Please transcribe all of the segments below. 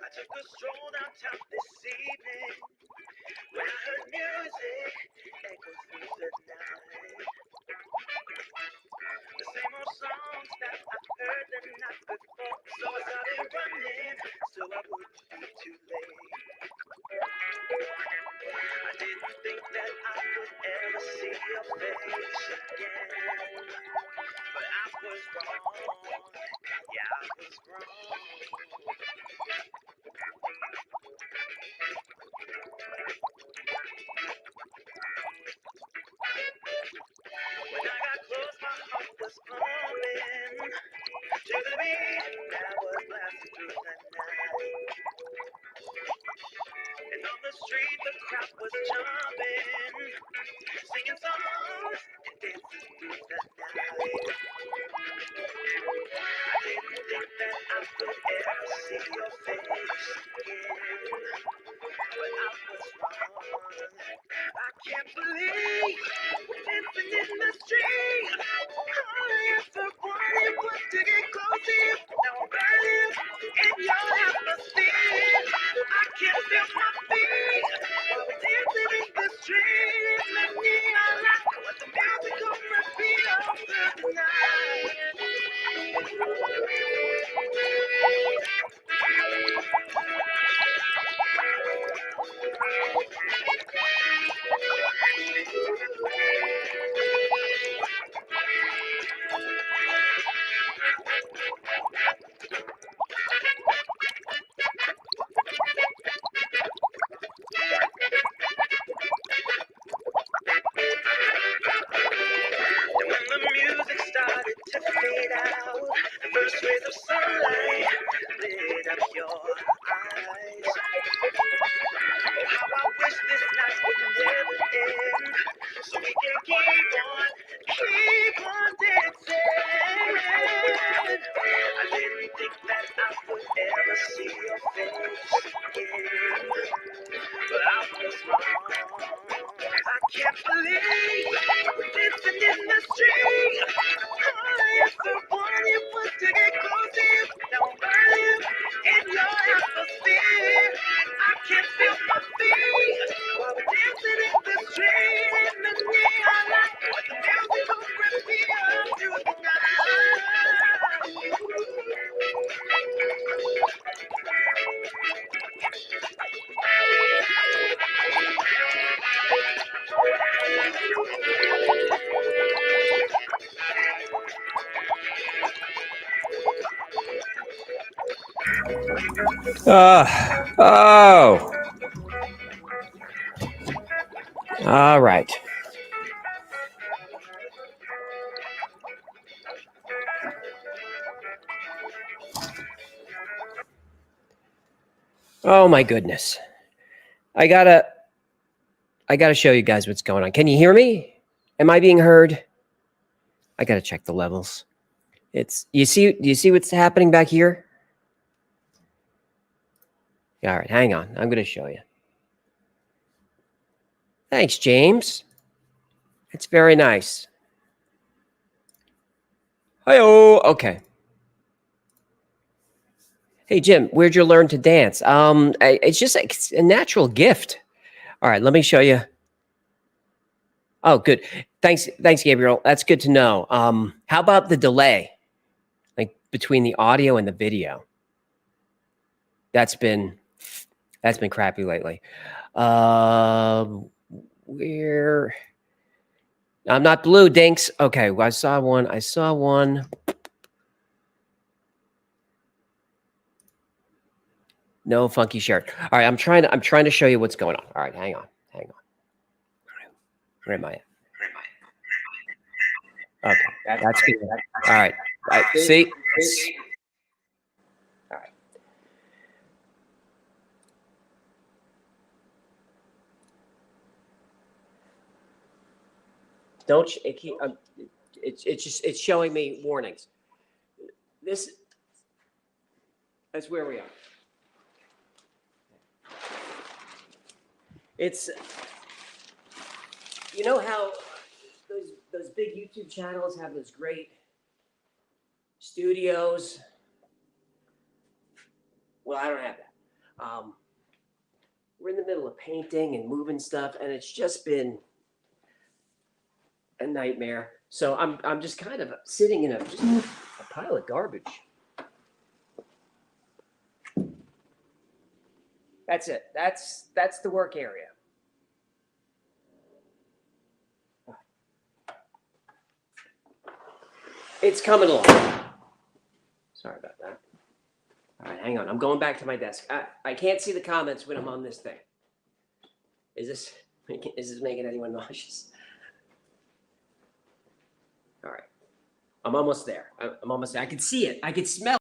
I took a stroll downtown this evening when I heard music echo through the night. The same old songs that I heard the night before. So I started running so I wouldn't be too late. I didn't think that I could ever see your face again, but I was wrong. Yeah, I was wrong. When I got close, my heart was pumping to the beat that was blasting through the night. And on the street, the crowd was jumping, singing songs and dancing through the night. I didn't think that I would ever see your face again, but I was wrong. I can't believe we're dancing in the street. All I ever wanted was to get close to you. Now I'm burning in your atmosphere. I can't feel my feet while we're dancing in the street. The neon light, let the musical reveal through the night. And when the music started to fade out, the first rays of sunlight lit up your eyes. Oh, how I wish this night would never end, so we can keep on dancing. I didn't think that I would ever see your face again, but I was wrong. I can't believe we're dancing in the street. All I ever wanted was to get close to you. Now I'm burning in your atmosphere. I can't feel my feet while we're dancing in the street. In the neon light, let the music go reveal through the night. Oh. All right. Oh my goodness. I gotta show you guys what's going on. Can you hear me? Am I being heard? I gotta check the levels. Do you see what's happening back here? All right, hang on. I'm gonna show you. Thanks, James. It's very nice. Hi-oh. Okay. Hey, Jim, where'd you learn to dance? It's just it's a natural gift. All right, let me show you. Oh, good. Thanks, Gabriel. That's good to know. How about the delay, like between the audio and the video? That's been crappy lately. Where? I'm not blue, Dinks. Okay, well, I saw one. No funky shirt. All right, I'm trying to show you what's going on. All right, hang on. Where am I at? That's good. All right. See? All right. Don't it keep? It's showing me warnings. That's where we are. It's you know how those big YouTube channels have those great studios. Well, I don't have that. We're in the middle of painting and moving stuff, and it's just been a nightmare. So I'm just kind of sitting in just a pile of garbage. That's it. That's the work area. It's coming along. Sorry about that. All right, hang on. I'm going back to my desk. I can't see the comments when I'm on this thing. Is this making anyone nauseous? All right. I'm almost there. I'm almost there. I can see it. I can smell it.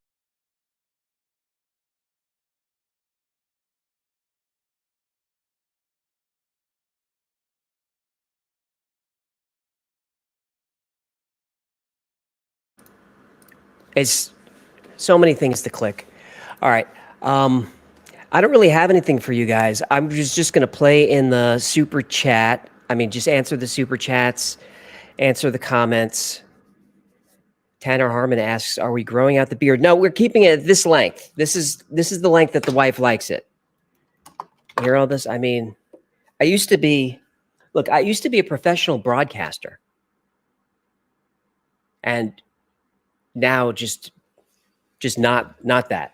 It's so many things to click. All right. I don't really have anything for you guys. I'm just going to play in the super chat. I mean, just answer the super chats, answer the comments. Tanner Harmon asks, "Are we growing out the beard?" No, we're keeping it at this length. This is the length that the wife likes it. You hear all this? I mean, I used to be a professional broadcaster, and now just not that.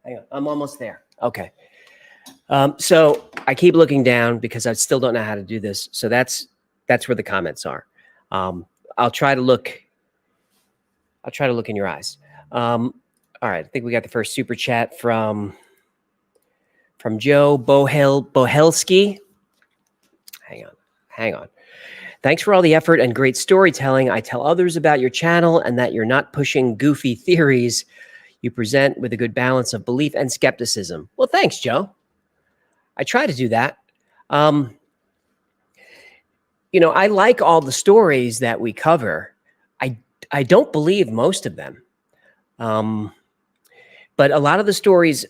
Hang on, I'm almost there. Okay. So I keep looking down because I still don't know how to do this. So that's where the comments are. I'll try to look in your eyes. All right. I think we got the first super chat from Joe Bohelski. Hang on. Thanks for all the effort and great storytelling. I tell others about your channel and that you're not pushing goofy theories. You present with a good balance of belief and skepticism. Well, thanks, Joe. I try to do that. I like all the stories that we cover. I don't believe most of them. But a lot of the stories,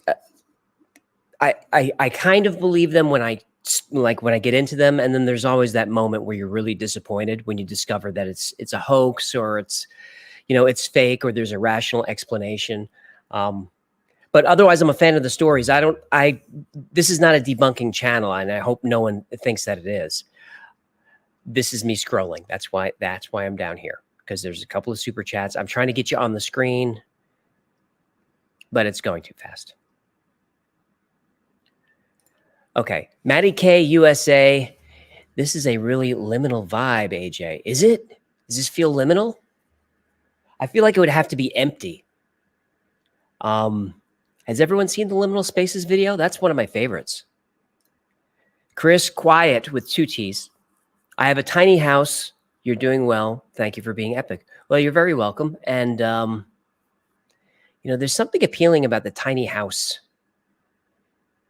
I kind of believe them when I get into them, and then there's always that moment where you're really disappointed when you discover that it's a hoax or it's fake or there's a rational explanation. But otherwise, I'm a fan of the stories. This is not a debunking channel, and I hope no one thinks that it is. This is me scrolling. That's why I'm down here, because there's a couple of super chats. I'm trying to get you on the screen, but it's going too fast. Okay, Maddie K USA. This is a really liminal vibe, AJ. Is it? Does this feel liminal? I feel like it would have to be empty. Has everyone seen the Liminal Spaces video? That's one of my favorites. Chris Quiet with 2 T's. I have a tiny house. You're doing well. Thank you for being epic. Well, you're very welcome. And, there's something appealing about the tiny house.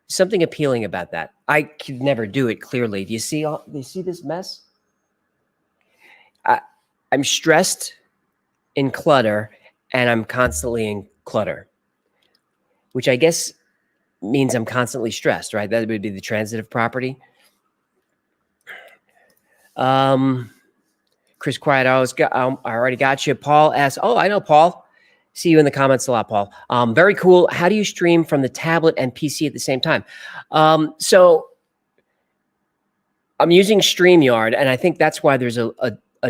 Something appealing about that. I could never do it clearly. Do you see this mess? I'm stressed in clutter, and I'm constantly in clutter, which I guess means I'm constantly stressed, right? That would be the transitive property. Chris Quiet, I already got you. Paul asks, oh, I know Paul. See you in the comments a lot, Paul. Very cool. How do you stream from the tablet and PC at the same time? So I'm using StreamYard, and I think that's why there's a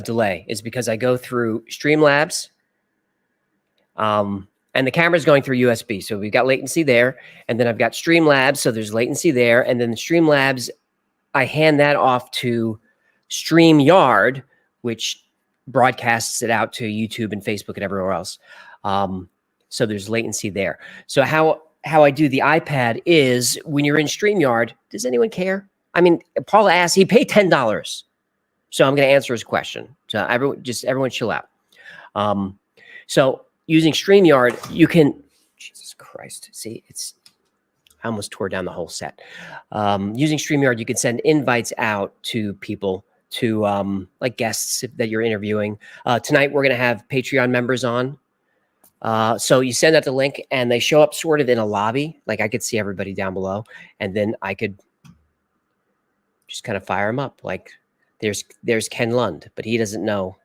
delay, is because I go through Streamlabs, and the camera's going through USB. So we've got latency there, and then I've got Streamlabs, so there's latency there, and then the Streamlabs, I hand that off to StreamYard, which broadcasts it out to YouTube and Facebook and everywhere else. So there's latency there. So how I do the iPad is, when you're in StreamYard, does anyone care? I mean, Paul asked, he paid $10. So I'm going to answer his question. So everyone chill out. So using StreamYard, you can, Jesus Christ, see, I almost tore down the whole set. Using StreamYard, you can send invites out to people, to like guests that you're interviewing. Tonight, we're going to have Patreon members on. So you send out the link and they show up sort of in a lobby. Like I could see everybody down below, and then I could just kind of fire them up. Like there's Ken Lund, but he doesn't know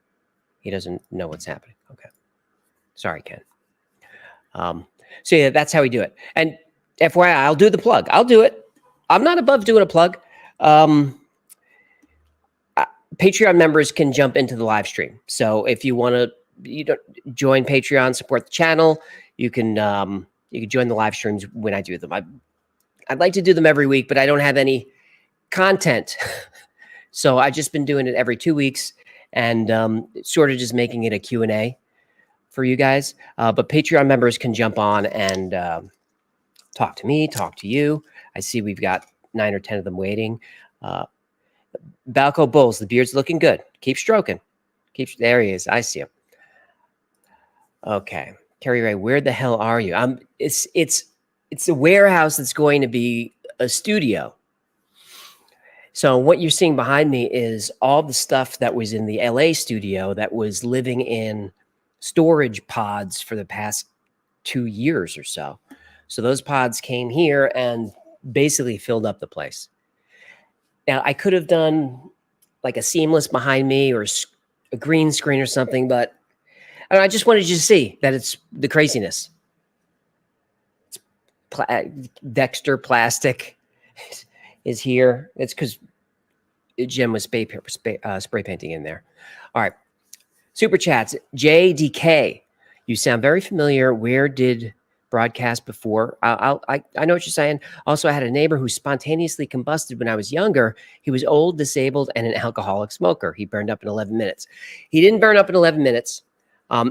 what's happening. Okay. Sorry, Ken. So yeah, that's how we do it. And FYI, I'll do the plug. I'll do it. I'm not above doing a plug. Patreon members can jump into the live stream. So if you want to join Patreon, support the channel, you can join the live streams when I do them. I'd like to do them every week, but I don't have any content. So I've just been doing it every 2 weeks and sort of just making it a Q&A for you guys. But Patreon members can jump on and talk to me, talk to you. I see we've got 9 or 10 of them waiting. Balco Bulls, the beard's looking good. Keep stroking. There he is. I see him. Okay. Kerry Ray, where the hell are you? It's a warehouse that's going to be a studio. So what you're seeing behind me is all the stuff that was in the LA studio that was living in storage pods for the past 2 years or so. So those pods came here and basically filled up the place. Now, I could have done like a seamless behind me or a green screen or something, but I just wanted you to see that it's the craziness. Dexter Plastic is here. It's because Jim was spray painting in there. All right. Super chats. JDK. You sound very familiar. Where did broadcast before? I know what you're saying. Also, I had a neighbor who spontaneously combusted when I was younger. He was old, disabled, and an alcoholic smoker. He burned up in 11 minutes. He didn't burn up in 11 minutes.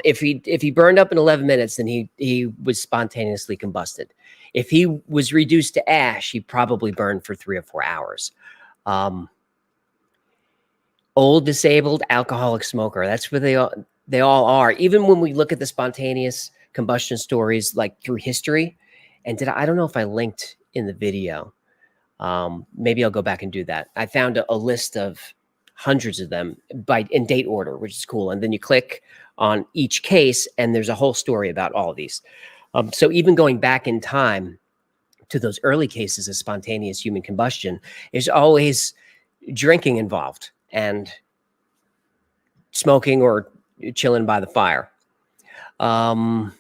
If he burned up in 11 minutes, then he was spontaneously combusted. If he was reduced to ash, he probably burned for 3 or 4 hours. Old, disabled, alcoholic smoker. That's what they all are. Even when we look at the spontaneous combustion stories, like through history, and I don't know if I linked in the video. Maybe I'll go back and do that. I found a list of hundreds of them in date order, which is cool. And then you click on each case, and there's a whole story about all of these. So even going back in time to those early cases of spontaneous human combustion, there's always drinking involved and smoking or chilling by the fire. And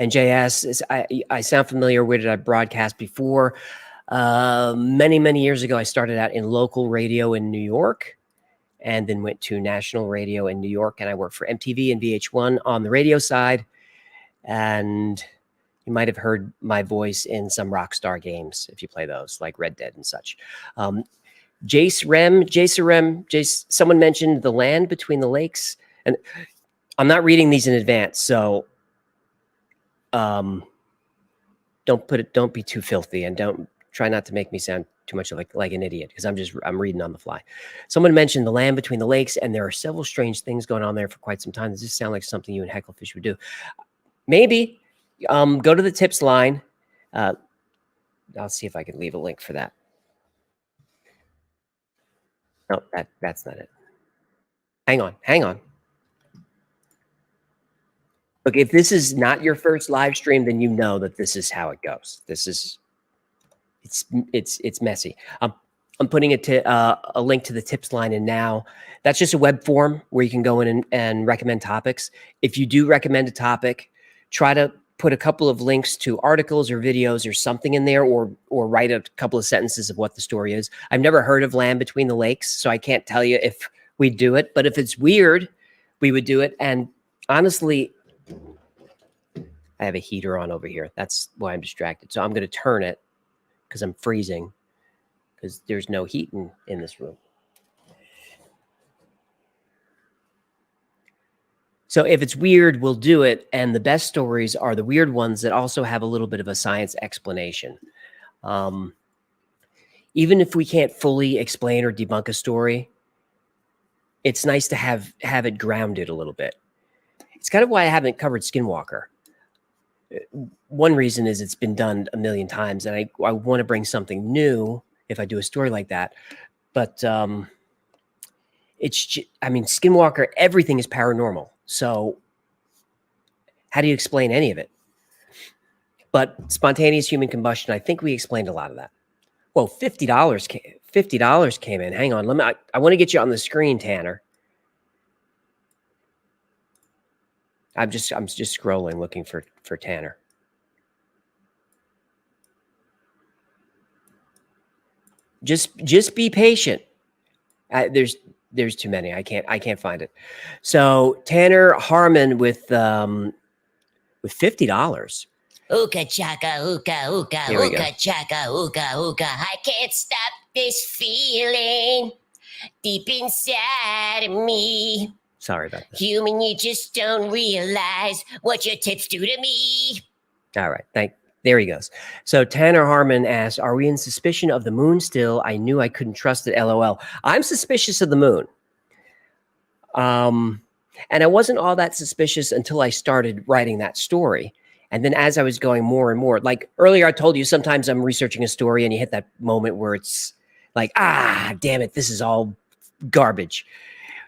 JS, I sound familiar. Where did I broadcast before? Many, many years ago, I started out in local radio in New York and then went to national radio in New York. And I worked for MTV and VH1 on the radio side. And you might have heard my voice in some Rockstar games if you play those, like Red Dead and such. Jace, someone mentioned the land between the lakes. And I'm not reading these in advance, so don't be too filthy, and don't try not to make me sound too much like an idiot, because I'm reading on the fly. Someone mentioned the land between the lakes, and there are several strange things going on there for quite some time. Does this sound like something you and Hecklefish would do? Maybe. Go to the tips line. I'll see if I can leave a link for that. No, that's not it. Hang on. Look, if this is not your first live stream, then you know that this is how it goes. It's messy. I'm putting a link to the tips line in now. That's just a web form where you can go in and recommend topics. If you do recommend a topic, try to put a couple of links to articles or videos or something in there, or write a couple of sentences of what the story is. I've never heard of Land Between the Lakes, so I can't tell you if we do it. But if it's weird, we would do it. And honestly, I have a heater on over here. That's why I'm distracted. So I'm going to turn it because I'm freezing, because there's no heat in this room. So if it's weird, we'll do it. And the best stories are the weird ones that also have a little bit of a science explanation. Even if we can't fully explain or debunk a story, it's nice to have it grounded a little bit. It's kind of why I haven't covered Skinwalker. One reason is it's been done a million times, and I want to bring something new if I do a story like that. But I mean, Skinwalker, everything is paranormal. So how do you explain any of it? But spontaneous human combustion, I think we explained a lot of that. Well, $50 came in. Hang on, I want to get you on the screen, Tanner. I'm just scrolling looking for Tanner. Just be patient. There's too many. I can't find it. So Tanner Harmon with $50. Ooka chaka, ooka, ooka, Here we go. ooka chaka, ooka, ooka. I can't stop this feeling deep inside of me. Sorry about that. Human, you just don't realize what your tips do to me. All right. There he goes. So Tanner Harmon asks, are we in suspicion of the moon still? I knew I couldn't trust it, LOL. I'm suspicious of the moon. And I wasn't all that suspicious until I started writing that story. And then as I was going more and more, like earlier I told you, sometimes I'm researching a story and you hit that moment where it's like, damn it, this is all garbage.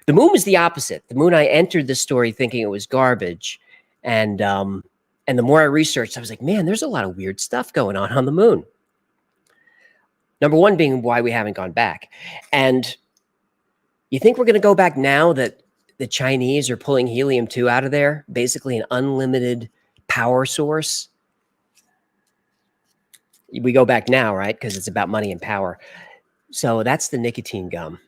The moon was the opposite. The moon, I entered the story thinking it was garbage. And the more I researched, I was like, man, there's a lot of weird stuff going on the moon. Number one being why we haven't gone back. And you think we're going to go back now that the Chinese are pulling helium-2 out of there, basically an unlimited power source? We go back now, right? Because it's about money and power. So that's the nicotine gum,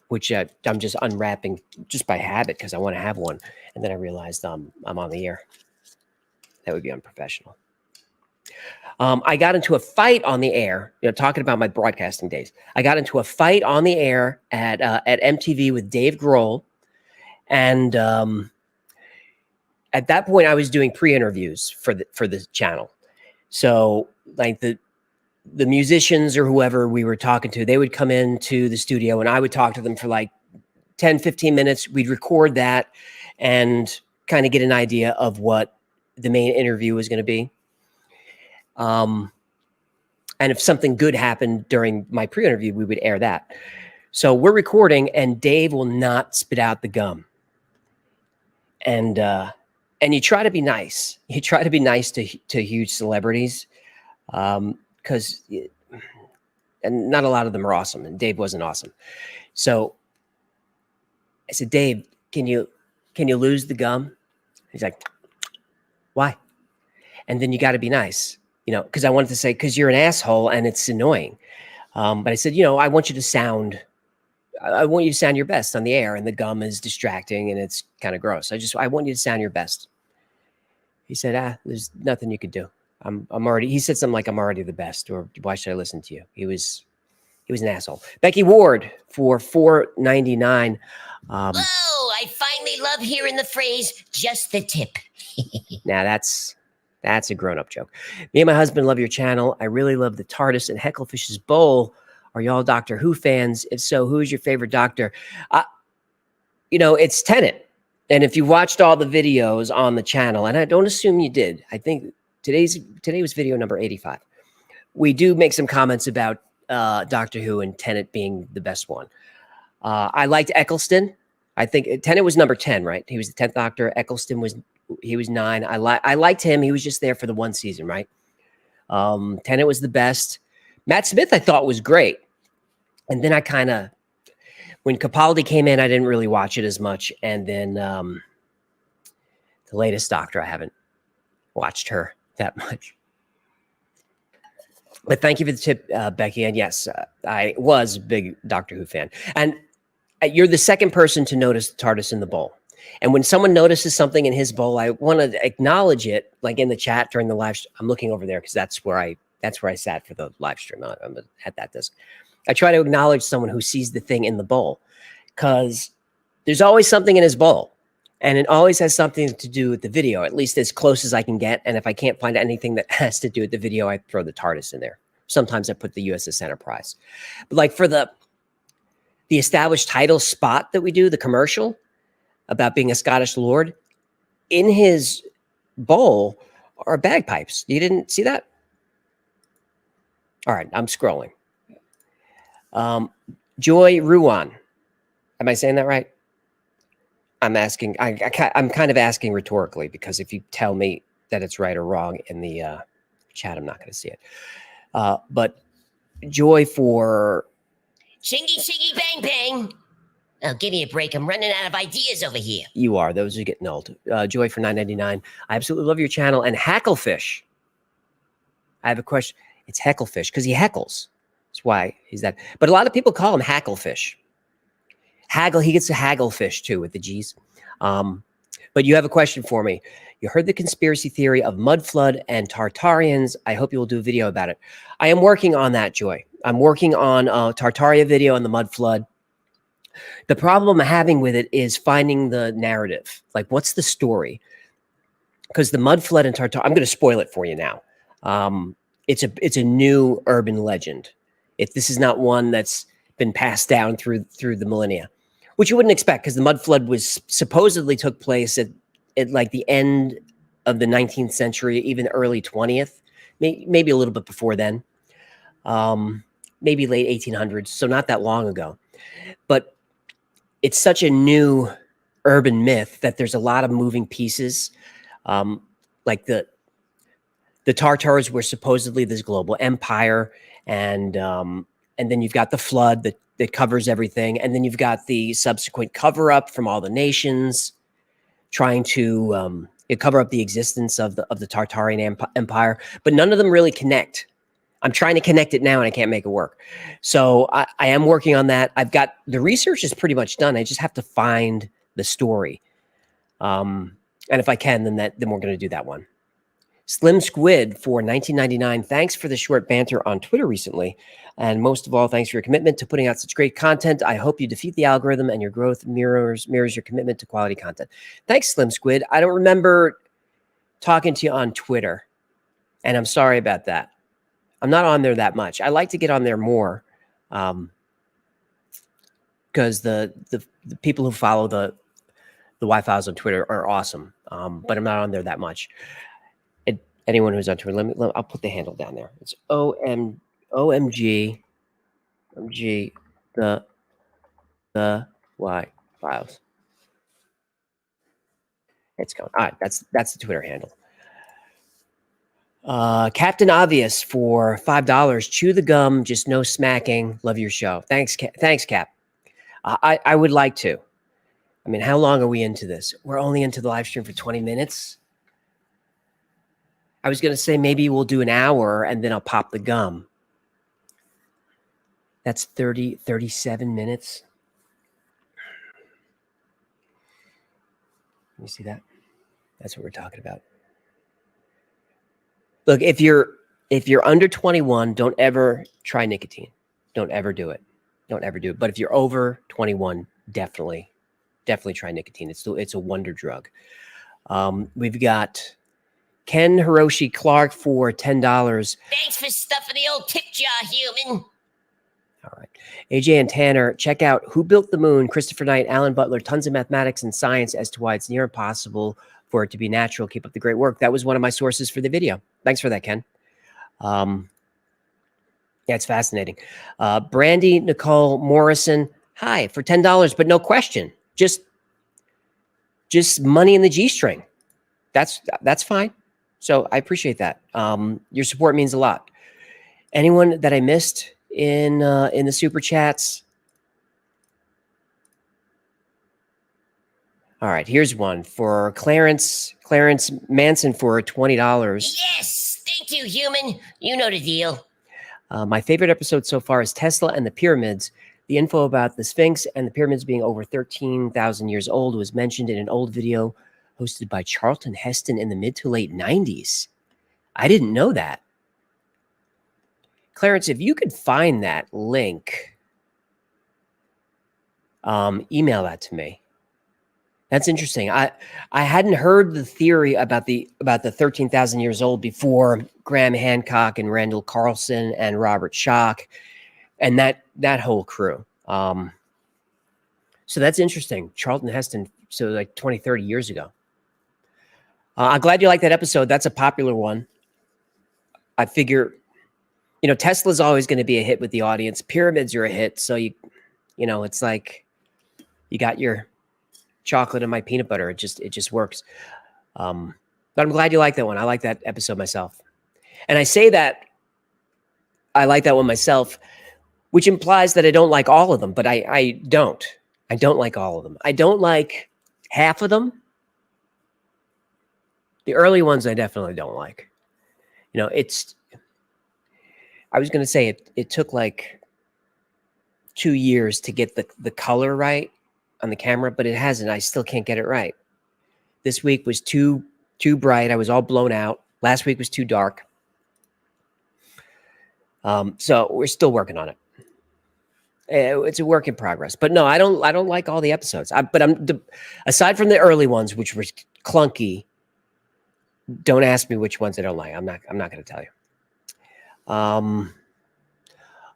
which I'm just unwrapping just by habit because I want to have one. And then I realized I'm on the air. That would be unprofessional. I got into a fight on the air, talking about my broadcasting days. I got into a fight on the air at MTV with Dave Grohl. And at that point, I was doing pre-interviews for the channel. So like the musicians or whoever we were talking to, they would come into the studio and I would talk to them for like 10, 15 minutes. We'd record that and kind of get an idea of what the main interview was going to be. And if something good happened during my pre-interview, we would air that. So we're recording and Dave will not spit out the gum. And you try to be nice. You try to be nice to huge celebrities. Because and not a lot of them are awesome. And Dave wasn't awesome. So I said, Dave, can you lose the gum? He's like, why? And then you got to be nice, because I wanted to say, because you're an asshole and it's annoying. But I said, I want you to sound your best on the air, and the gum is distracting and it's kind of gross. I want you to sound your best. He said, there's nothing you could do. He said something like, I'm already the best, or why should I listen to you? He was an asshole. Becky Ward for $4.99. Whoa, I finally love hearing the phrase, just the tip. Now that's a grown-up joke. Me and my husband love your channel. I really love the TARDIS and Hecklefisch's Bowl. Are y'all Doctor Who fans? If so, who's your favorite Doctor? It's Tennant. And if you watched all the videos on the channel, and I don't assume you did, I think today was video number 85. We do make some comments about Doctor Who and Tennant being the best one. I liked Eccleston. I think Tennant was number 10, right? He was the 10th Doctor. Eccleston was 9. I liked him. He was just there for the one season, right? Tennant was the best. Matt Smith, I thought, was great. And then when Capaldi came in, I didn't really watch it as much. And then the latest Doctor, I haven't watched her that much. But thank you for the tip, Becky. And yes, I was a big Doctor Who fan. And you're the second person to notice the TARDIS in the bowl. And when someone notices something in his bowl, I want to acknowledge it, like in the chat during the live. I'm looking over there because that's where I sat for the live stream. I'm at that desk. I try to acknowledge someone who sees the thing in the bowl, because there's always something in his bowl, and it always has something to do with the video, at least as close as I can get. And if I can't find anything that has to do with the video, I throw the TARDIS in there. Sometimes I put the USS Enterprise. But like for the the established title spot that we do, the commercial about being a Scottish lord, in his bowl are bagpipes. You didn't see that? All right, I'm scrolling. Joy Ruan. Am I saying that right? I'm asking. I'm kind of asking rhetorically, because if you tell me that it's right or wrong in the chat, I'm not going to see it. But Joy for Shingy, shingy, bang, bang. Oh, give me a break. I'm running out of ideas over here. you are. Those are getting old. Joy for $9.99. I absolutely love your channel. And Hacklefish. I have a question. It's Hecklefish because he heckles. That's why he's that. But a lot of people call him Hacklefish. Haggle. He gets a Hagglefish too with the G's. But you have a question for me. You heard the conspiracy theory of mud flood and Tartarians. I hope you will do a video about it. I am working on that, Joy. I'm working on a Tartaria video on the mud flood. The problem I'm having with it is finding the narrative. Like, what's the story? Because the mud flood and Tartar, I'm going to spoil it for you now. It's a new urban legend. This is not one that's been passed down through the millennia, which you wouldn't expect, because the mud flood was supposedly took place at like the end of the 19th century, even early 20th, maybe a little bit before then, maybe late 1800s, so not that long ago. But it's such a new urban myth that there's a lot of moving pieces. Like the Tartars were supposedly this global empire, and then you've got the flood that covers everything, and then you've got the subsequent cover up from all the nations trying to cover up the existence of the Tartarian empire, but none of them really connect. I'm trying to connect it now and I can't make it work. So I am working on that. I've got the research is pretty much done. I just have to find the story. And if I can, then we're going to do that one. Slim Squid for $19.99. Thanks for the short banter on Twitter recently. And most of all, thanks for your commitment to putting out such great content. I hope you defeat the algorithm and your growth mirrors your commitment to quality content. Thanks, Slim Squid. I don't remember talking to you on Twitter, and I'm sorry about that. I'm not on there that much. I like to get on there more, because the people who follow the Wi-Fi's on Twitter are awesome. But I'm not on there that much. Anyone who's on Twitter, I'll put the handle down there. It's OMG the Y-Files. It's going. All right, that's the Twitter handle. Captain Obvious for $5. Chew the gum, just no smacking. Love your show. Thanks, Cap. I would like to. I mean, how long are we into this? We're only into the live stream for 20 minutes. I was going to say maybe we'll do an hour and then I'll pop the gum. That's 37 minutes. Let me see that. That's what we're talking about. Look, if you're under 21, don't ever try nicotine. Don't ever do it. Don't ever do it. But if you're over 21, definitely try nicotine. It's a wonder drug. We've got Ken Hiroshi Clark for $10. Thanks for stuffing the old tip jar, human. All right. AJ and Tanner, check out Who Built the Moon, Christopher Knight, Alan Butler, tons of mathematics and science as to why it's near impossible for it to be natural. Keep up the great work. That was one of my sources for the video. Thanks for that, Ken. Yeah, it's fascinating. Brandy Nicole Morrison, hi, for $10, but no question. Just money in the G-string. That's fine. So I appreciate that. Your support means a lot. Anyone that I missed in the super chats? All right, here's one for Clarence Manson for $20. Yes, thank you, human. You know the deal. My favorite episode so far is Tesla and the pyramids. The info about the Sphinx and the pyramids being over 13,000 years old was mentioned in an old video hosted by Charlton Heston in the mid to late 90s. I didn't know that. Clarence, if you could find that link, email that to me. That's interesting. I hadn't heard the theory about the 13,000 years old before Graham Hancock and Randall Carlson and Robert Schoch and that whole crew. So that's interesting. Charlton Heston, so like 20, 30 years ago. I'm glad you like that episode. That's a popular one. I figure, Tesla's always going to be a hit with the audience. Pyramids are a hit. So it's like you got your chocolate and my peanut butter. It just works. But I'm glad you like that one. I like that episode myself. And I say that I like that one myself, which implies that I don't like all of them, but I don't. I don't like all of them. I don't like half of them. The early ones I definitely don't like. I was going to say it took like 2 years to get the color right on the camera, but it hasn't. I still can't get it right. This week was too bright. I was all blown out. Last week was too dark. So we're still working on it. It's a work in progress. But no, I don't like all the episodes. Aside from the early ones, which were clunky. Don't ask me which ones I don't like. I'm not going to tell you.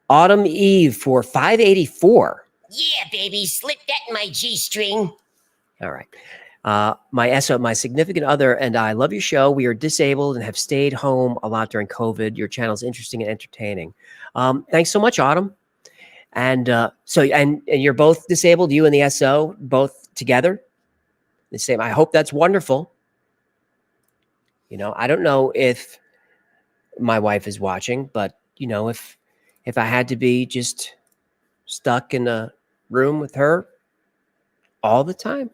Autumn Eve for 584. Yeah, baby, slip that in my G-string. All right. My significant other and I love your show. We are disabled and have stayed home a lot during COVID. Your channel is interesting and entertaining. Thanks so much, Autumn. And and you're both disabled, you and the SO, both together. The same. I hope that's wonderful. I don't know if my wife is watching, but if I had to be just stuck in a room with her all the time.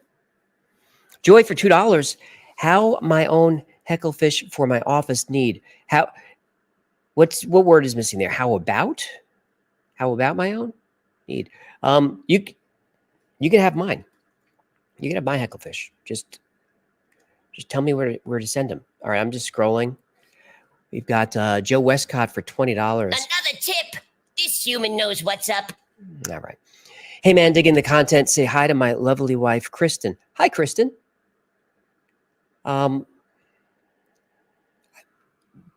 Joy for $2. How my own hecklefish for my office need. What word is missing there? How about my own need? You can have mine. You can have my hecklefish. Just tell me where to send them. All right, I'm just scrolling. We've got Joe Westcott for $20. Another tip. This human knows what's up. All right. Hey, man, dig in the content. Say hi to my lovely wife, Kristen. Hi, Kristen.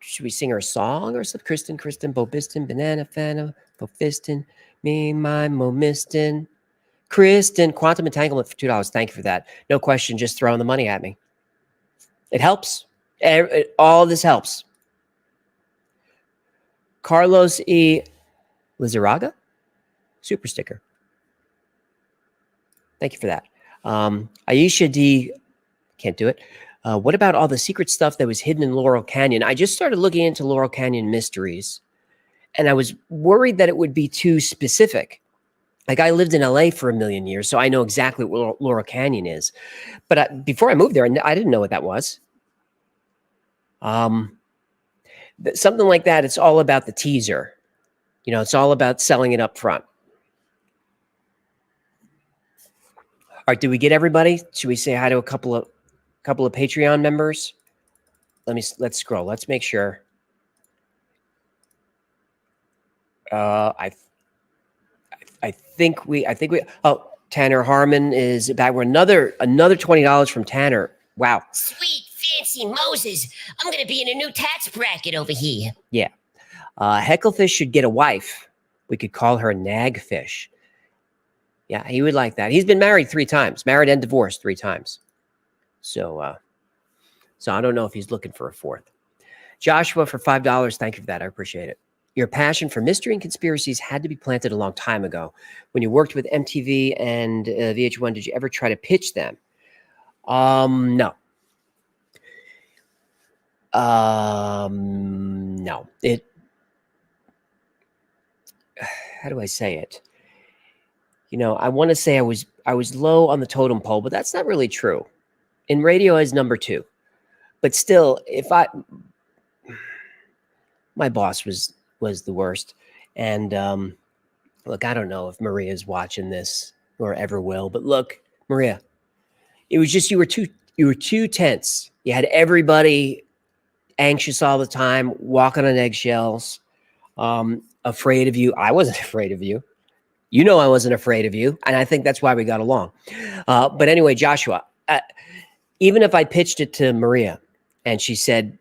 Should we sing her a song or something? Kristen, Bobiston, Banana Fana, Bofiston, me, my Momiston. Kristen, Quantum Entanglement for $2. Thank you for that. No question, just throwing the money at me. It helps. All of this helps. Carlos E. Lizaraga, super sticker. Thank you for that. Aisha D. Can't do it. What about all the secret stuff that was hidden in Laurel Canyon? I just started looking into Laurel Canyon mysteries, and I was worried that it would be too specific. Like, I lived in LA for a million years, so I know exactly what Laurel Canyon is. But before I moved there, I didn't know what that was. Something like that, it's all about the teaser. It's all about selling it up front. All right, did we get everybody? Should we say hi to a couple of Patreon members? Let's scroll. Let's make sure. I think we. Oh, Tanner Harmon is back. We're another $20 from Tanner. Wow. Sweet fancy Moses. I'm going to be in a new tax bracket over here. Yeah. Hecklefish should get a wife. We could call her Nagfish. Yeah, he would like that. He's been married 3 times. Married and divorced 3 times. So I don't know if he's looking for a 4th. Joshua for $5. Thank you for that. I appreciate it. Your passion for mystery and conspiracies had to be planted a long time ago. When you worked with MTV and VH1, did you ever try to pitch them? No. No. How do I say it? I want to say I was low on the totem pole, but that's not really true. In radio, as number 2. But still, my boss was the worst. And look, I don't know if Maria's watching this or ever will, but look, Maria, it was just you were too tense. You had everybody anxious all the time, walking on eggshells, afraid of you. I wasn't afraid of you. I wasn't afraid of you, and I think that's why we got along. But anyway, Joshua, even if I pitched it to Maria and she said,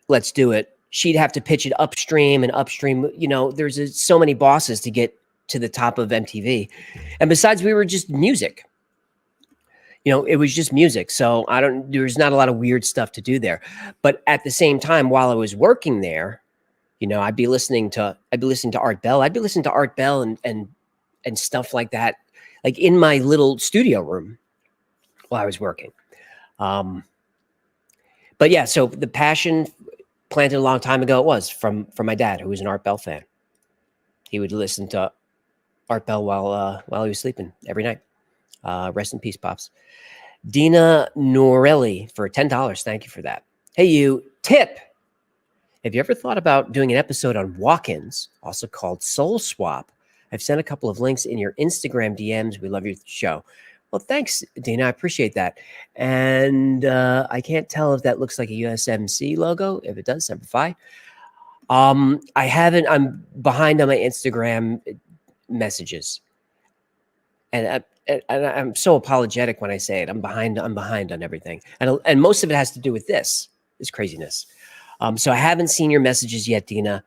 let's do it, she'd have to pitch it upstream and upstream. There's so many bosses to get to the top of MTV. And besides, we were just music. You know, it was just music. So there's not a lot of weird stuff to do there. But at the same time, while I was working there, you know, I'd be listening to Art Bell. I'd be listening to Art Bell and stuff like that, like in my little studio room while I was working. But yeah, so the passion planted a long time ago, it was from my dad, who was an Art Bell fan. He would listen to Art Bell while he was sleeping every night. Rest in peace, Pops. Dina Norelli for $10. Thank you for that. Hey, you. Tip. Have you ever thought about doing an episode on walk-ins, also called Soul Swap? I've sent a couple of links in your Instagram DMs. We love your show. Well, thanks, Dina. I appreciate that. And I can't tell if that looks like a USMC logo. If it does, Semper Fi. I haven't. I'm behind on my Instagram messages, and I'm so apologetic when I say it. I'm behind on everything, and most of it has to do with this craziness. So I haven't seen your messages yet, Dina.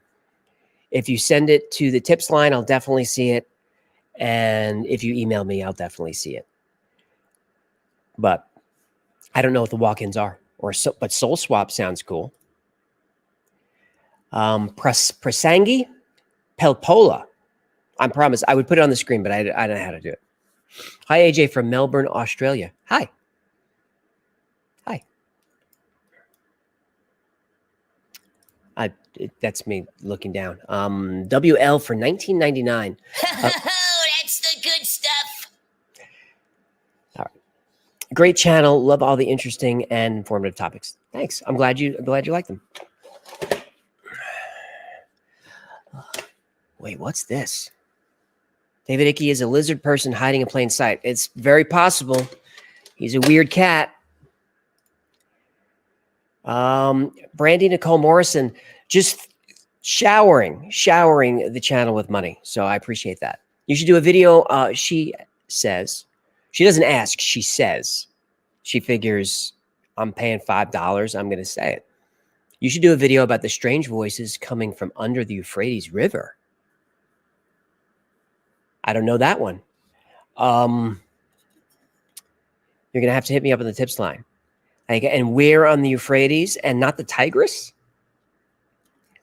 If you send it to the tips line, I'll definitely see it, and if you email me, I'll definitely see it. But I don't know what the walk-ins are, but Soul Swap sounds cool. Prasangi Pelpola. I promise I would put it on the screen, but I don't know how to do it. Hi, AJ from Melbourne, Australia. Hi. That's me looking down. WL for $19.99. That's the good stuff. All right. Great channel. Love all the interesting and informative topics. Thanks. I'm glad you like them. Wait, what's this? David Icke is a lizard person hiding in plain sight. It's very possible. He's a weird cat. Brandy Nicole Morrison just showering the channel with money. So I appreciate that. You should do a video. She says, she doesn't ask, she says, she figures I'm paying $5. I'm going to say it. You should do a video about the strange voices coming from under the Euphrates River. I don't know that one. You're going to have to hit me up on the tips line. And where on the Euphrates and not the Tigris?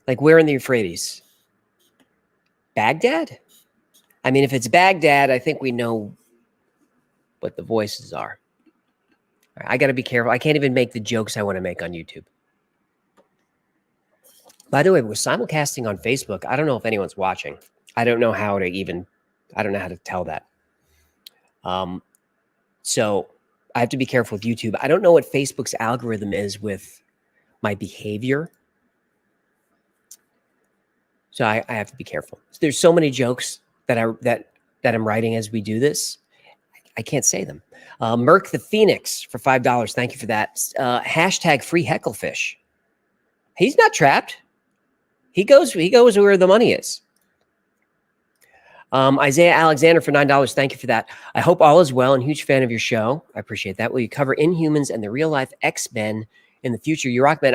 Like where in the Euphrates? Baghdad? I mean, if it's Baghdad, I think we know what the voices are. I got to be careful. I can't even make the jokes I want to make on YouTube. By the way, we're simulcasting on Facebook. I don't know if anyone's watching. I don't know how to tell that. So I have to be careful with YouTube. I don't know what Facebook's algorithm is with my behavior. So I have to be careful. There's so many jokes that I'm writing as we do this. I can't say them. Merc the Phoenix for $5. Thank you for that. Hashtag free hecklefish. He's not trapped. He goes where the money is. Isaiah Alexander for $9. Thank you for that. I hope all is well and huge fan of your show. I appreciate that. Will you cover Inhumans and the real life X-Men in the future? You rock, man.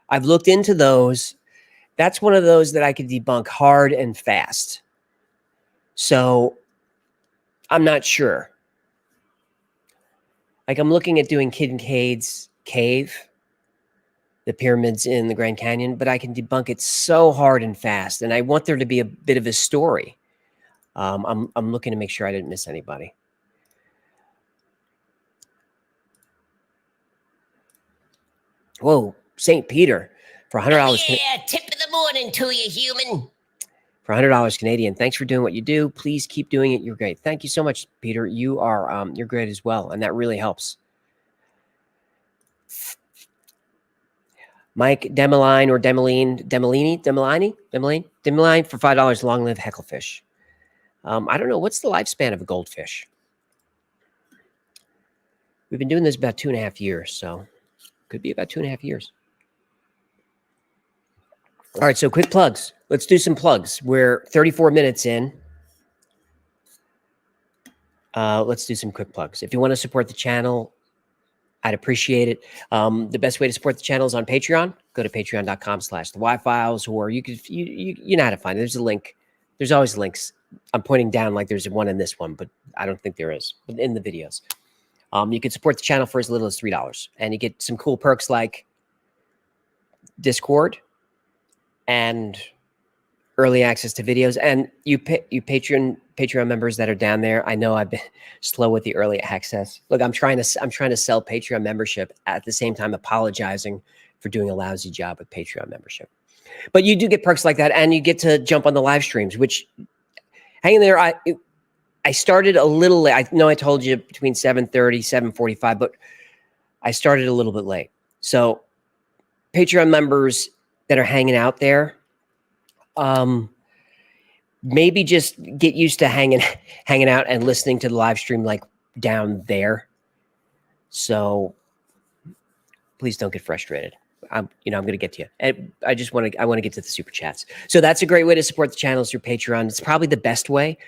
I've looked into those. That's one of those that I could debunk hard and fast. So I'm not sure. Like I'm looking at doing Kid and Cade's Cave, the pyramids in the Grand Canyon, but I can debunk it so hard and fast. And I want there to be a bit of a story. I'm looking to make sure I didn't miss anybody. Whoa, St. Peter for $100. Yeah, tip of the morning to you, human. For $100 Canadian. Thanks for doing what you do. Please keep doing it. You're great. Thank you so much, Peter. You're great as well, and that really helps. Mike Demeline or Demeline for $5. Long live hecklefish. I don't know. What's the lifespan of a goldfish? We've been doing this about 2.5 years, so could be about 2.5 years. All right, so quick plugs. Let's do some plugs. We're 34 minutes in. Let's do some quick plugs. If you want to support the channel, I'd appreciate it. The best way to support the channel is on Patreon. Go to patreon.com/the Wi-Files, or you know how to find it. There's a link. There's always links. I'm pointing down like there's one in this one, but I don't think there is. But in the videos, you can support the channel for as little as $3, and you get some cool perks like Discord and early access to videos. And you Patreon members that are down there, I know I've been slow with the early access. Look, I'm trying to sell Patreon membership at the same time apologizing for doing a lousy job with Patreon membership. But you do get perks like that, and you get to jump on the live streams, which hang in there. I started a little late. I know I told you between 7:30, 7:45, but I started a little bit late. So Patreon members that are hanging out there, maybe just get used to hanging out and listening to the live stream like down there. So please don't get frustrated. I'm going to get to you. And I want to get to the super chats. So that's a great way to support the channel is through Patreon. It's probably the best way.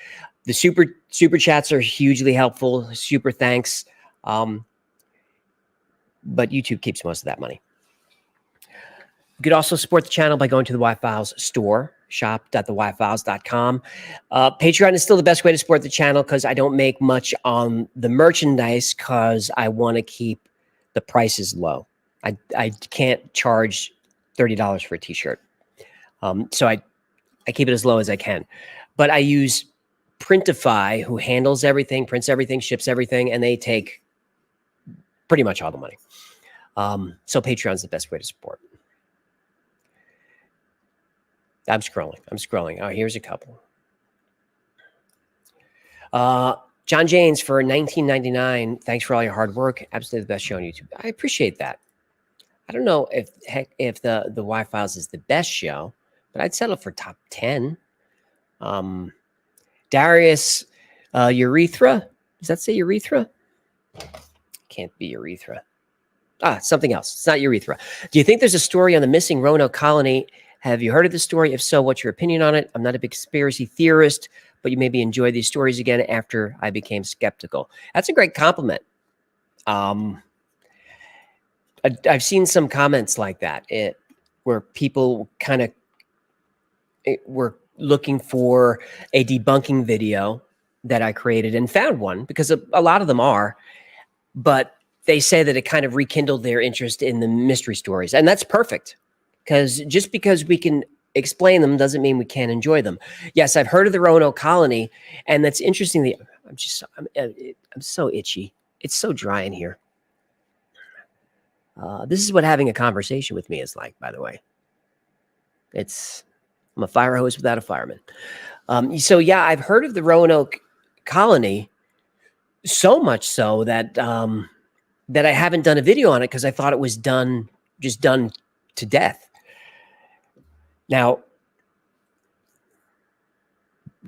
The super chats are hugely helpful. Super thanks. But YouTube keeps most of that money. You could also support the channel by going to the Wi-Files store, shop.thewifiles.com. Patreon is still the best way to support the channel because I don't make much on the merchandise because I want to keep the prices low. I can't charge $30 for a t-shirt. So I keep it as low as I can. But I use Printify, who handles everything, prints everything, ships everything, and they take pretty much all the money. So Patreon's the best way to support. I'm scrolling. Oh, here's a couple. John Janes for $19.99. Thanks for all your hard work. Absolutely the best show on YouTube. I appreciate that. I don't know if the Wi-Files is the best show, but I'd settle for top 10. Darius Urethra. Does that say urethra? Can't be urethra. Something else. It's not urethra. Do you think there's a story on the missing Roanoke colony? Have you heard of the story? If so, what's your opinion on it? I'm not a big conspiracy theorist, but you maybe enjoy these stories again after I became skeptical. That's a great compliment. I've seen some comments like that where people kind of were looking for a debunking video that I created and found one because a lot of them are, but they say that it kind of rekindled their interest in the mystery stories. And that's perfect because just because we can explain them doesn't mean we can't enjoy them. Yes, I've heard of the Roanoke colony, and that's interesting. I'm so itchy. It's so dry in here. This is what having a conversation with me is like, by the way. I'm a fire hose without a fireman. So yeah, I've heard of the Roanoke colony, so much so that that I haven't done a video on it because I thought it was done to death. Now,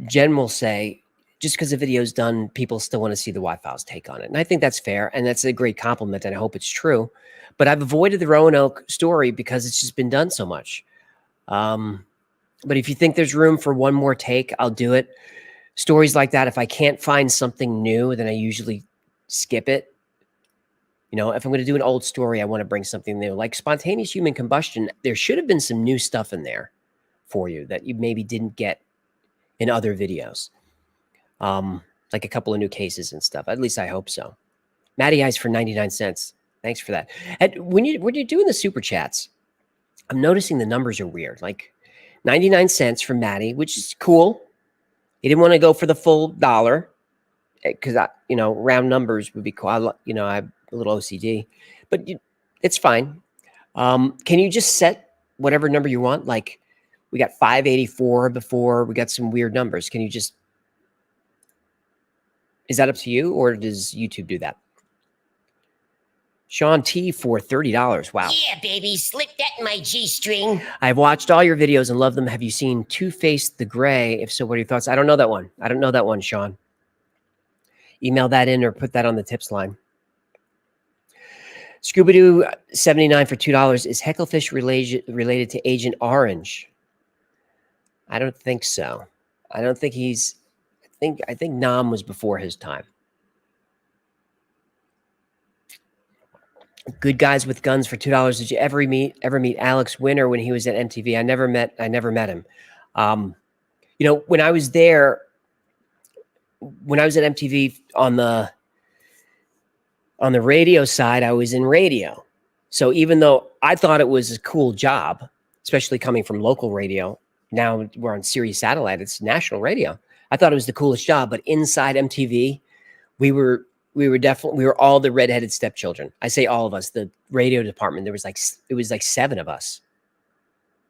Jen will say, just because the video is done, people still want to see the Wi-Files take on it. And I think that's fair. And that's a great compliment. And I hope it's true. But I've avoided the Roanoke story because it's just been done so much. But if you think there's room for one more take, I'll do it. Stories like that, if I can't find something new, then I usually skip it. You know, if I'm going to do an old story, I want to bring something new. Like spontaneous human combustion, there should have been some new stuff in there for you that you maybe didn't get in other videos. Like a couple of new cases and stuff. At least I hope so. Matty Eyes for 99 cents. Thanks for that. And when you're doing the super chats, I'm noticing the numbers are weird. Like 99 cents from Matty, which is cool. He didn't want to go for the full $1 because round numbers would be cool. I'm a little OCD, but it's fine. Can you just set whatever number you want? Like we got 584 before. We got some weird numbers. Can you just? Is that up to you, or does YouTube do that? Sean T for $30. Wow. Yeah, baby. Slip that in my G-string. I've watched all your videos and love them. Have you seen Two-Faced the Gray? If so, what are your thoughts? I don't know that one. I don't know that one, Sean. Email that in or put that on the tips line. Scooby-Doo 79 for $2. Is Hecklefish related to Agent Orange? I don't think so. I don't think he's... I think Nam was before his time. Good Guys with Guns for $2. Did you ever meet Alex Winter when he was at MTV? I never met him. When I was there, when I was at MTV on the radio side, I was in radio. So even though I thought it was a cool job, especially coming from local radio, now we're on Sirius Satellite, it's national radio. I thought it was the coolest job, but inside MTV, we were all the redheaded stepchildren. I say all of us. The radio department, it was like 7 of us.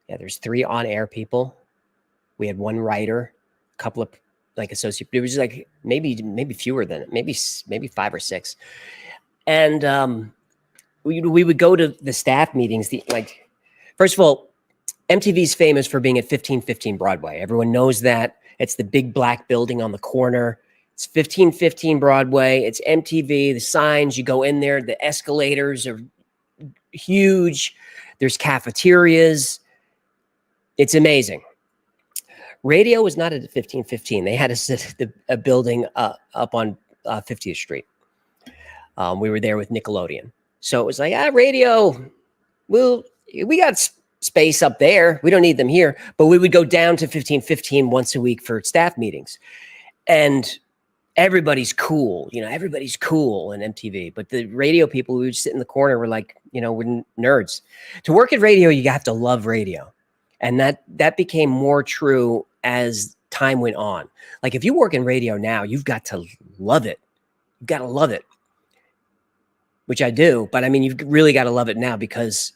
Yeah, there's 3 on-air people. We had 1 writer, a couple of like associate. It was like maybe fewer than it, maybe 5 or 6. And we would go to the staff meetings. First of all, MTV's famous for being at 1515 Broadway. Everyone knows that. It's the big black building on the corner. It's 1515 Broadway. It's MTV. The signs, you go in there. The escalators are huge. There's cafeterias. It's amazing. Radio was not at 1515. They had a building up on 50th Street. We were there with Nickelodeon. So it was like, radio, we got space up there. We don't need them here. But we would go down to 1515 once a week for staff meetings. And everybody's cool. Everybody's cool in MTV. But the radio people who would sit in the corner were like, we're nerds. To work at radio, you have to love radio. And that became more true as time went on. Like if you work in radio now, you've got to love it. You've got to love it. Which I do, but I mean, you've really got to love it now because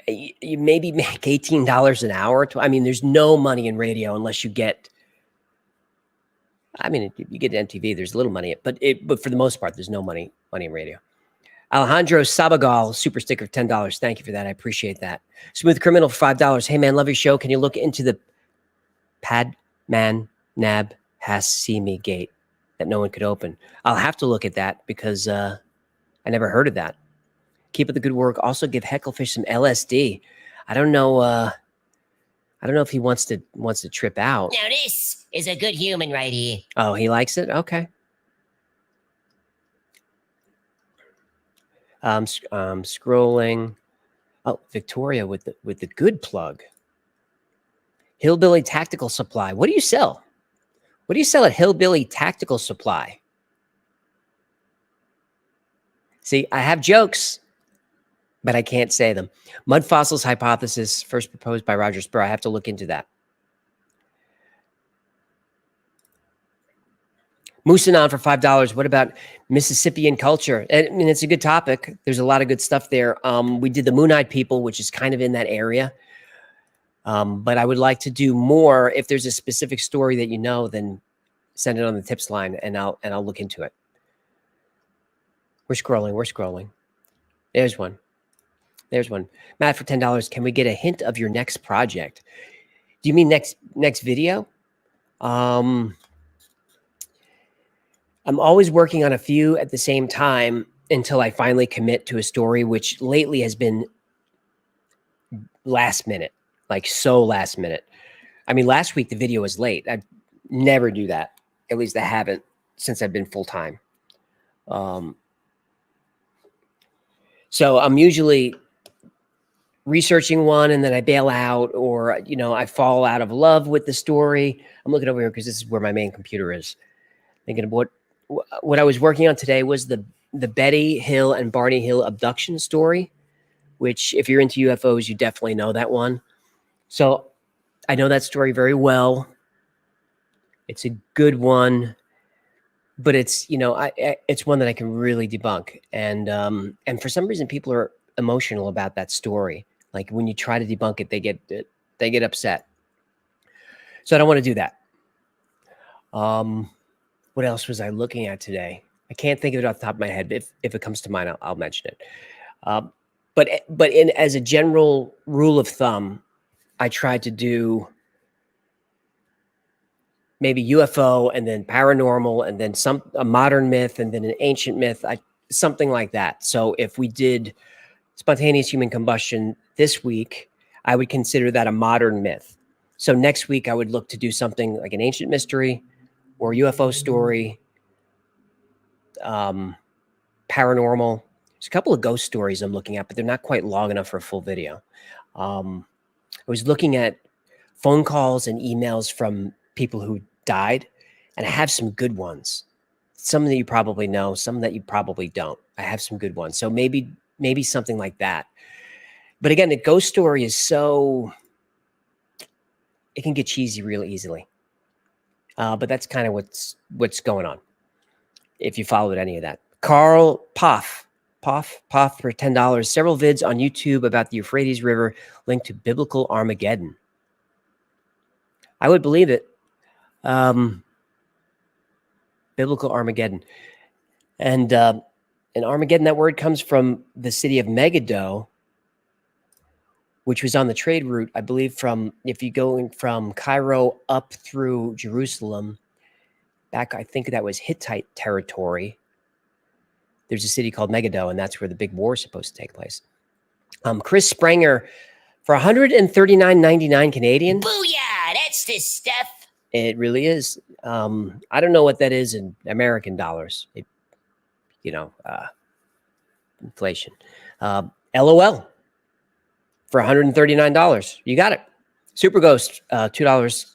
you maybe make $18 an hour. There's no money in radio unless you get. You get MTV. There's a little money, but for the most part, there's no money in radio. Alejandro Sabagal, super sticker, $10. Thank you for that. I appreciate that. Smooth Criminal for $5. Hey man, love your show. Can you look into the Padman Nab Hassimi gate that no one could open? I'll have to look at that because I never heard of that. Keep up the good work. Also give Hecklefish some LSD. I don't know if he wants to trip out. Now this is a good human right here. Oh, he likes it? Okay. Scrolling. Oh, Victoria with the good plug. Hillbilly Tactical Supply. What do you sell? What do you sell at Hillbilly Tactical Supply? See, I have jokes, but I can't say them. Mud fossils hypothesis, first proposed by Roger Spur. I have to look into that. Moosenon for $5. What about Mississippian culture? It's a good topic. There's a lot of good stuff there. We did the Moon-Eyed People, which is kind of in that area. But I would like to do more. If there's a specific story that then send it on the tips line and I'll look into it. We're scrolling. There's one. Matt for $10. Can we get a hint of your next project? Do you mean next video? I'm always working on a few at the same time until I finally commit to a story, which lately has been last minute, like so last minute. Last week the video was late. I never do that. At least I haven't since I've been full-time. So I'm usually researching one and then I bail out, or, I fall out of love with the story. I'm looking over here because this is where my main computer is. Thinking of what I was working on today was the Betty Hill and Barney Hill abduction story, which if you're into UFOs, you definitely know that one. So I know that story very well. It's a good one, but it's, it's one that I can really debunk. And for some reason, people are emotional about that story. Like when you try to debunk it, they get upset. So I don't want to do that. What else was I looking at today? I can't think of it off the top of my head. But if it comes to mind, I'll mention it. But as a general rule of thumb, I tried to do maybe UFO and then paranormal and then a modern myth and then an ancient myth, something like that. So if we did spontaneous human combustion this week, I would consider that a modern myth. So next week I would look to do something like an ancient mystery or UFO story, paranormal, There's a couple of ghost stories I'm looking at, but they're not quite long enough for a full video. I was looking at phone calls and emails from people who died, and I have some good ones. Some that you probably know, some that you probably don't. I have some good ones. So maybe something like that. But again, the ghost story is so, it can get cheesy real easily. But that's kind of what's going on. If you followed any of that. Carl Poff for $10. Several vids on YouTube about the Euphrates River linked to biblical Armageddon. I would believe it. Biblical Armageddon. And Armageddon, that word comes from the city of Megiddo, which was on the trade route, I believe, if you go from Cairo up through Jerusalem, back, I think that was Hittite territory. There's a city called Megiddo, and that's where the big war is supposed to take place. Chris Sprenger for $139.99 Canadian. Booyah! That's the stuff. It really is. I don't know what that is in American dollars. Inflation. LOL for $139. You got it. Super Ghost, $2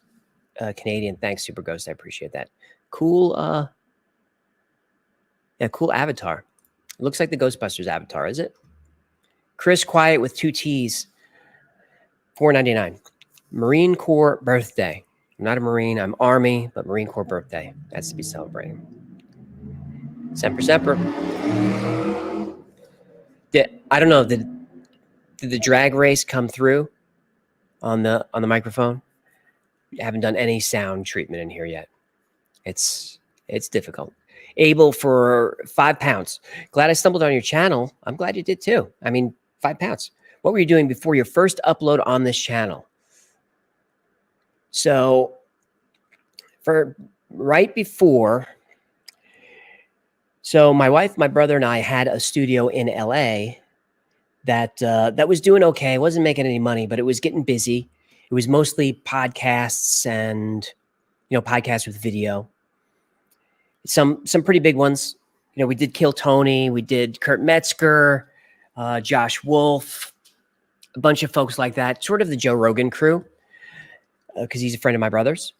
Canadian. Thanks, Super Ghost. I appreciate that. Cool. Cool avatar. It looks like the Ghostbusters avatar, is it? Chris Quiet with 2 T's. $4.99. Marine Corps birthday. I'm not a Marine. I'm Army, but Marine Corps birthday. That's to be celebrated. Semper Semper. I don't know. Did the drag race come through on the microphone? I haven't done any sound treatment in here yet. It's difficult. Abel for £5. Glad I stumbled on your channel. I'm glad you did too. I mean, £5. What were you doing before your first upload on this channel? So, for right before, so my wife, my brother, and I had a studio in LA that was doing okay. It wasn't making any money, but it was getting busy. It was mostly podcasts and podcasts with video. Some pretty big ones. We did Kill Tony, we did Kurt Metzger, Josh Wolf, a bunch of folks like that, sort of the Joe Rogan crew, because he's a friend of my brother's.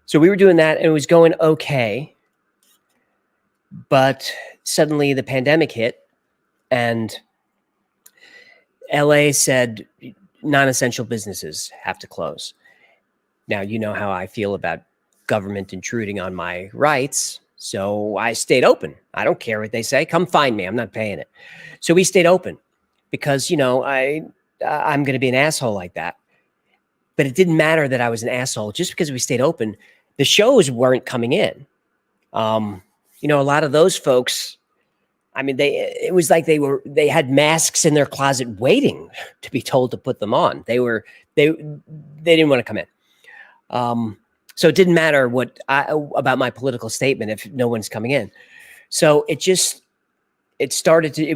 So we were doing that, and it was going okay. But suddenly the pandemic hit, and LA said non-essential businesses have to close. Now, you know how I feel about government intruding on my rights. So I stayed open. I don't care what they say. Come find me. I'm not paying it. So we stayed open because, I'm going to be an asshole like that. But it didn't matter that I was an asshole. Just because we stayed open, the shows weren't coming in. A lot of those folks, I mean, it was like they had masks in their closet waiting to be told to put them on. They didn't want to come in. So it didn't matter about my political statement if no one's coming in. So it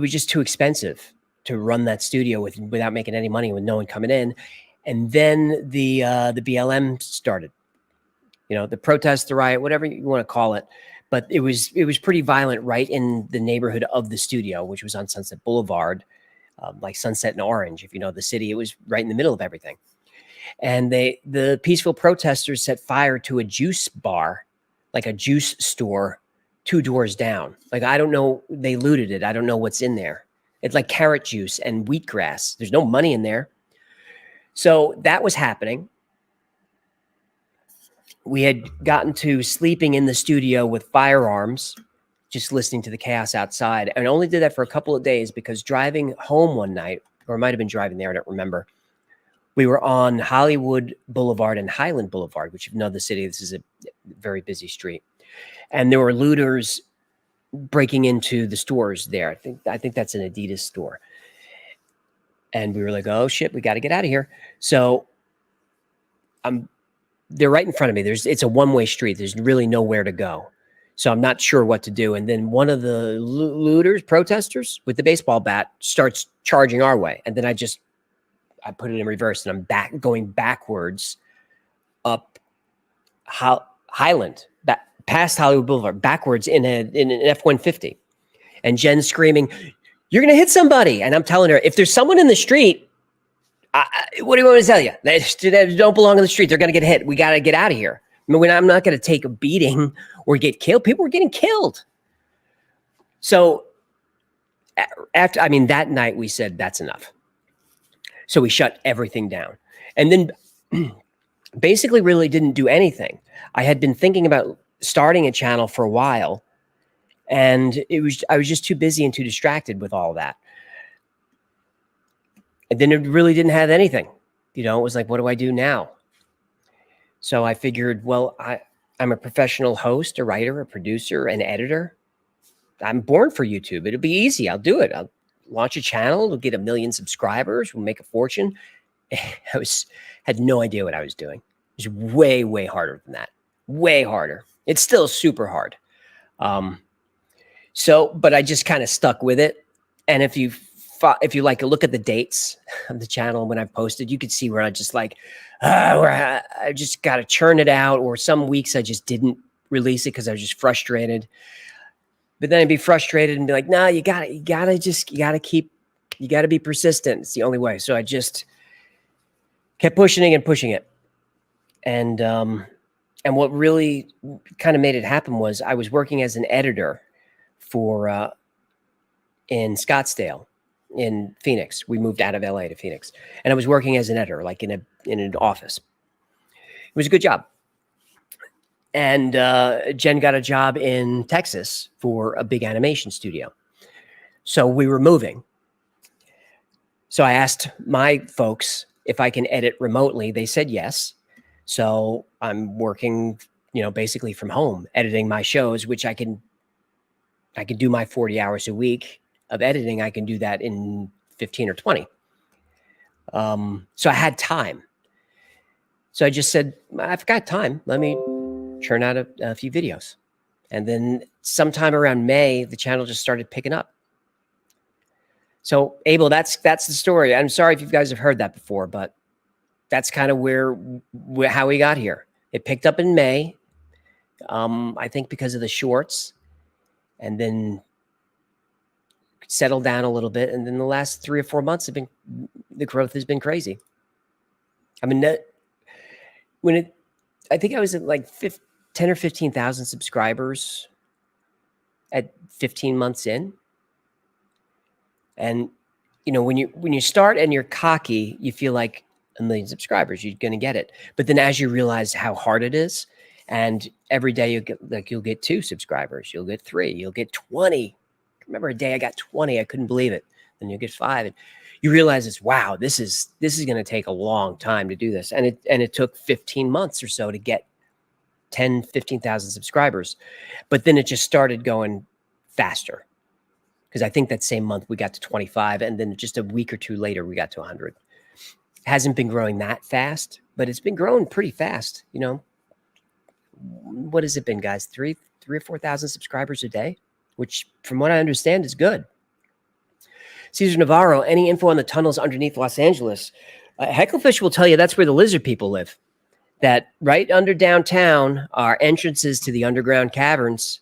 was just too expensive to run that studio without making any money with no one coming in. And then the BLM started, the protest, the riot, whatever you want to call it. But it was pretty violent right in the neighborhood of the studio, which was on Sunset Boulevard, like Sunset and Orange. If you know the city, it was right in the middle of everything. And the peaceful protesters set fire to a juice bar, like a juice store, 2 doors down. Like, I don't know, they looted it. I don't know what's in there. It's like carrot juice and wheatgrass. There's no money in there. So that was happening. We had gotten to sleeping in the studio with firearms, just listening to the chaos outside. And I only did that for a couple of days because driving home one night, or it might have been driving there, I don't remember. We were on Hollywood Boulevard and Highland Boulevard, which, if you know the city, this is a very busy street. And there were looters breaking into the stores there. I think that's an Adidas store. And we were like, oh shit, we got to get out of here. So they're right in front of me. It's a one-way street. There's really nowhere to go. So I'm not sure what to do. And then one of the protesters with the baseball bat starts charging our way. And then I put it in reverse, and I'm going backwards up Highland, past Hollywood Boulevard, backwards in an F-150. And Jen's screaming, you're going to hit somebody. And I'm telling her, if there's someone in the street, what do you want me to tell you? They don't belong in the street. They're going to get hit. We got to get out of here. I mean, I'm not going to take a beating or get killed. People were getting killed. So that night we said, that's enough. So we shut everything down. And then basically really didn't do anything. I had been thinking about starting a channel for a while, and I was just too busy and too distracted with all that. And then it really didn't have anything. It was like, what do I do now? So I figured, well, I'm a professional host, a writer, a producer, an editor. I'm born for YouTube. It'll be easy. I'll do it. I'll launch a channel. We'll get 1 million subscribers. We'll make a fortune. Had no idea what I was doing. It was way, way harder than that. Way harder. It's still super hard. But I just kind of stuck with it. And if you like look at the dates of the channel when I've posted, you could see where I just like, where I just got to churn it out. Or some weeks I just didn't release it because I was just frustrated. But then I'd be frustrated and be like, no, you gotta be persistent. It's the only way. So I just kept pushing it. And what really kind of made it happen was I was working as an editor in Scottsdale, in Phoenix. We moved out of LA to Phoenix, and I was working as an editor, like in an office. It was a good job. And Jen got a job in Texas for a big animation studio. So we were moving. So I asked my folks if I can edit remotely. They said yes. So I'm working, basically from home, editing my shows, which I can do my 40 hours a week of editing. I can do that in 15 or 20. So I had time. So I just said, I've got time. Let me churn out a few videos. And then sometime around May, the channel just started picking up. So Abel, that's the story. I'm sorry if you guys have heard that before, but that's kind of how we got here. It picked up in May, I think because of the shorts, and then settled down a little bit. And then the last 3 or 4 months the growth has been crazy. I mean, I think I was at like 10 or 15,000 subscribers at 15 months in. And, when you start and you're cocky, you feel like 1 million subscribers, you're going to get it. But then as you realize how hard it is, and every day you'll get 2 subscribers, you'll get 3, you'll get 20. I remember a day I got 20. I couldn't believe it. Then you'll get 5. And you realize wow, this is going to take a long time to do this. And it took 15 months or so to get 10, 15,000 subscribers. But then it just started going faster. Because I think that same month we got to 25, and then just a week or 2 later, we got to 100. Hasn't been growing that fast, but it's been growing pretty fast. What has it been, guys? 3 or 4,000 subscribers a day, which from what I understand is good. Cesar Navarro, any info on the tunnels underneath Los Angeles? Hecklefish will tell you that's where the lizard people live. That right under downtown are entrances to the underground caverns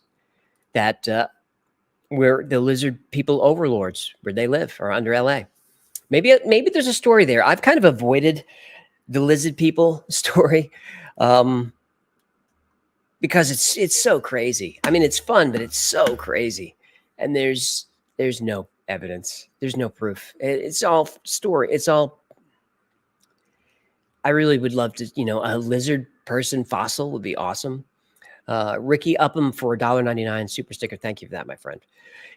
that where the lizard people overlords, where they live, are under LA. Maybe there's a story there. I've kind of avoided the lizard people story because it's so crazy. I mean, it's fun, but it's so crazy. And there's no evidence. There's no proof. It's all story. It's all, I really would love to, a lizard person fossil would be awesome. Ricky Upham for $1.99 super sticker. Thank you for that, my friend.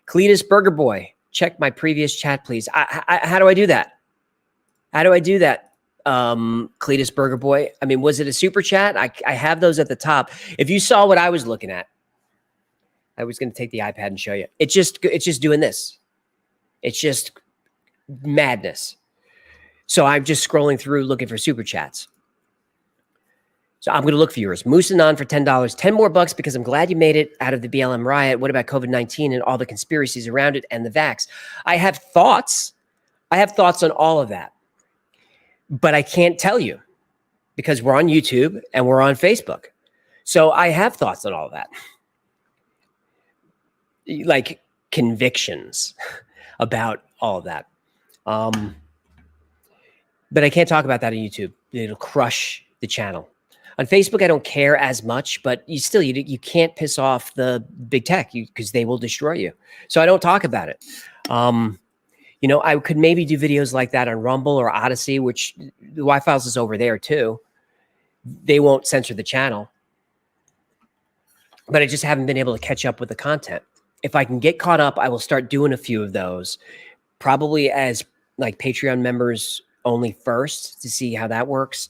Cletus Burger Boy, check my previous chat, please. How do I do that? How do I do that? Cletus Burger Boy. I mean, was it a super chat? I have those at the top. If you saw what I was looking at, I was going to take the iPad and show you. It's just doing this. It's just madness. So I'm just scrolling through looking for super chats. So I'm going to look for yours. Moose Anon for $10. 10 more bucks because I'm glad you made it out of the BLM riot. What about COVID-19 and all the conspiracies around it and the vax? I have thoughts. I have thoughts on all of that. But I can't tell you because we're on YouTube and we're on Facebook. So I have thoughts on all of that. Like convictions. about all of that. But I can't talk about that on YouTube. It'll crush the channel. On Facebook, I don't care as much, but you can't piss off the big tech because they will destroy you. So I don't talk about it. I could maybe do videos like that on Rumble or Odyssey, which the Y-Files is over there too. They won't censor the channel, but I just haven't been able to catch up with the content. If I can get caught up, I will start doing a few of those, probably as like Patreon members only first to see how that works.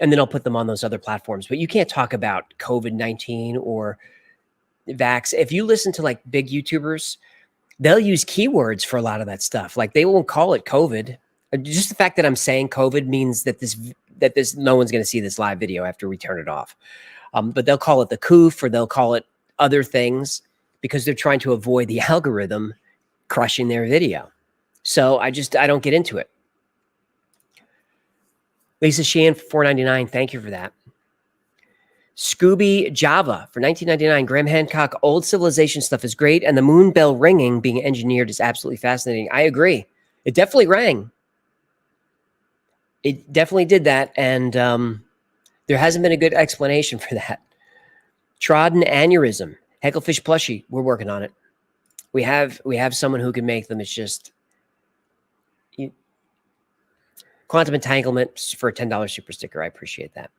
And then I'll put them on those other platforms. But you can't talk about COVID-19 or vax. If you listen to like big YouTubers, they'll use keywords for a lot of that stuff. Like they won't call it COVID. Just the fact that I'm saying COVID means that no one's going to see this live video after we turn it off. But they'll call it the coof, or they'll call it other things because they're trying to avoid the algorithm crushing their video. So I don't get into it. Lisa Sheehan for $4.99. Thank you for that. Scooby Java for $19.99. Graham Hancock, old civilization stuff is great. And the moon bell ringing being engineered is absolutely fascinating. I agree. It definitely rang. It definitely did that. And there hasn't been a good explanation for that. Trodden aneurysm. Hecklefish plushie. We're working on it. We have someone who can make them. It's just quantum entanglement for a $10 super sticker. I appreciate that.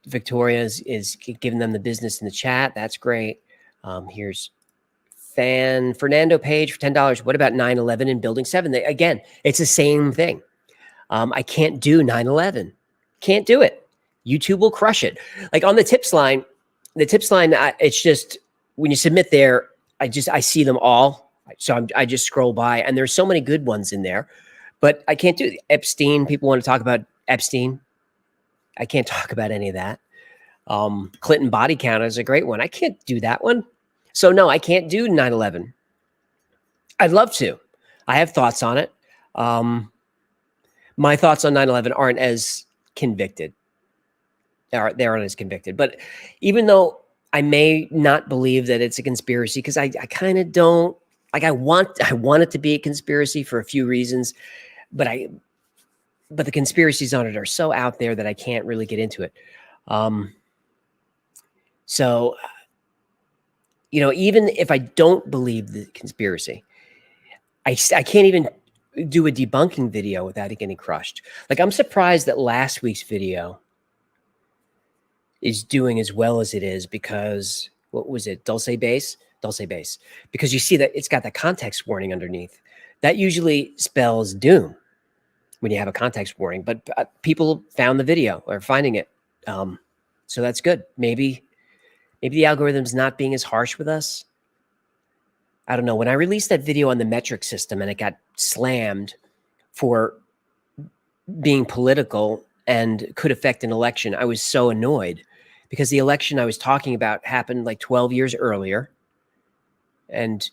Victoria is giving them the business in the chat. That's great. Here's Fernando Page for $10. What about 9/11 in Building 7? Again, it's the same thing. I can't do 9/11. Can't do it. YouTube will crush it. Like on the tips line, it's just when you submit there, I see them all. So I just scroll by, and there's so many good ones in there, but I can't do Epstein. People want to talk about Epstein. I can't talk about any of that. Clinton body count is a great one. I can't do that one. So no, I can't do 9/11. I'd love to. I have thoughts on it. My thoughts on 9/11 aren't as convicted. They aren't as convicted. But even though I may not believe that it's a conspiracy, because I kind of don't. Like I want it to be a conspiracy for a few reasons, but the conspiracies on it are so out there that I can't really get into it. So, even if I don't believe the conspiracy, I can't even do a debunking video without it getting crushed. Like I'm surprised that last week's video is doing as well as it is because what was it? Dulce Base, because you see that it's got the context warning underneath. That usually spells doom when you have a context warning, but people found the video or finding it. So that's good. Maybe the algorithm's not being as harsh with us. I don't know. When I released that video on the metric system and it got slammed for being political and could affect an election, I was so annoyed because the election I was talking about happened like 12 years earlier. And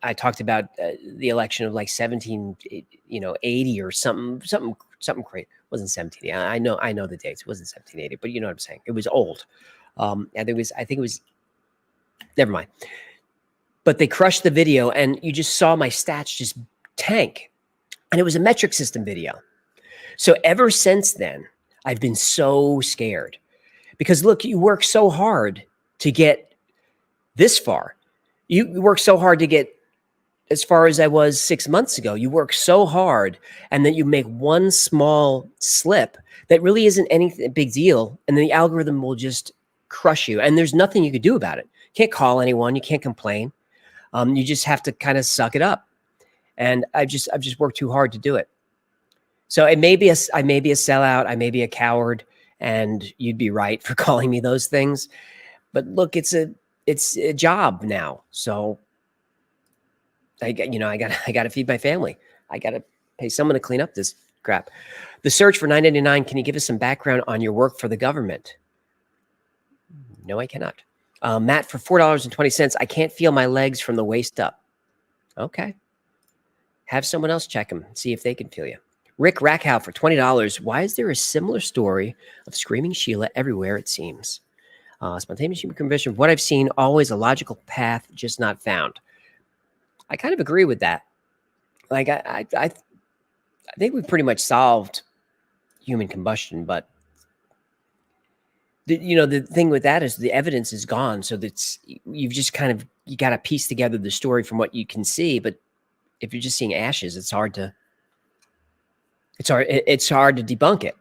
I talked about the election of like 1780 or something crazy. It wasn't 1780. I know the dates. It wasn't 1780, but you know what I'm saying. It was old. I think it was. Never mind. But they crushed the video, and you just saw my stats just tank, and it was a metric system video. So ever since then, I've been so scared because look, you work so hard to get this far. You work so hard to get as far as I was 6 months ago. You work so hard, and then you make one small slip that really isn't anything big deal, and then the algorithm will just crush you. And there's nothing you could do about it. You can't call anyone. You can't complain. You just have to kind of suck it up. And I've just worked too hard to do it. So I may be a sellout. I may be a coward, and you'd be right for calling me those things. But look, it's a job now. So I got to feed my family. I got to pay someone to clean up this crap. The search for $9.99. Can you give us some background on your work for the government? No, I cannot. Matt for $4.20. I can't feel my legs from the waist up. Okay. Have someone else check them. See if they can feel you. Rick Rackhow for $20. Why is there a similar story of Screaming Sheila everywhere, it seems? Spontaneous human conversion. What I've seen, always a logical path, just not found. I kind of agree with that. Like I think we've pretty much solved human combustion, but the thing with that is the evidence is gone. So you've just you got to piece together the story from what you can see. But if you're just seeing ashes, it's hard to debunk it.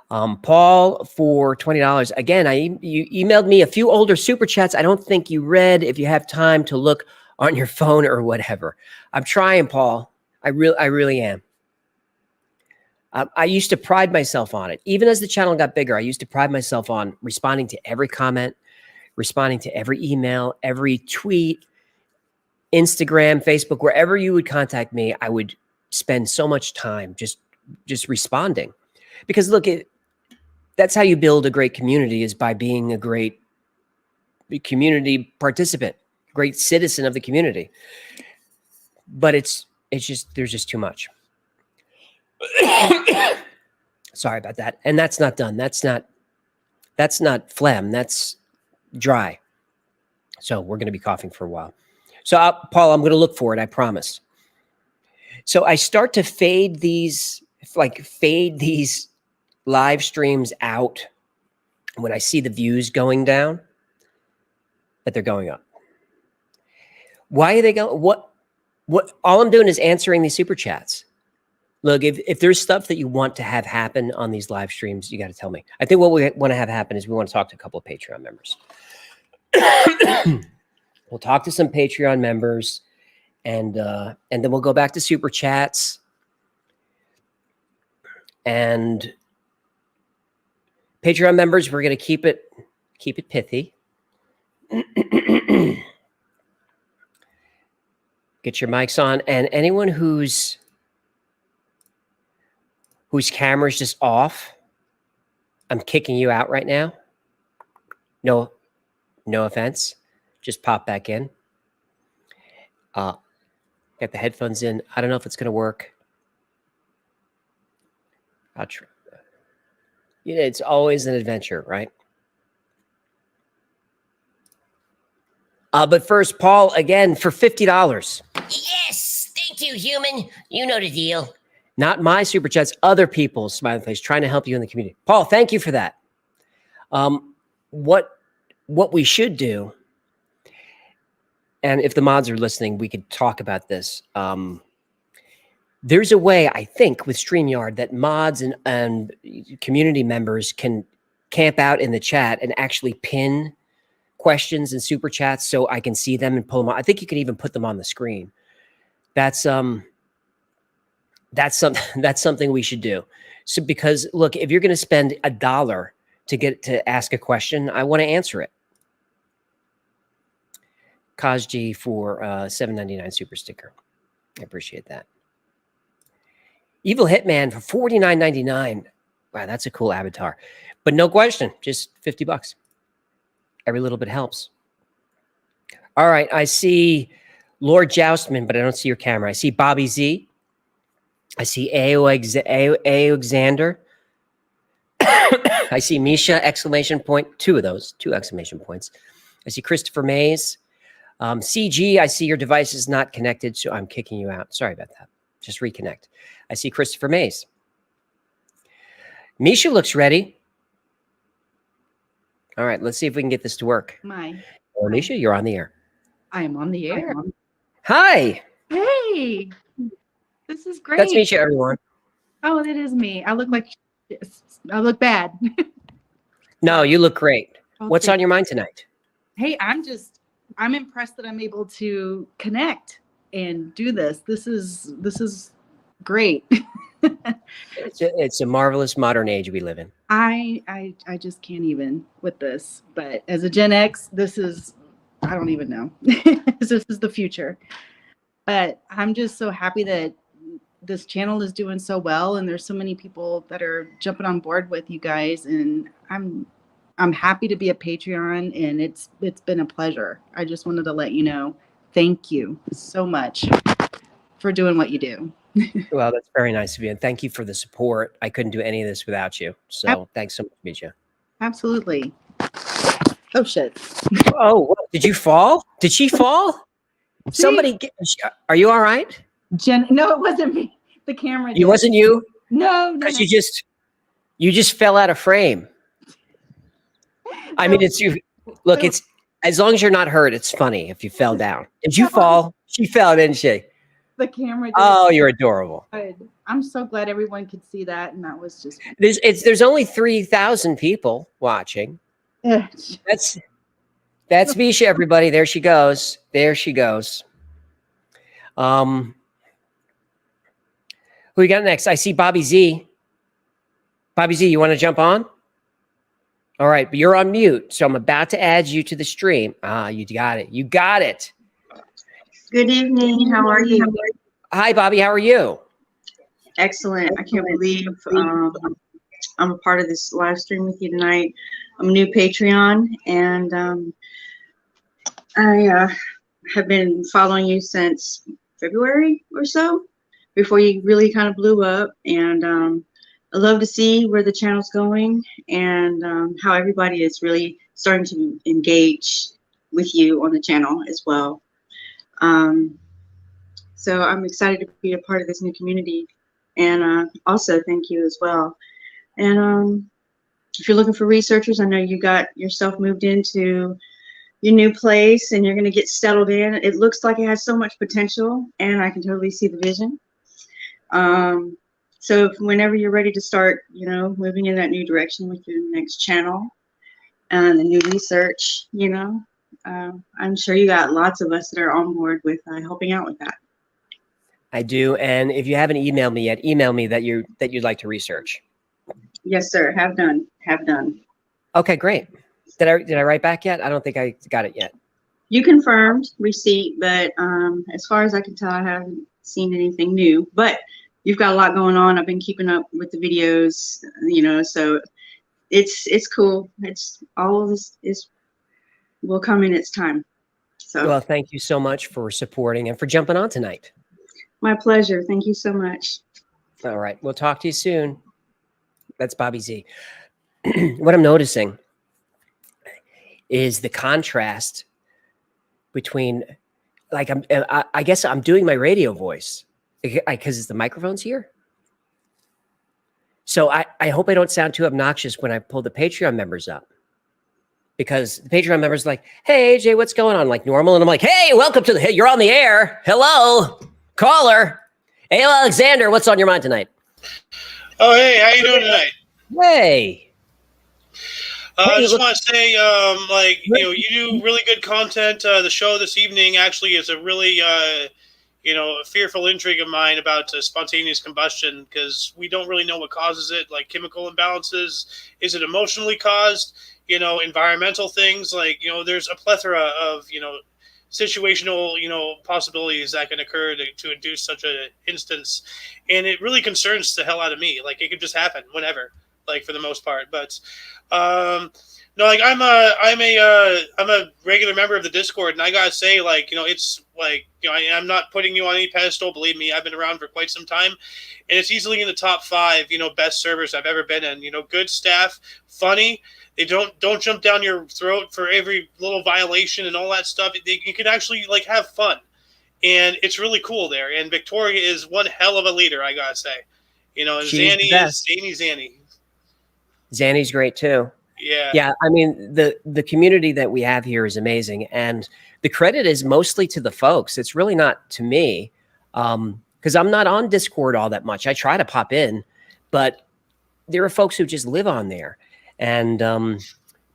Paul for $20. Again, you emailed me a few older super chats. I don't think you read. If you have time to look on your phone or whatever, I'm trying, Paul. I really am. I used to pride myself on it. Even as the channel got bigger, I used to pride myself on responding to every comment, responding to every email, every tweet, Instagram, Facebook, wherever you would contact me, I would spend so much time just responding. Because look, that's how you build a great community, is by being a great community participant, great citizen of the community. But it's just, there's just too much. Sorry about that. And that's not done. That's not phlegm. That's dry. So we're going to be coughing for a while. So Paul, I'm going to look for it. I promise. So I start to fade these live streams out when I see the views going down, but they're going up. Why are they going? What all I'm doing is answering these super chats. Look, if there's stuff that you want to have happen on these live streams, you got to tell me. I think what we want to have happen is we want to talk to a couple of Patreon members. We'll talk to some Patreon members, and then we'll go back to super chats. And Patreon members, we're going to keep it pithy. Get your mics on, and anyone whose camera's just off, I'm kicking you out right now. No offense. Just pop back in. Got the headphones in. I don't know if it's going to work. I'll try. It's always an adventure, right? But first, Paul, again, for $50. Yes, thank you, human. You know the deal. Not my super chats, other people's smiley face, trying to help you in the community. Paul, thank you for that. What we should do, and if the mods are listening, we could talk about this. There's a way, I think, with StreamYard that mods and community members can camp out in the chat and actually pin questions and super chats so I can see them and pull them on. I think you can even put them on the screen. That's something we should do. So, because look, if you're going to spend $1 to ask a question, I want to answer it. Kazji for $7.99 super sticker. I appreciate that. Evil Hitman for $49.99. Wow, that's a cool avatar. But no question, just $50. Every little bit helps. All right, I see Lord Joustman, but I don't see your camera. I see Bobby Z. I see Alexander. I see Misha, exclamation point. Two exclamation points. I see Christopher Mays. CG, I see your device is not connected, so I'm kicking you out. Sorry about that. Just reconnect. I see Christopher Mays. Misha looks ready. All right, let's see if we can get this to work. Oh, Misha, you're on the air. I am on the air. Hi. Hey, this is great. That's Misha, everyone. Oh, that is me. I look look bad. No, you look great. Oh, What's on your mind tonight? Hey, I'm impressed that I'm able to connect and do this. This is great. It's a marvelous modern age we live in. I just can't even with this. But as a Gen X, I don't even know. This is the future. But I'm just so happy that this channel is doing so well, and there's so many people that are jumping on board with you guys, and I'm happy to be a Patreon, and it's been a pleasure. I just wanted to let you know, thank you so much for doing what you do. Well, that's very nice of you, and thank you for the support. I couldn't do any of this without you, so thanks so much, Misha. Absolutely. Oh shit. Oh, what? Did you fall? Did she fall? Somebody, are you all right? Jen, no, it wasn't me. The camera did. It wasn't you? No, no, Because no. you just fell out of frame. I mean, it's you. Look, it's as long as you're not hurt, it's funny if you fell down. Did you fall? She fell, didn't she? The camera did. Oh, you're adorable. Good. I'm so glad everyone could see that, and that was just. There's only 3,000 people watching. Yeah. That's Misha, everybody. There she goes. There she goes. Who we got next? I see Bobby Z. Bobby Z, you want to jump on? All right, but you're on mute, so I'm about to add you to the stream. You got it. You got it. Good evening. How are you? Hi, Bobby. How are you? Excellent. I can't believe I'm a part of this live stream with you tonight. I'm a new Patreon, and I have been following you since February or so, before you really kind of blew up. And I love to see where the channel's going, and how everybody is really starting to engage with you on the channel as well. So I'm excited to be a part of this new community, and also thank you as well. And if you're looking for researchers, I know you got yourself moved into your new place and you're going to get settled in. It looks like it has so much potential, and I can totally see the vision. So whenever you're ready to start, moving in that new direction with your next channel and the new research, I'm sure you got lots of us that are on board with helping out with that. I do, and if you haven't emailed me yet, email me that you'd like to research. Yes, sir. Have done. Okay, great. Did I write back yet? I don't think I got it yet. You confirmed receipt, but as far as I can tell, I haven't seen anything new. But you've got a lot going on. I've been keeping up with the videos, so it's cool. It's all of this will come in its time. So Well, thank you so much for supporting and for jumping on tonight. my pleasure. Thank you so much. All right, we'll talk to you soon. That's Bobby Z. What I'm noticing is the contrast between, like, I guess I'm doing my radio voice because it's the microphones here. So I hope I don't sound too obnoxious when I pull the Patreon members up, because the Patreon members are like, hey, AJ, what's going on? Like normal. And I'm like, hey, welcome to you're on the air. Hello, caller. Hey, Alexander, what's on your mind tonight? Oh, hey, how you doing tonight? Hey. I just want to say, you do really good content. The show this evening actually is a really, fearful intrigue of mine about spontaneous combustion, because we don't really know what causes it, like chemical imbalances. Is it emotionally caused? Environmental things, there's a plethora of, situational, possibilities that can occur to induce such an instance. And it really concerns the hell out of me. Like, it could just happen whenever, for the most part. But no, I'm a regular member of the Discord, and I gotta say, it's I'm not putting you on any pedestal. Believe me, I've been around for quite some time, and it's easily in the top 5, best servers I've ever been in. Good staff, funny. They don't jump down your throat for every little violation and all that stuff. You can actually have fun, and it's really cool there. And Victoria is one hell of a leader, I gotta say. And Zanny. Zanny's great too. Yeah. I mean, the community that we have here is amazing, and the credit is mostly to the folks. It's really not to me, because I'm not on Discord all that much. I try to pop in, but there are folks who just live on there, and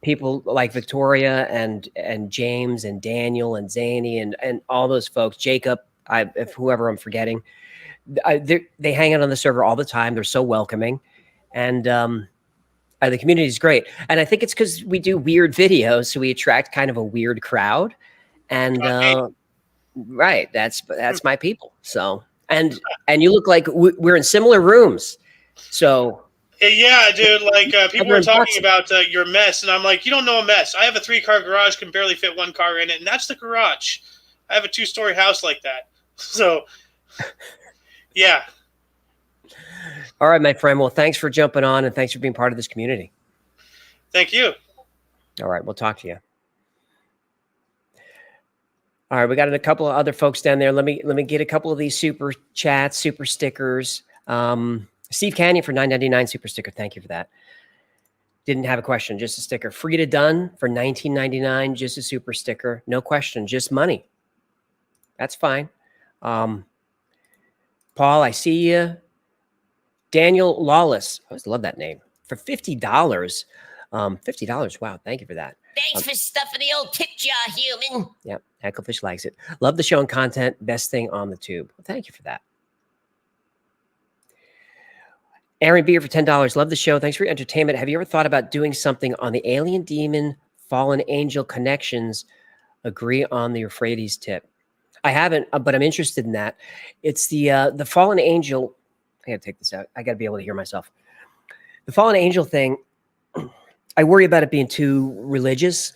people like Victoria and James and Daniel and Zanny and all those folks. Jacob, if whoever I'm forgetting, they hang out on the server all the time. They're so welcoming, and the community is great. And I think it's because we do weird videos, so we attract kind of a weird crowd. And right, that's my people. So and you look like we're in similar rooms. So yeah, dude. People are talking about your mess, and I'm like, you don't know a mess. I have a 3-car garage, can barely fit 1 car in it, and that's the garage. I have a 2-story house like that. So yeah. All right, my friend. Well, thanks for jumping on, and thanks for being part of this community. Thank you. All right, we'll talk to you. All right, we got a couple of other folks down there. Let me get a couple of these super chats, super stickers. Steve Canyon for $9.99 super sticker. Thank you for that. Didn't have a question, just a sticker. Frida Dunn for $19.99, just a super sticker. No question, just money. That's fine. Paul, I see you. Daniel Lawless. I always love that name. For $50. $50. Wow, thank you for that. Thanks for stuffing the old tip jar, human. Yep, Hecklefish likes it. Love the show and content. Best thing on the tube. Well, thank you for that. Aaron Beer for $10. Love the show. Thanks for your entertainment. Have you ever thought about doing something on the alien, demon, fallen angel connections? Agree on the Euphrates tip. I haven't, but I'm interested in that. It's the fallen angel. I got to take this out. I got to be able to hear myself. The fallen angel thing, I worry about it being too religious.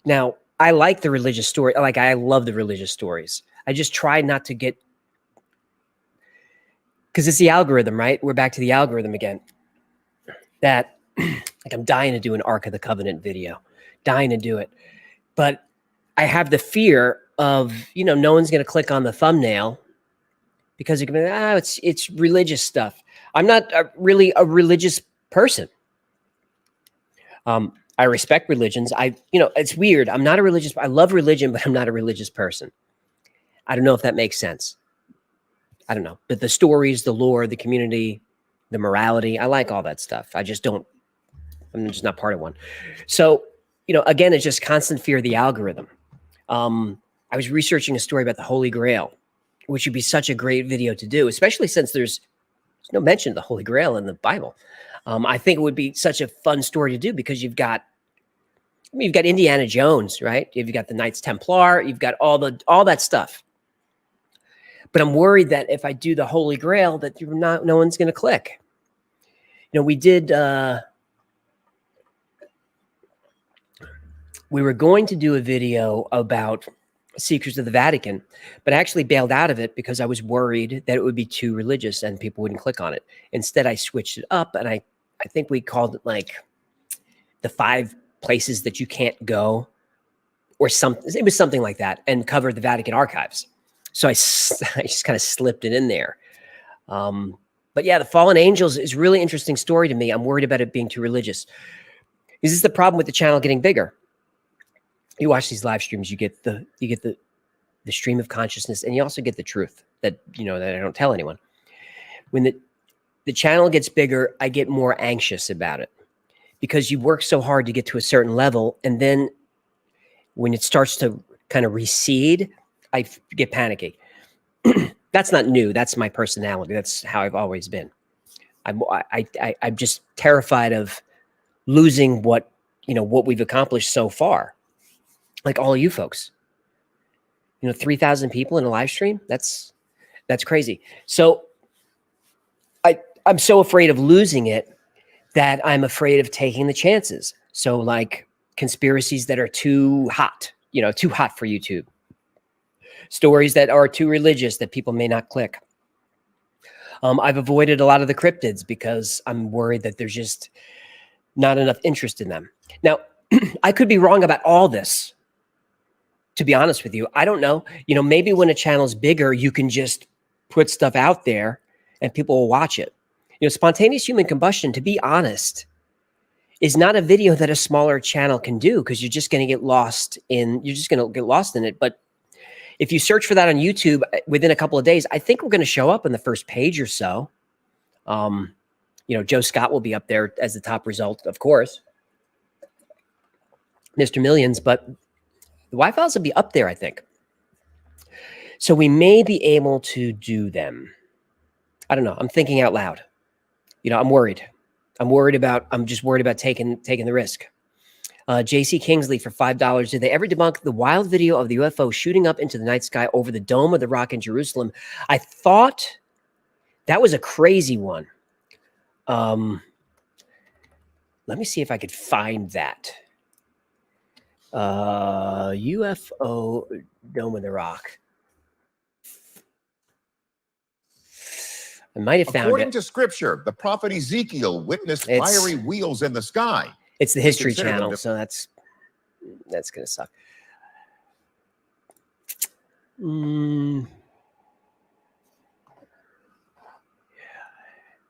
Now, I like the religious story. Like, I love the religious stories. I just try not to get, because it's the algorithm, right? We're back to the algorithm again. That, like, I'm dying to do an Ark of the Covenant video. Dying to do it. But I have the fear of, no one's going to click on the thumbnail because it can be, it's religious stuff. I'm not really a religious person. I respect religions. It's weird. I'm not a religious, I love religion, but I'm not a religious person. I don't know if that makes sense. I don't know. But the stories, the lore, the community, the morality, I like all that stuff. I'm just not part of one. So, again, it's just constant fear of the algorithm. I was researching a story about the Holy Grail, which would be such a great video to do, especially since there's no mention of the Holy Grail in the Bible. I think it would be such a fun story to do because you've got Indiana Jones, right? You've got the Knights Templar, you've got all that stuff. But I'm worried that if I do the Holy Grail, that no one's going to click. We were going to do a video about Secrets of the Vatican, but I actually bailed out of it because I was worried that it would be too religious and people wouldn't click on it. Instead, I switched it up, and I think we called it like the 5 places that you can't go, or something. It was something like that, and covered the Vatican archives. So I just kind of slipped it in there. But yeah, the Fallen Angels is a really interesting story to me. I'm worried about it being too religious. Is this the problem with the channel getting bigger? You watch these live streams, you get the stream of consciousness, and you also get the truth that I don't tell anyone. When the channel gets bigger, I get more anxious about it because you work so hard to get to a certain level, and then when it starts to kind of recede, I get panicky. That's not new. That's my personality. That's how I've always been. I'm just terrified of losing what we've accomplished so far. Like all you folks, 3,000 people in a live stream. That's crazy. So I'm so afraid of losing it that I'm afraid of taking the chances. So like conspiracies that are too hot for YouTube. Stories that are too religious that people may not click. I've avoided a lot of the cryptids because I'm worried that there's just not enough interest in them. Now, I could be wrong about all this. To be honest with you, I don't know. Maybe when a channel's bigger, you can just put stuff out there and people will watch it. Spontaneous human combustion, to be honest, is not a video that a smaller channel can do because you're just going to get lost in it. But if you search for that on YouTube within a couple of days, I think we're going to show up in the first page or so. Joe Scott will be up there as the top result, of course. Mr. Millions, but the Y-Files will be up there, I think. So we may be able to do them. I don't know. I'm thinking out loud. I'm worried. I'm just worried about taking the risk. JC Kingsley for $5. Did they ever debunk the wild video of the UFO shooting up into the night sky over the Dome of the Rock in Jerusalem? I thought that was a crazy one. Let me see if I could find that. UFO Dome of the Rock. I might have found it. According to scripture, the prophet Ezekiel witnessed fiery wheels in the sky. It's the History Channel, so that's going to suck. All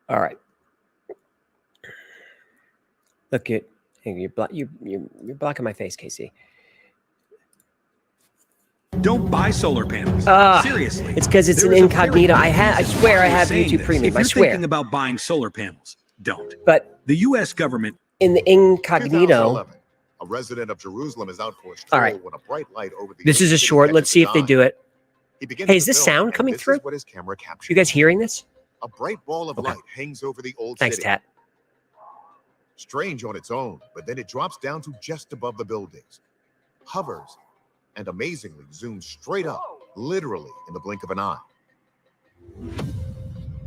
right. Look at you're blocking my face, Casey. Don't buy solar panels. Seriously. It's because it's There an is a very incognito. good I reason swear why I we're have saying YouTube this. Premium. If I you're swear. thinking about buying solar panels, don't. But The U.S. government. in the incognito. 2011, a resident of Jerusalem is out for a All stroll right. when a bright light over the This is a city short. catches Let's see his if they eye. do it. He begins Hey, is to this film, sound and coming this through? is what his camera captures. You guys hearing this? A bright ball of Okay. light hangs over the old Thanks, city. Tat. Strange on its own, but then it drops down to just above the buildings, hovers, and amazingly zooms straight up, literally in the blink of an eye.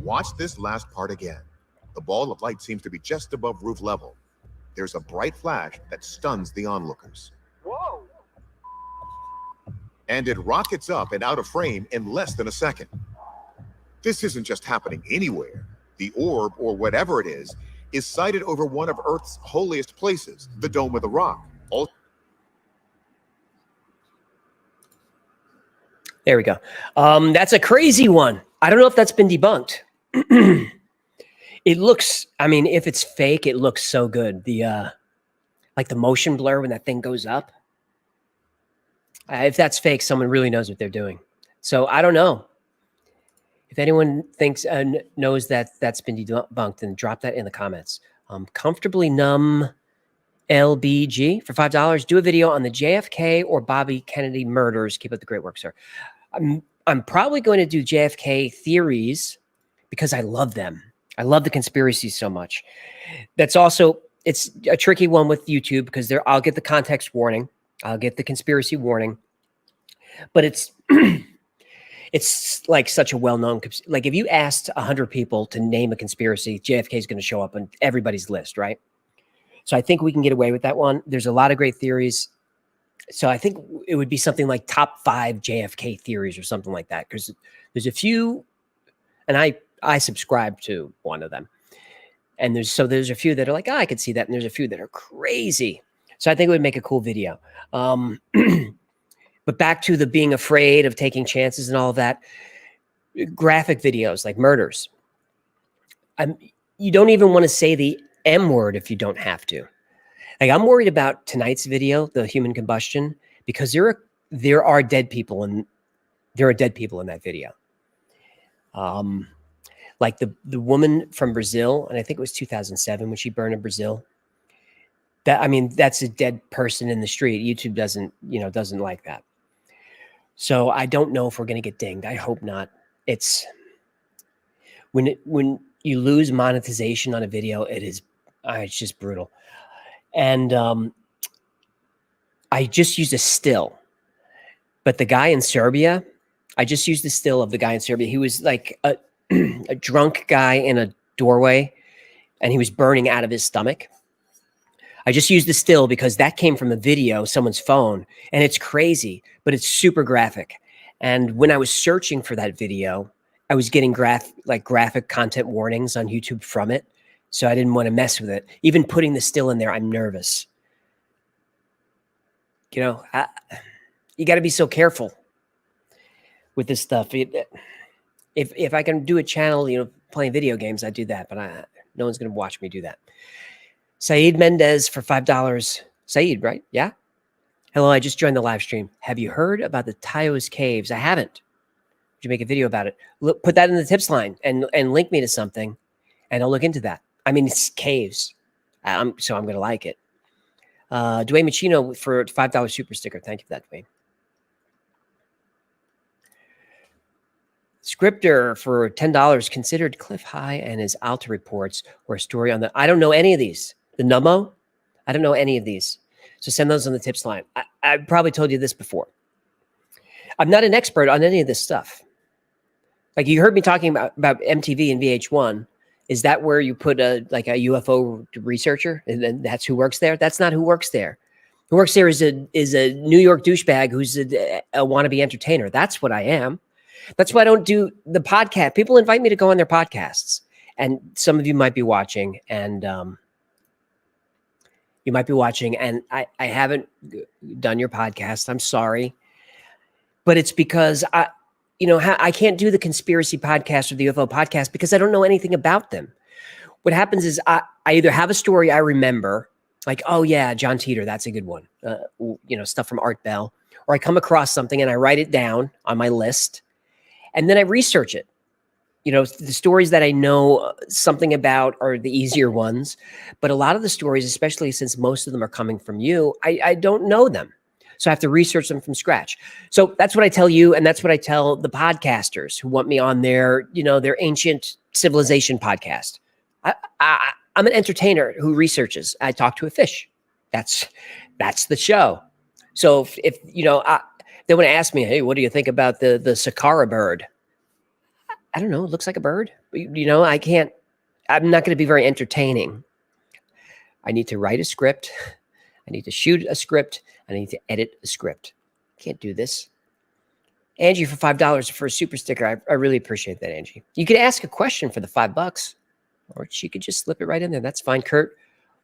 Watch this last part again. The ball of light seems to be just above roof level. There's a bright flash that stuns the onlookers. Whoa. And it rockets up and out of frame in less than a second. This isn't just happening anywhere. The orb, or whatever it is sighted over one of Earth's holiest places, the Dome of the Rock. There we go. That's a crazy one. I don't know if that's been debunked. It looks, I mean, if it's fake, it looks so good. The like the motion blur when that thing goes up. If that's fake, someone really knows what they're doing. So I don't know. If anyone thinks knows that that's been debunked, then drop that in the comments. Comfortably Numb LBG for $5. Do a video on the JFK or Bobby Kennedy murders. Keep up the great work, sir. I'm probably going to do JFK theories because I love them. I love the conspiracies so much. That's also, it's a tricky one with YouTube because I'll get the context warning. I'll get the conspiracy warning. But it's it's like such a well-known, like if you asked 100 people to name a conspiracy, JFK is going to show up on everybody's list, right? So I think we can get away with that one. There's a lot of great theories. So I think it would be something like top 5 JFK theories or something like that. Because there's a few, and I subscribe to one of them. And there's a few that are like, I could see that. And there's a few that are crazy. So I think it would make a cool video. But back to the being afraid of taking chances and all of that, graphic videos like murders. You don't even want to say the M word if you don't have to. Like I'm worried about tonight's video, the human combustion, because there are dead people in that video. Like the woman from Brazil, and I think it was 2007 when she burned in Brazil. That's a dead person in the street. YouTube doesn't like that. So I don't know if we're going to get dinged. I hope not. It's when you lose monetization on a video, it's just brutal. And I just used a still, but the guy in Serbia, I just used the still of the guy in Serbia. He was like a drunk guy in a doorway, and he was burning out of his stomach. I just used the still because that came from a video, someone's phone, and it's crazy, but it's super graphic. And when I was searching for that video, I was getting graphic content warnings on YouTube from it. So I didn't want to mess with it. Even putting the still in there, I'm nervous. You know, you got to be so careful with this stuff. If I can do a channel, playing video games, I do that, but no one's going to watch me do that. Saeed Mendez for $5. Saeed, right? Yeah. Hello, I just joined the live stream. Have you heard about the Taos Caves? I haven't. Would you make a video about it? Look, put that in the tips line and link me to something, and I'll look into that. It's caves, so I'm going to like it. Dwayne Machino for $5 super sticker. Thank you for that, Dwayne. Scripter for $10 considered Cliff High and his Alta reports or a story on I don't know any of these. The Nummo, I don't know any of these. So send those on the tips line. I probably told you this before. I'm not an expert on any of this stuff. Like you heard me talking about MTV and VH1. Is that where you put a UFO researcher and then that's who works there? That's not who works there. Who works there is a New York douchebag who's a wannabe entertainer. That's what I am. That's why I don't do the podcast. People invite me to go on their podcasts, and some of you might be watching, and I haven't done your podcast. I'm sorry, but it's because I can't do the conspiracy podcast or the UFO podcast because I don't know anything about them. What happens is I either have a story I remember, like, oh yeah, John Teeter, that's a good one. Stuff from Art Bell, or I come across something and I write it down on my list, and then I research it. The stories that I know something about are the easier ones, but a lot of the stories, especially since most of them are coming from you, I don't know them. So I have to research them from scratch. So that's what I tell you, and that's what I tell the podcasters who want me on their ancient civilization podcast. I'm an entertainer who researches. I talk to a fish. That's the show. So if they want to ask me, hey, what do you think about the Sakara bird? I don't know. It looks like a bird. I can't. I'm not going to be very entertaining. I need to write a script. I need to shoot a script. I need to edit a script. Can't do this. Angie for $5 for a super sticker. I really appreciate that, Angie. You could ask a question for the $5, or she could just slip it right in there. That's fine. Kurt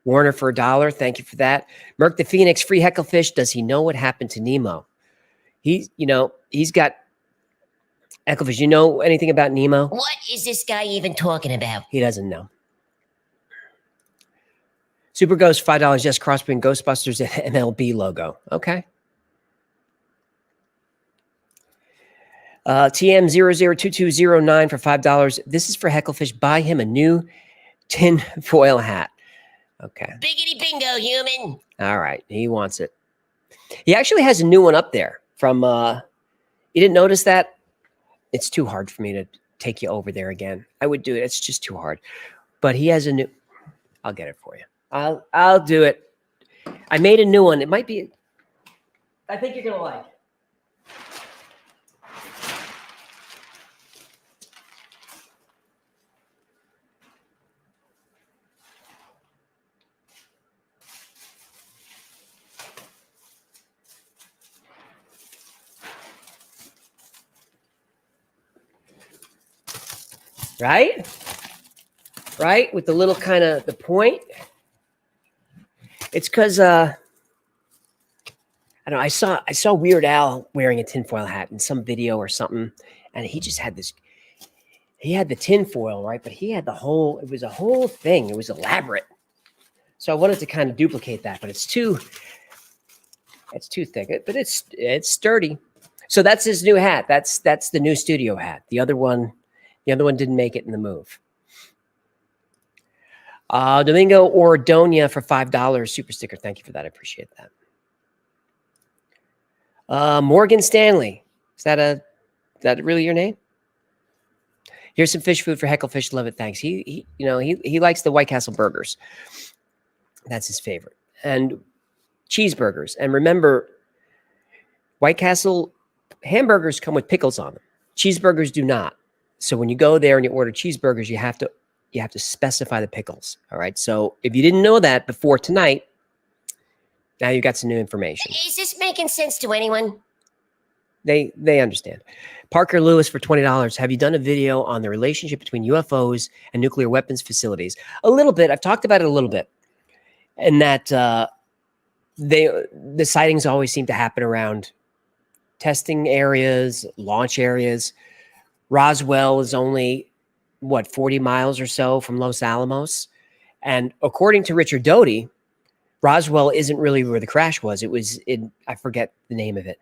Warner for $1. Thank you for that. Merc the Phoenix, free Hecklefish. Does he know what happened to Nemo? He's got Hecklefish. You know anything about Nemo? What is this guy even talking about? He doesn't know. Super Ghost, $5. Yes, Crossbreed Ghostbusters MLB logo. Okay. TM002209 for $5. This is for Hecklefish. Buy him a new tin foil hat. Okay. Biggity bingo, human. All right. He wants it. He actually has a new one up there from, you didn't notice that? It's too hard for me to take you over there again. I would do it. It's just too hard. But he has a new, I'll get it for you. I'll do it. I made a new one. It might be, I think you're going to like. Right? Right? With the little kind of the point. It's because I don't know, I saw Weird Al wearing a tinfoil hat in some video or something, and he just had this. He had the tinfoil, right? But he had it was a whole thing. It was elaborate. So I wanted to kind of duplicate that, but it's too thick. But it's sturdy. So that's his new hat. That's the new studio hat. The other one didn't make it in the move. Domingo Ordonia for $5 super sticker. Thank you for that. I appreciate that. Morgan Stanley. Is that really your name? Here's some fish food for Hecklefish. Love it. Thanks. He likes the White Castle burgers. That's his favorite. And cheeseburgers. And remember, White Castle hamburgers come with pickles on them. Cheeseburgers do not. So when you go there and you order cheeseburgers, you have to specify the pickles. All right. So if you didn't know that before tonight, now you got some new information. Is this making sense to anyone? They understand. Parker Lewis for $20. Have you done a video on the relationship between UFOs and nuclear weapons facilities? A little bit. I've talked about it a little bit. And that the sightings always seem to happen around testing areas, launch areas. Roswell is only 40 miles or so from Los Alamos. And according to Richard Doty, Roswell isn't really where the crash was. It was I forget the name of it.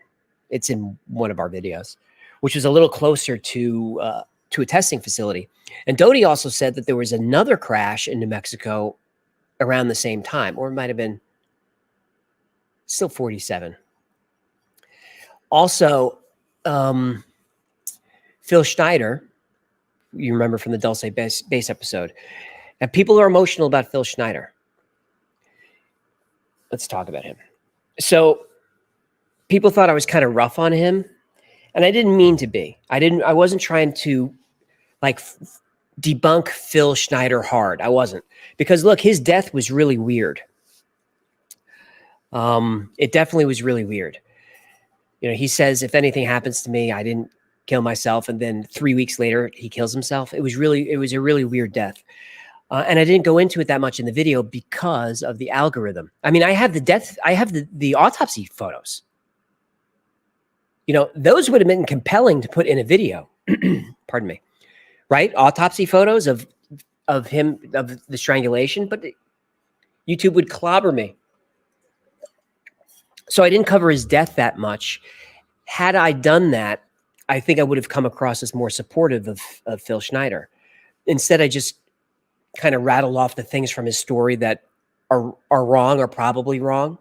It's in one of our videos, which was a little closer to a testing facility. And Doty also said that there was another crash in New Mexico around the same time, or it might have been still 47. Also, Phil Schneider, you remember from the Dulce Base episode, and people are emotional about Phil Schneider. Let's talk about him. So people thought I was kind of rough on him, and I didn't mean to be. I wasn't trying to debunk Phil Schneider hard. I wasn't, because look, his death was really weird. It definitely was really weird. He says, if anything happens to me, I didn't kill myself. And then 3 weeks later, he kills himself. It was a really weird death. And I didn't go into it that much in the video because of the algorithm. I mean, I have the autopsy photos. those would have been compelling to put in a video. Pardon me. Right? Autopsy photos of him, of the strangulation, but YouTube would clobber me. So I didn't cover his death that much. Had I done that, I think I would have come across as more supportive of Phil Schneider. Instead, I just kind of rattle off the things from his story that are wrong or probably wrong.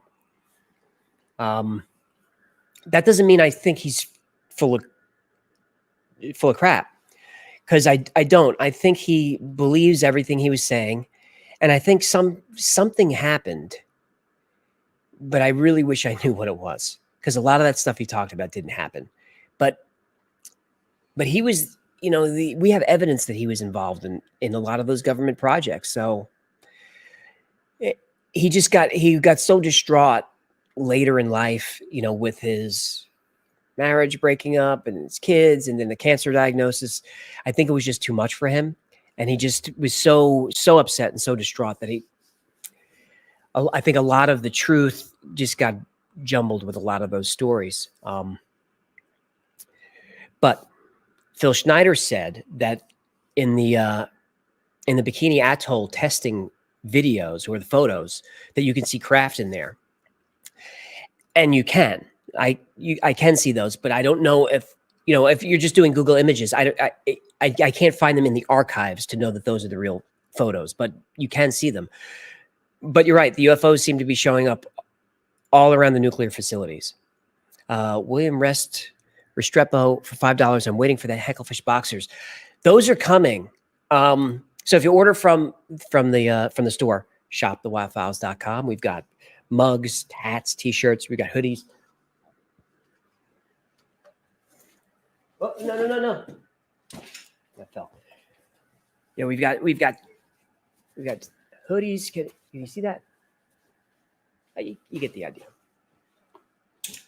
That doesn't mean I think he's full of crap, because I don't. I think he believes everything he was saying, and I think something happened, but I really wish I knew what it was, because a lot of that stuff he talked about didn't happen. But he was, we have evidence that he was involved in a lot of those government projects. So he got so distraught later in life, with his marriage breaking up and his kids and then the cancer diagnosis. I think it was just too much for him. And he just was so upset and so distraught that I think a lot of the truth just got jumbled with a lot of those stories. But Phil Schneider said that in the Bikini Atoll testing videos or the photos that you can see craft in there. And you can. I can see those, but I don't know if you're just doing Google Images. I can't find them in the archives to know that those are the real photos, but you can see them. But you're right. The UFOs seem to be showing up all around the nuclear facilities. William Restrepo for $5. I'm waiting for the Hecklefish boxers. Those are coming. So if you order from the store, shopthewildfiles.com, we've got mugs, hats, t-shirts. We've got hoodies. Oh, no. That fell. Yeah, we've got hoodies. Can you see that? You get the idea.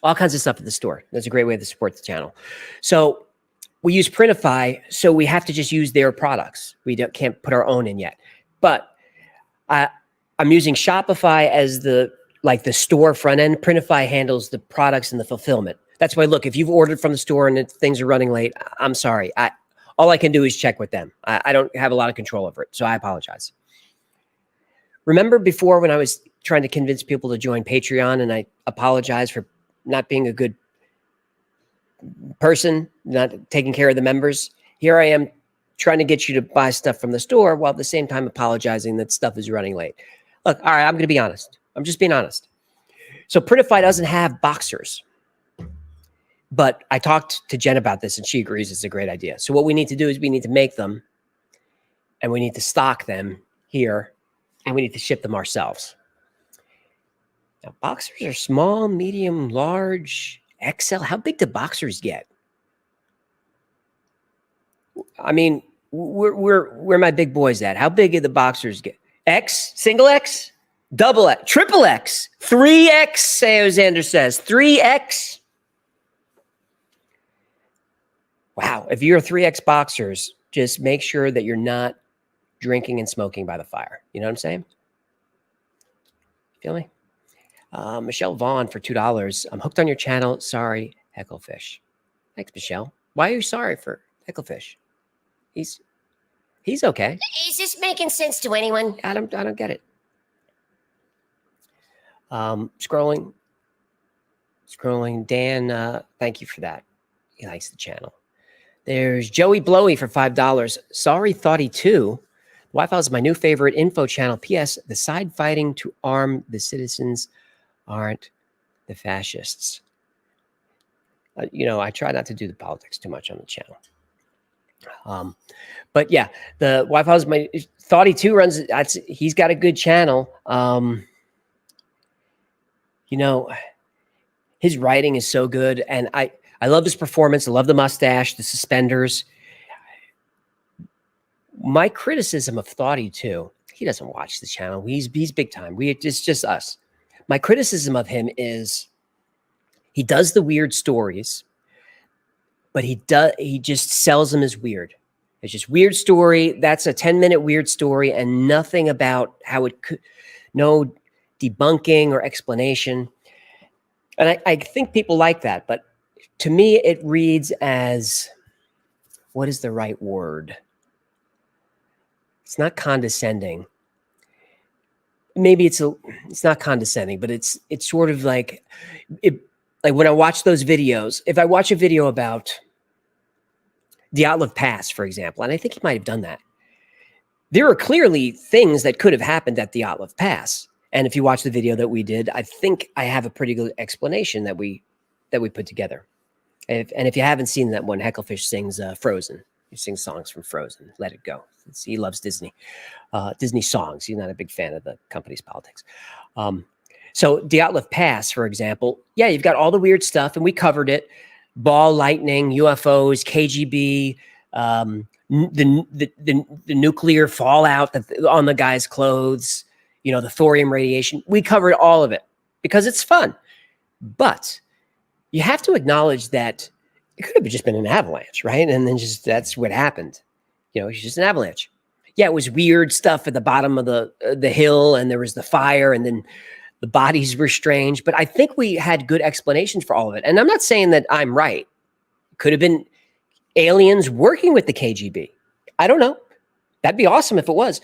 All kinds of stuff at the store. That's a great way to support the channel. So we use Printify, so we have to just use their products. We can't put our own in yet. But I'm using Shopify as the store front end. Printify handles the products and the fulfillment. That's why, look, if you've ordered from the store and things are running late, I'm sorry. All I can do is check with them. I don't have a lot of control over it, so I apologize. Remember before when I was trying to convince people to join Patreon and I apologized for not being a good person, not taking care of the members? Here I am trying to get you to buy stuff from the store while at the same time apologizing that stuff is running late. Look, all right, I'm going to be honest. I'm just being honest. So Printify doesn't have boxers. But I talked to Jen about this and she agrees it's a great idea. So what we need to do is we need to make them and we need to stock them here and we need to ship them ourselves. Now, boxers are small, medium, large, XL. How big do boxers get? I mean, where my big boys at? How big do the boxers get? X, single X, double X, triple X, 3X, Xander says. 3X. Wow. If you're 3X boxers, just make sure that you're not drinking and smoking by the fire. You know what I'm saying? Feel me? Michelle Vaughn for $2. I'm hooked on your channel. Sorry, Hecklefish. Thanks, Michelle. Why are you sorry for Hecklefish? He's okay. Is this making sense to anyone? I don't get it. Scrolling. Dan, thank you for that. He likes the channel. There's Joey Blowy for $5. Sorry, Thoughty 2. Wi-Fi is my new favorite info channel. P.S. The side fighting to arm the citizens aren't the fascists. I try not to do the politics too much on the channel. But yeah, the Wi-Fi is my Thoughty 2 runs. He's got a good channel. His writing is so good, and I love his performance. I love the mustache, the suspenders. My criticism of Thoughty 2, he doesn't watch the channel. He's big time. It's just us. My criticism of him is he does the weird stories, but he just sells them as weird. It's just weird story. That's a 10-minute weird story and nothing about how it could, no debunking or explanation. And I think people like that, but to me, it reads as, what is the right word? It's not condescending. Maybe it's not condescending, but it's sort of like like when I watch those videos, if I watch a video about Dyatlov Pass, for example, and I think he might have done that, there are clearly things that could have happened at Dyatlov Pass. And if you watch the video that we did, I think I have a pretty good explanation that we put together. And if you haven't seen that one, Hecklefish sings Frozen. He sings songs from Frozen. Let it go. He loves Disney. Disney songs. He's not a big fan of the company's politics. So Dyatlov Pass, for example, yeah, you've got all the weird stuff, and we covered it: ball lightning, UFOs, KGB, the nuclear fallout on the guy's clothes, the thorium radiation. We covered all of it because it's fun. But you have to acknowledge that it could have just been an avalanche, right? And then that's what happened. It's just an avalanche. Yeah, it was weird stuff at the bottom of the hill, and there was the fire, and then the bodies were strange. But I think we had good explanations for all of it. And I'm not saying that I'm right. It could have been aliens working with the KGB. I don't know. That'd be awesome if it was.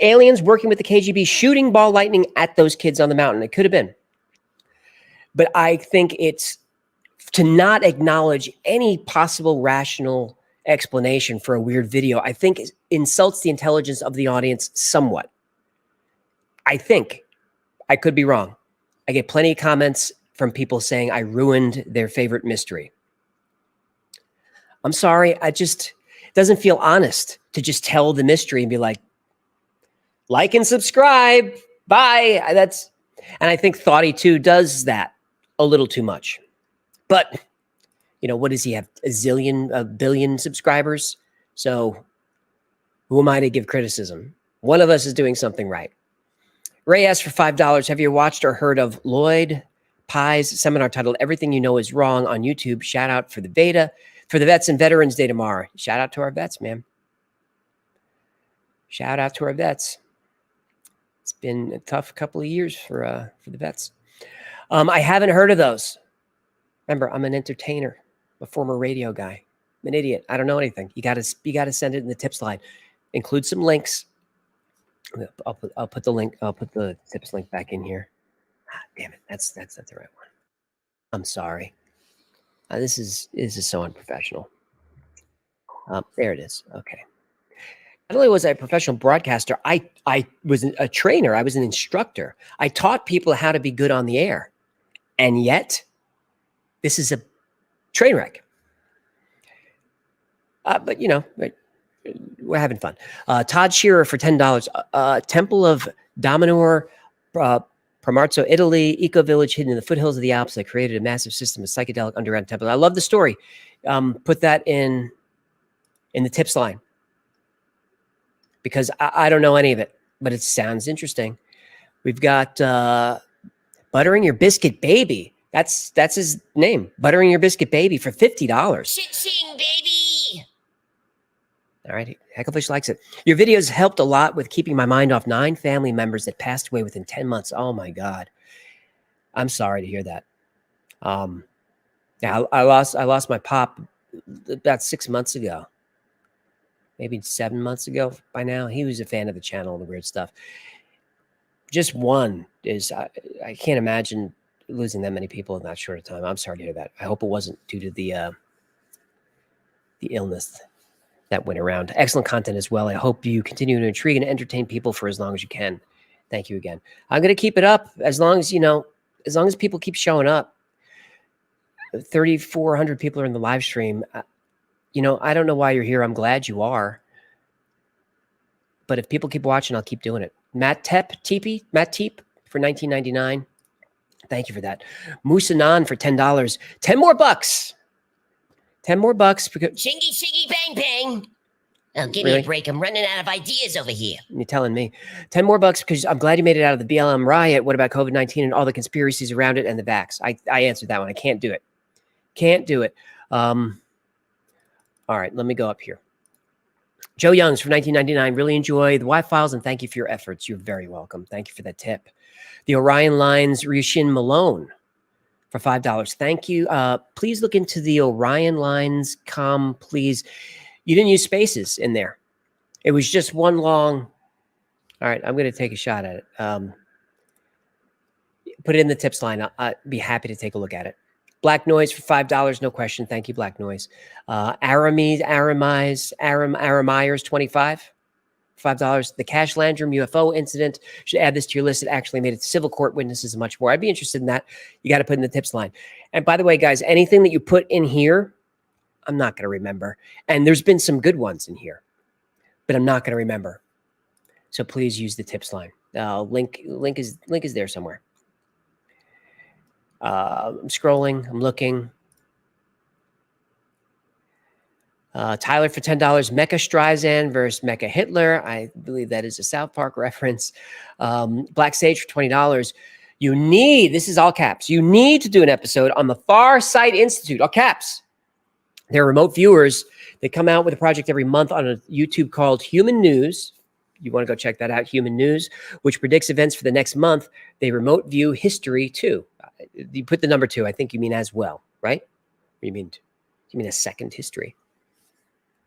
Aliens working with the KGB, shooting ball lightning at those kids on the mountain. It could have been. But I think it's to not acknowledge any possible rational explanation for a weird video, I think insults the intelligence of the audience somewhat. I think. I could be wrong. I get plenty of comments from people saying I ruined their favorite mystery. I'm sorry. It doesn't feel honest to just tell the mystery and be like and subscribe. Bye. And I think Thoughty 2 does that a little too much. But, what does he have? A billion subscribers? So who am I to give criticism? One of us is doing something right. Ray asked for $5. Have you watched or heard of Lloyd Pye's seminar titled Everything You Know Is Wrong on YouTube? Shout out for the Vets and Veterans Day tomorrow. Shout out to our vets, man. Shout out to our vets. It's been a tough couple of years for the vets. I haven't heard of those. Remember, I'm an entertainer, a former radio guy. I'm an idiot. I don't know anything. You got to send it in the tips line. Include some links. I'll put the link. I'll put the tips link back in here. Damn it, that's not the right one. I'm sorry. This is so unprofessional. There it is. Okay. Not only was I a professional broadcaster, I was a trainer. I was an instructor. I taught people how to be good on the air, and yet this is a train wreck. But we're having fun. Todd Shearer for $10. Temple of Dominor, Pramarzo, Italy, eco village hidden in the foothills of the Alps that created a massive system of psychedelic underground temples. I love the story. Put that in the tips line because I don't know any of it, but it sounds interesting. We've got Buttering Your Biscuit Baby. That's his name. Buttering Your Biscuit Baby for $50. Shit-sing, baby! All right. Hecklefish likes it. Your videos helped a lot with keeping my mind off 9 family members that passed away within 10 months. Oh, my God. I'm sorry to hear that. Yeah, I lost my pop about 6 months ago. Maybe 7 months ago by now. He was a fan of the channel and the weird stuff. Just one is, I can't imagine losing that many people in that short of time. I'm sorry to hear that. I hope it wasn't due to the illness that went around. Excellent content as well. I hope you continue to intrigue and entertain people for as long as you can. Thank you again. I'm going to keep it up as long as people keep showing up. 3,400 people are in the live stream. I don't know why you're here. I'm glad you are. But if people keep watching, I'll keep doing it. Matt Teep for $19.99. Thank you for that. Musanan for $10. 10 more bucks. 10 more bucks. Shingy, shingy, bang, bang. Oh, give me Really? a break. I'm running out of ideas over here. You're telling me. 10 more bucks because I'm glad you made it out of the BLM riot. What about COVID-19 and all the conspiracies around it and the vax? I answered that one. I can't do it. Can't do it. All right, let me go up here. Joe Youngs from 1999. Really enjoy the Y-Files and thank you for your efforts. You're very welcome. Thank you for that tip. The Orion Lines, Ryushin Malone. for $5. Thank you. Please look into the Orion lines please. You didn't use spaces in there. It was just one long. All right, I'm going to take a shot at it. Put it in the tips line. I'd be happy to take a look at it. Black Noise for $5, no question. Thank you, Black Noise. Arameyers, 25, $5. The Cash Landrum UFO incident. Should add this to your list. It actually made it to civil court, witnesses, and much more. I'd be interested in that. You got to put in the tips line. And by the way, guys, anything that you put in here, I'm not going to remember. And there's been some good ones in here, but I'm not going to remember. So please use the tips line. Link is there somewhere. I'm scrolling. I'm looking. Tyler for $10. Mecha Streisand versus Mecha Hitler. I believe that is a South Park reference. Black Sage for $20. This is all caps. You need to do an episode on the Far Sight Institute. All caps. They're remote viewers. They come out with a project every month on a YouTube called Human News. You want to go check that out, Human News, which predicts events for the next month. They remote view history too. You put the number 2. I think you mean as well, right? Or you mean a second history,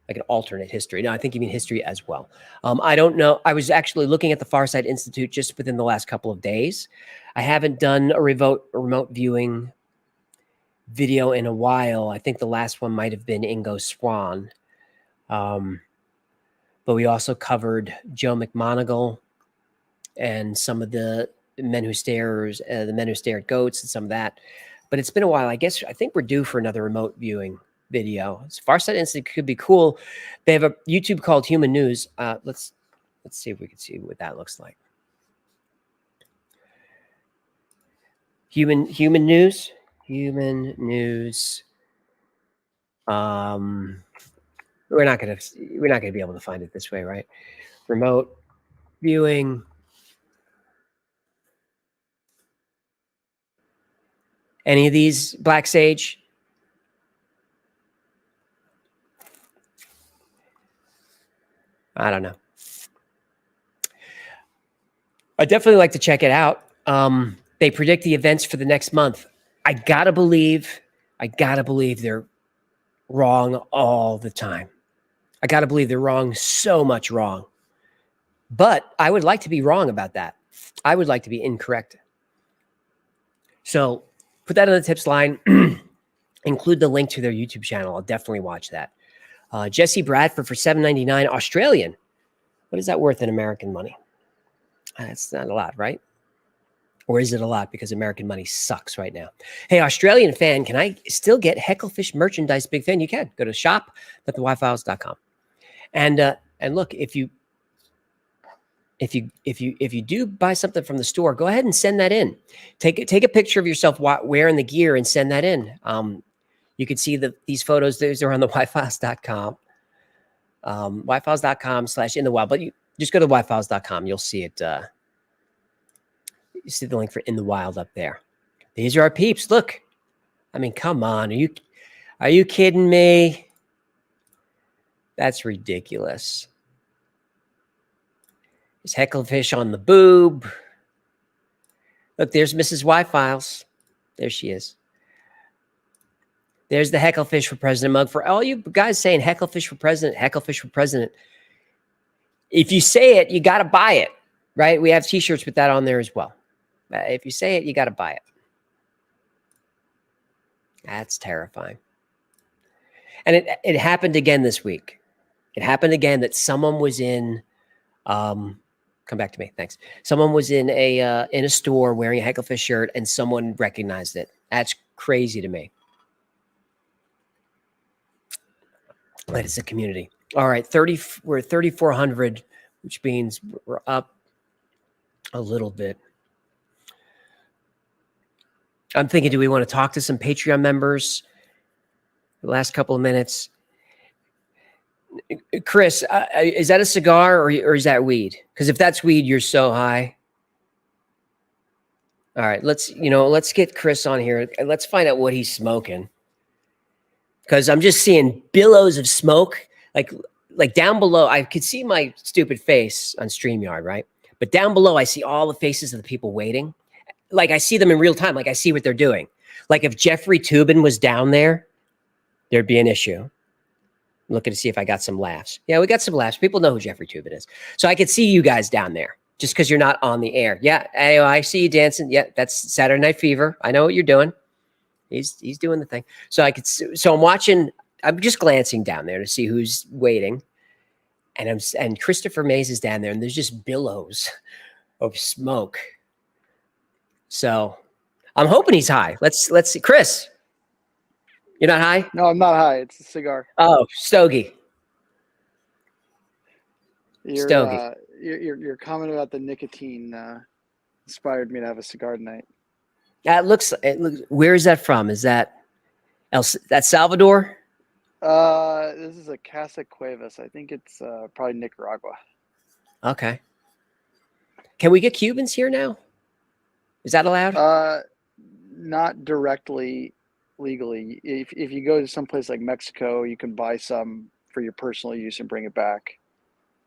like an alternate history? No, I think you mean history as well. I don't know. I was actually looking at the Farsight Institute just within the last couple of days. I haven't done a remote viewing video in a while. I think the last one might have been Ingo Swann. But we also covered Joe McMoneagle and some of the men who stare at goats and some of that. But it's been a while. I think we're due for another remote viewing video. Farsight Institute could be cool. They have a YouTube called Human News. Let's see if we can see what that looks like. Human News. We're not gonna be able to find it this way, right? Remote viewing. Any of these, Black Sage? I don't know. I definitely like to check it out. They predict the events for the next month. I gotta believe they're wrong all the time. I gotta believe they're wrong, so much wrong. But I would like to be wrong about that. I would like to be incorrect. So put that on the tips line. Include the link to their YouTube channel. I'll definitely watch that. Jesse Bradford for $7.99 Australian. What is that worth in American money? That's not a lot, right? Or is it a lot because American money sucks right now? Hey, Australian fan, can I still get Hecklefish merchandise? Big fan, you can. Go to shop.thewifiles.com. And look, if you do buy something from the store, go ahead and send that in. Take a picture of yourself wearing the gear and send that in. You can see these photos. Those are on the wifiles.com. wifiles.com/inthewild. But you just go to wifiles.com. You'll see it. You see the link for In the Wild up there. These are our peeps. Look, I mean, come on. Are you kidding me? That's ridiculous. There's Hecklefish on the boob. Look, there's Mrs. Wi-Files. There she is. There's the Hecklefish for President mug. For all you guys saying Hecklefish for President, Hecklefish for President, if you say it, you got to buy it, right? We have t-shirts with that on there as well. If you say it, you got to buy it. That's terrifying. And it happened again this week. It happened again that someone was in, come back to me, thanks. Someone was in a store wearing a Hecklefish shirt and someone recognized it. That's crazy to me. But it's a community. All right, we're at 3,400, which means we're up a little bit. I'm thinking, do we want to talk to some Patreon members? The last couple of minutes. Chris, is that a cigar or is that weed? Because if that's weed, you're so high. All right, let's get Chris on here. Let's find out what he's smoking. Because I'm just seeing billows of smoke. Like down below, I could see my stupid face on StreamYard, right? But down below, I see all the faces of the people waiting. Like I see them in real time. Like I see what they're doing. Like if Jeffrey Toobin was down there, there'd be an issue. I'm looking to see if I got some laughs. Yeah, we got some laughs. People know who Jeffrey Toobin is. So I could see you guys down there just because you're not on the air. Yeah, I see you dancing. Yeah, that's Saturday Night Fever. I know what you're doing. He's doing the thing. So I'm watching. I'm just glancing down there to see who's waiting. And Christopher Mays is down there, and there's just billows of smoke. So I'm hoping he's high. Let's see. Chris, you're not high? No, I'm not high. It's a cigar. Oh, Stogie. Stogie. Your comment about the nicotine inspired me to have a cigar tonight. It looks. Where is that from? Is that that Salvador? This is a Casa Cuevas. I think it's probably Nicaragua. Okay. Can we get Cubans here now? Is that allowed? Not directly legally. If you go to someplace like Mexico, you can buy some for your personal use and bring it back,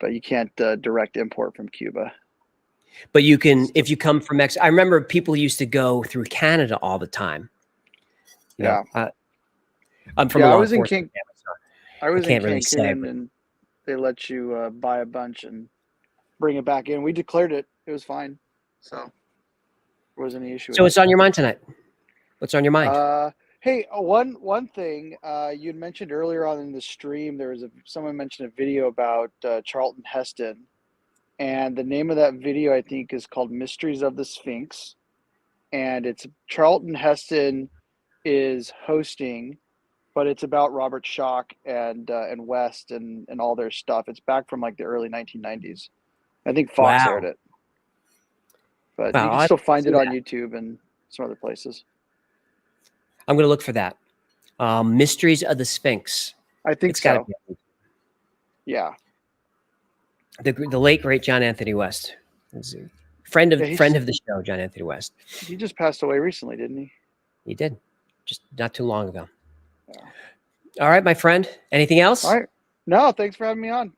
but you can't direct import from Cuba. But you can, if you come from Mexico. I remember people used to go through Canada all the time. Yeah. I'm from. Yeah, I was in Cancun, and they let you buy a bunch and bring it back in. We declared it. It was fine. So there wasn't any issue. So what's on your mind tonight? What's on your mind? Hey, one thing you'd mentioned earlier on in the stream, there was someone mentioned a video about Charlton Heston, and the name of that video I think is called "Mysteries of the Sphinx," and it's Charlton Heston is hosting, but it's about Robert Schoch and West and all their stuff. It's back from like the early 1990s. I think Fox aired it, but you can still find it on YouTube and some other places. I'm going to look for that. Mysteries of the Sphinx. I think it's so. Yeah. The late great John Anthony West, friend of the show, John Anthony West. He just passed away recently, didn't he? He did, just not too long ago. Yeah. All right, my friend. Anything else? All right. No, thanks for having me on.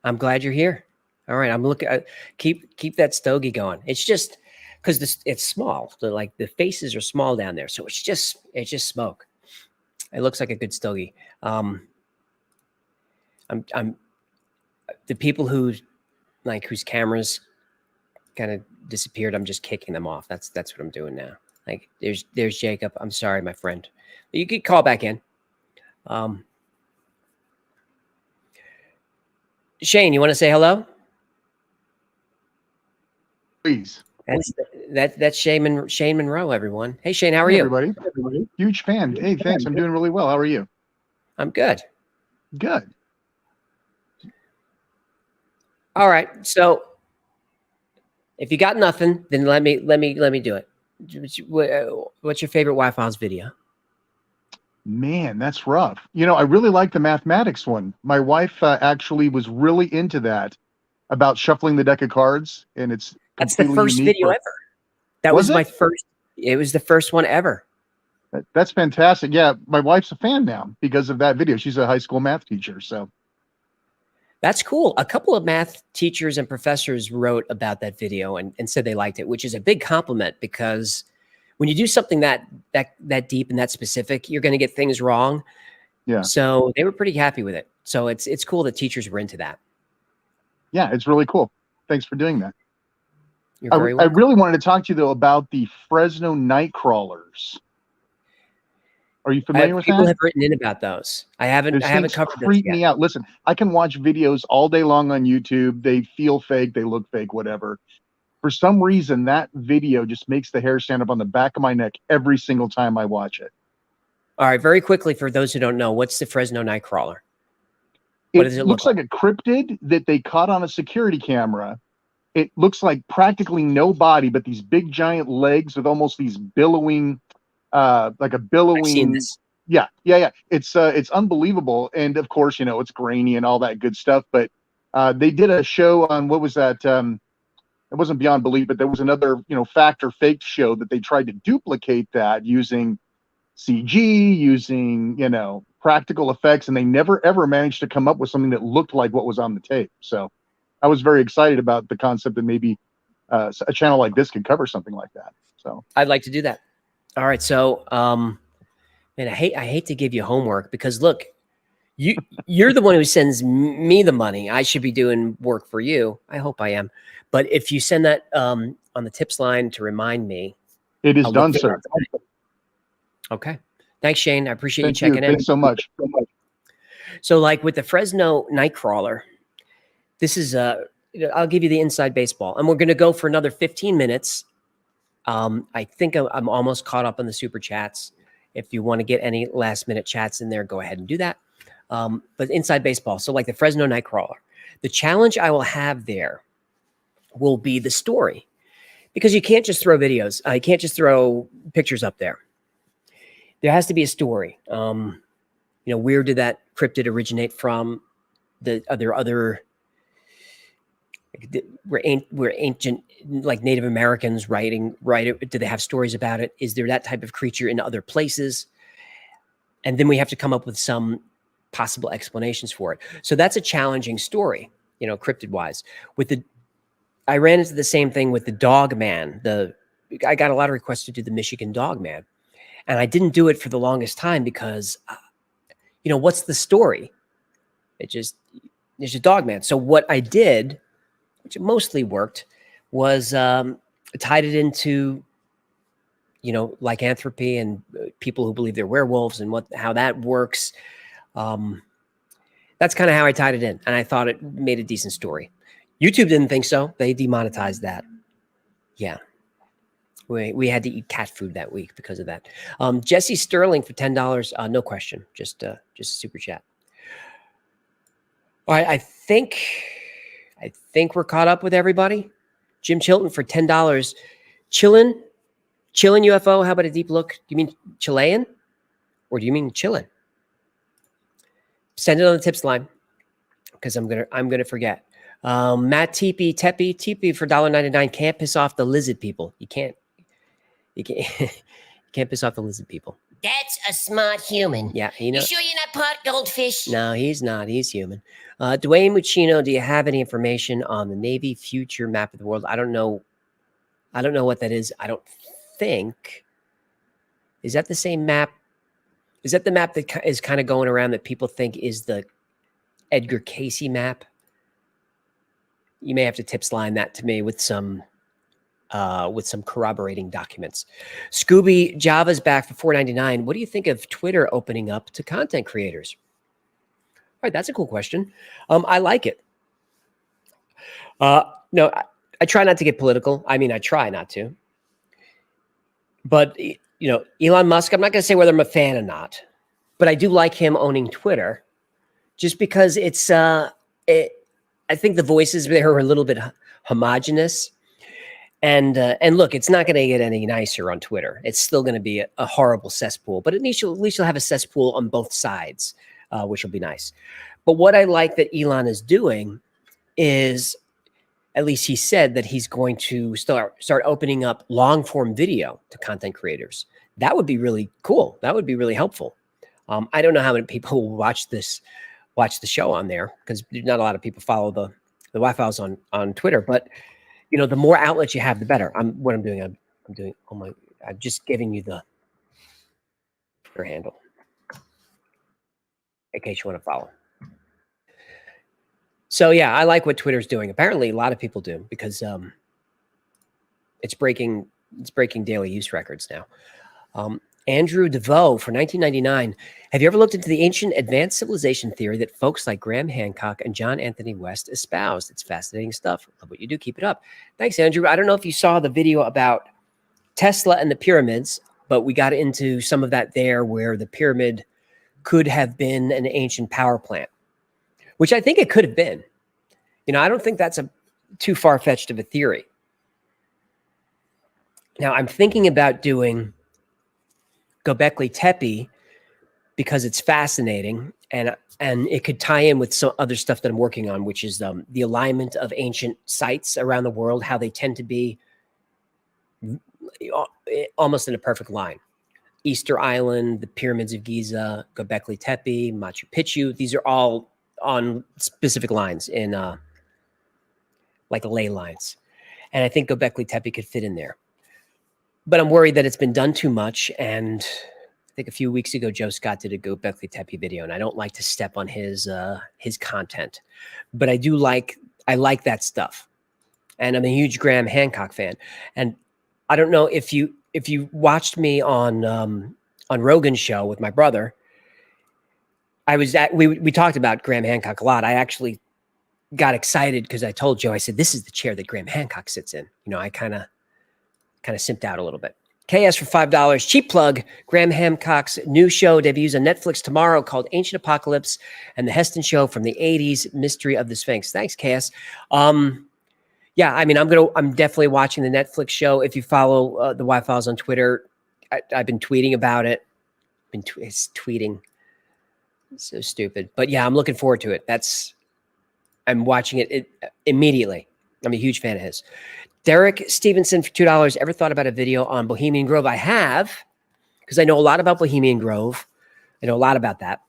I'm glad you're here. All right, I'm looking. Keep that stogie going. It's just because it's small. The faces are small down there, so it's just smoke. It looks like a good stogie. I'm the people whose cameras kind of disappeared. I'm just kicking them off. That's what I'm doing now. Like there's Jacob. I'm sorry, my friend. You could call back in. Shane, you want to say hello? Please. That's Shane Monroe, everyone. Hey, Shane, how are you? Everybody. Huge fan. Hey, thanks. I'm doing really well. How are you? I'm good. Good. All right. So if you got nothing, then let me do it. What's your favorite Y-Files video? Man, that's rough. I really like the mathematics one. My wife actually was really into that about shuffling the deck of cards, and that's the first video ever. That was my first. It was the first one ever. That's fantastic. Yeah, my wife's a fan now because of that video. She's a high school math teacher, so that's cool. A couple of math teachers and professors wrote about that video and said they liked it, which is a big compliment because when you do something that deep and that specific, you're going to get things wrong. Yeah. So they were pretty happy with it. So it's cool that teachers were into that. Yeah, it's really cool. Thanks for doing that. You're very welcome. I really wanted to talk to you though about the Fresno night crawlers. Are you familiar with that? People have written in about those. I haven't covered those freak yet. me out. Listen, I can watch videos all day long on YouTube. They feel fake, they look fake, whatever. For some reason, that video just makes the hair stand up on the back of my neck every single time I watch it. All right, very quickly for those who don't know, what's the Fresno Nightcrawler? What does it look like? It looks like a cryptid that they caught on a security camera. It looks like practically no body, but these big giant legs with almost these billowing, like a billowing. I've seen this. Yeah. It's unbelievable, and of course, it's grainy and all that good stuff. But they did a show on what was that? It wasn't Beyond Belief, but there was another, fact or fake show that they tried to duplicate that using CG, using, practical effects, and they never ever managed to come up with something that looked like what was on the tape. So I was very excited about the concept that maybe a channel like this could cover something like that. So I'd like to do that. All right. So, and I hate to give you homework because look, you're the one who sends me the money. I should be doing work for you. I hope I am. But if you send that on the tips line to remind me, It is I'll look done, for sir. it. Okay. Thanks, Shane. I appreciate you Thank checking you. in. Thanks so much. So, like with the Fresno Nightcrawler, this is I'll give you the inside baseball, and we're going to go for another 15 minutes. I think I'm almost caught up on the super chats. If you want to get any last minute chats in there, go ahead and do that. But inside baseball, so like the Fresno Nightcrawler, the challenge I will have there will be the story, because you can't just throw videos. You can't just throw pictures up there. There has to be a story. Where did that cryptid originate from? Other were ancient, like Native Americans writing it? Do they have stories about it? Is there that type of creature in other places? And then we have to come up with some possible explanations for it. So that's a challenging story, cryptid wise. I ran into the same thing with the Dog Man. I got a lot of requests to do the Michigan Dog Man, and I didn't do it for the longest time because, what's the story? There's a Dog Man. So what I did, which mostly worked, was tied it into, lycanthropy and people who believe they're werewolves and how that works. That's kind of how I tied it in, and I thought it made a decent story. YouTube didn't think so. They demonetized that. Yeah. We had to eat cat food that week because of that. Jesse Sterling for $10. No question. Just a super chat. All right. I think we're caught up with everybody. Jim Chilton for $10. Chillin UFO. How about a deep look? Do you mean Chilean? Or do you mean chillin'? Send it on the tips line, because I'm gonna forget. Matt Teepee for $1.99. Can't piss off the lizard people. You can't can't piss off the lizard people. That's a smart human. Yeah, You sure you're not part goldfish? No, he's not. He's human. Dwayne Muccino, do you have any information on the Navy future map of the world? I don't know what that is. I don't think. Is that the same map? Is that the map that is kind of going around that people think is the Edgar Casey map? You may have to tips line that to me with some corroborating documents. Scooby Java's back for $4.99. What do you think of Twitter opening up to content creators? All right, that's a cool question. I like it. No, I try not to get political. I mean, I try not to. But Elon Musk, I'm not going to say whether I'm a fan or not, but I do like him owning Twitter, just because it's. I think the voices there are a little bit homogenous. And look, it's not going to get any nicer on Twitter. It's still going to be a horrible cesspool, but at least you'll have a cesspool on both sides, which will be nice. But what I like that Elon is doing is, at least he said that he's going to start opening up long form video to content creators. That would be really cool. That would be really helpful. I don't know how many people will watch the show on there, because not a lot of people follow the Wi-Fi's on Twitter, but the more outlets you have, the better. I'm just giving you the Twitter handle in case you want to follow. So yeah, I like what Twitter's doing. Apparently, a lot of people do, because it's breaking daily use records now. Andrew DeVoe for $19.99. Have you ever looked into the ancient advanced civilization theory that folks like Graham Hancock and John Anthony West espoused? It's fascinating stuff. Love what you do. Keep it up. Thanks, Andrew. I don't know if you saw the video about Tesla and the pyramids, but we got into some of that there, where the pyramid could have been an ancient power plant, which I think it could have been. I don't think that's too far-fetched of a theory. Now, I'm thinking about doing Göbekli Tepe because it's fascinating, and it could tie in with some other stuff that I'm working on, which is the alignment of ancient sites around the world, how they tend to be almost in a perfect line. Easter Island, the pyramids of Giza, Göbekli Tepe, Machu Picchu. These are all on specific lines in like ley lines. And I think Göbekli Tepe could fit in there. but I'm worried that it's been done too much. And I think a few weeks ago, Joe Scott did a Göbekli Tepe video, and I don't like to step on his content, but I like that stuff. And I'm a huge Graham Hancock fan. And I don't know if you watched me on Rogan's show with my brother. We talked about Graham Hancock a lot. I actually got excited because I told Joe, I said, this is the chair that Graham Hancock sits in. You know, I kind of simped out a little bit. KS for $5. Cheap plug. Graham Hancock's new show debuts on Netflix tomorrow called Ancient Apocalypse and the Heston Show from the 80s, Mystery of the Sphinx. Thanks, KS. Yeah, I mean, I'm definitely watching the Netflix show. If you follow the Y-Files on Twitter, I've been tweeting about it. It's tweeting. It's so stupid. But yeah, I'm looking forward to it. I'm watching it immediately. I'm a huge fan of his. Derek Stevenson for $2. Ever thought about a video on Bohemian Grove? I have, because I know a lot about Bohemian Grove. I know a lot about that.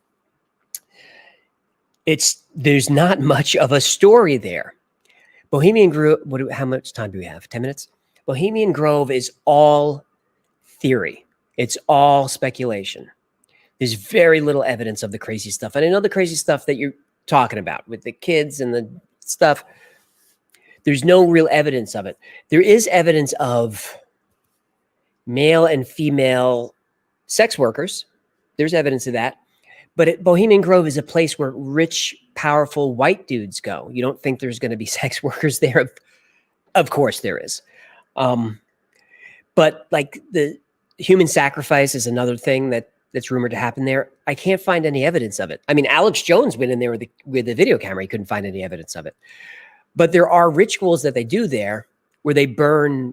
There's not much of a story there. Bohemian Grove, how much time do we have? 10 minutes? Bohemian Grove is all theory. It's all speculation. There's very little evidence of the crazy stuff. And I know the crazy stuff that you're talking about with the kids and the stuff. There's no real evidence of it. There is evidence of male and female sex workers. There's evidence of that. But Bohemian Grove is a place where rich, powerful white dudes go. You don't think there's going to be sex workers there? Of course there is. But like the human sacrifice is another thing that's rumored to happen there. I can't find any evidence of it. I mean, Alex Jones went in there with the video camera. He couldn't find any evidence of it. But there are rituals that they do there where they burn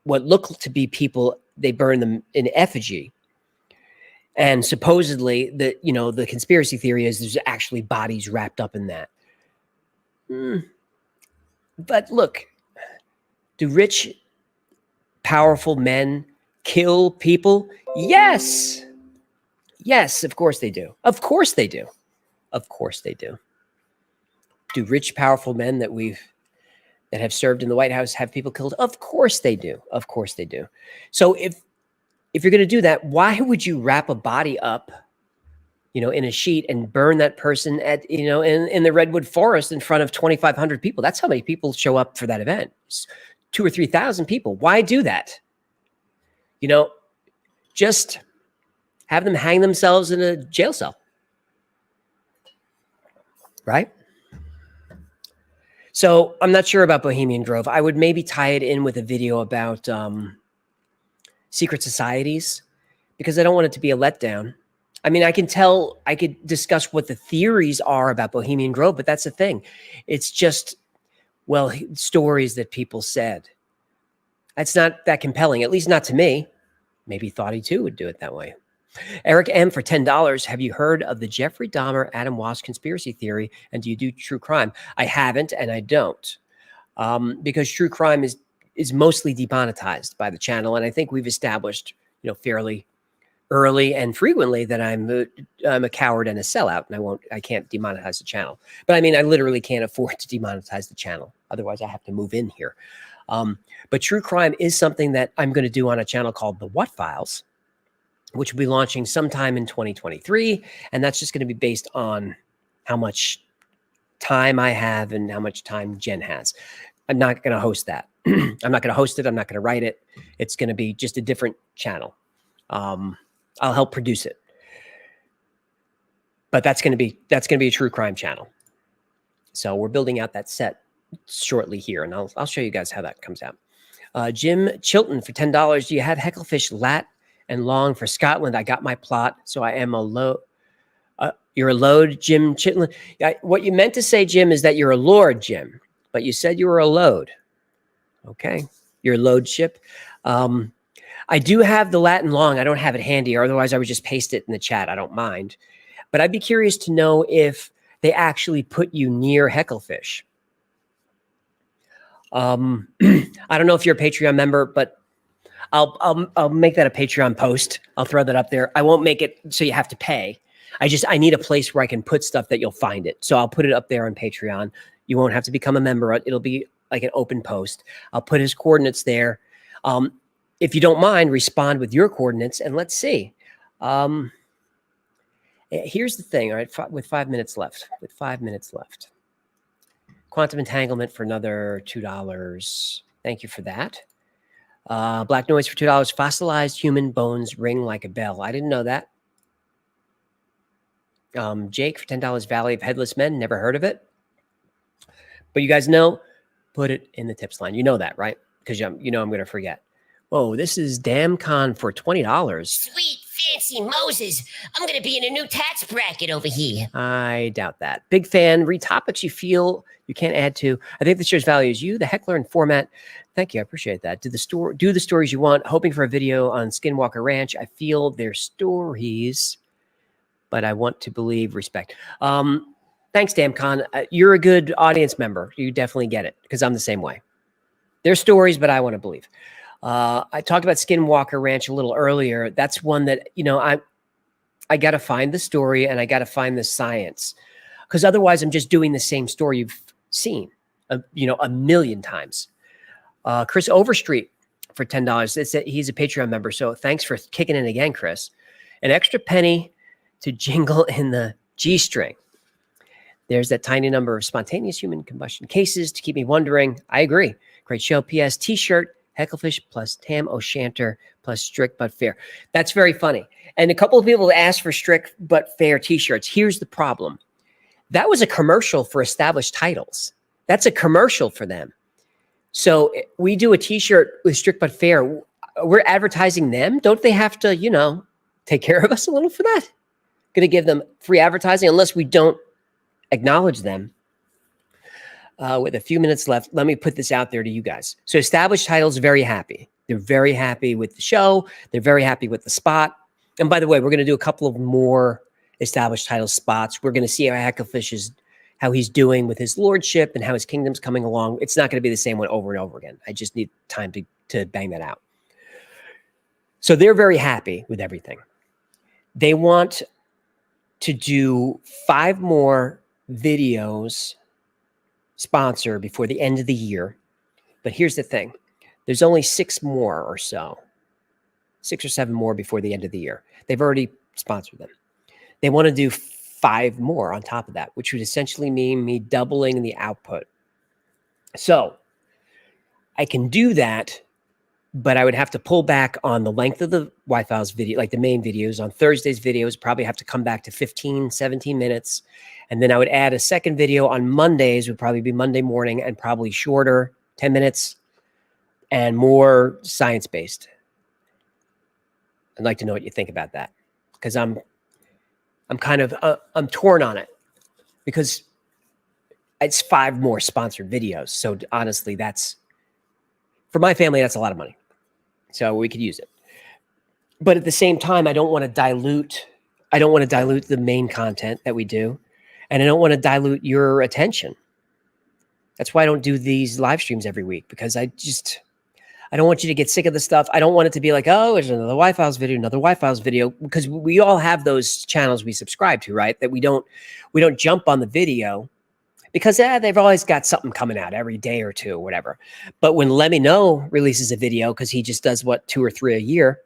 what look to be people. They burn them in effigy. And supposedly the conspiracy theory is there's actually bodies wrapped up in that. But look, do rich, powerful men kill people? Yes. Yes, of course they do. Of course they do. Of course they do. Do rich, powerful men that have served in the White House have people killed? Of course they do. Of course they do. So if you're going to do that, why would you wrap a body up, in a sheet and burn that person in the Redwood Forest in front of 2,500 people? That's how many people show up for that event. It's 2,000 or 3,000 people. Why do that? Just have them hang themselves in a jail cell. Right? So I'm not sure about Bohemian Grove. I would maybe tie it in with a video about secret societies, because I don't want it to be a letdown. I mean, I could discuss what the theories are about Bohemian Grove, but that's the thing. It's just, stories that people said. That's not that compelling, at least not to me. Maybe Thoughty too would do it that way. Eric M for $10. Have you heard of the Jeffrey Dahmer, Adam Walsh conspiracy theory? And do you do true crime? I haven't, and I don't, because true crime is mostly demonetized by the channel, and I think we've established, fairly early and frequently that I'm a coward and a sellout, and I can't demonetize the channel. But I mean, I literally can't afford to demonetize the channel. Otherwise, I have to move in here. But true crime is something that I'm going to do on a channel called The What Files, which will be launching sometime in 2023. And that's just going to be based on how much time I have and how much time Jen has. I'm not going to host that. I'm not going to host it. I'm not going to write it. It's going to be just a different channel. I'll help produce it. But that's going to be a true crime channel. So we're building out that set shortly here, and I'll show you guys how that comes out. Jim Chilton for $10. Do you have Hecklefish lat and long for Scotland? I got my plot, so I am a load. You're a load, Jim Chilton. What you meant to say, Jim, is that you're a lord, Jim, but you said you were a load. Okay, you're a load ship. I do have the Latin long. I don't have it handy, or otherwise I would just paste it in the chat. I don't mind. But I'd be curious to know if they actually put you near Hecklefish. I don't know if you're a Patreon member, but I'll make that a Patreon post. I'll throw that up there. I won't make it so you have to pay. I need a place where I can put stuff that you'll find it. So I'll put it up there on Patreon. You won't have to become a member. It'll be like an open post. I'll put his coordinates there. if you don't mind, respond with your coordinates and let's see. Here's the thing, all right, with 5 minutes left, quantum entanglement for another $2. Thank you for that. Black noise for $2. Fossilized human bones ring like a bell. I didn't know that. Jake for $10. Valley of Headless Men. Never heard of it. But you guys know, put it in the tips line. You know that, right? Because you know I'm going to forget. Whoa, this is DamnCon for $20. Sweet fancy Moses. I'm going to be in a new tax bracket over here. I doubt that. Big fan. Read topics you feel you can't add to. I think the show's value is you, the heckler, and format. Thank you. I appreciate that. Do the stories you want. Hoping for a video on Skinwalker Ranch. I feel they're stories, but I want to believe respect. Thanks, DamCon. You're a good audience member. You definitely get it because I'm the same way. They're stories, but I want to believe. I talked about Skinwalker Ranch a little earlier. That's one that, I got to find the story and I got to find the science because otherwise I'm just doing the same story you've seen, a million times. Chris Overstreet for $10. He's a Patreon member. So thanks for kicking in again, Chris. An extra penny to jingle in the G string. There's that tiny number of spontaneous human combustion cases to keep me wondering. I agree. Great show. P.S. T-shirt, Hecklefish plus Tam O'Shanter plus Strict But Fair. That's very funny. And a couple of people asked for Strict But Fair T-shirts. Here's the problem. That was a commercial for Established Titles. That's a commercial for them. So we do a T-shirt with Strict But Fair. We're advertising them. Don't they have to, take care of us a little for that? Going to give them free advertising unless we don't acknowledge them. With a few minutes left, let me put this out there to you guys. So Established Titles, very happy. They're very happy with the show. They're very happy with the spot. And by the way, we're going to do a couple of more Established Titles spots. We're going to see how Hecklefish how he's doing with his lordship and how his kingdom's coming along. It's not going to be the same one over and over again. I just need time to bang that out. So they're very happy with everything. They want to do 5 more videos sponsor before the end of the year. But here's the thing. There's only 6 more or so. 6 or 7 more before the end of the year. They've already sponsored them. They want to do 5 more on top of that, which would essentially mean me doubling the output. So I can do that, but I would have to pull back on the length of the Wi-Fi's video, like the main videos. On Thursday's videos, probably have to come back to 15, 17 minutes. And then I would add a second video on Mondays, would probably be Monday morning and probably shorter, 10 minutes and more science-based. I'd like to know what you think about that because I'm torn on it because it's 5 more sponsored videos. So honestly, for my family, that's a lot of money. So we could use it. But at the same time, I don't want to dilute the main content that we do. And I don't want to dilute your attention. That's why I don't do these live streams every week because I don't want you to get sick of the stuff. I don't want it to be like, oh, there's another Wi-Fi's video, because we all have those channels we subscribe to, right? That we don't jump on the video because they've always got something coming out every day or 2 or whatever. But when Let Me Know releases a video, because he just does 2 or 3 a year,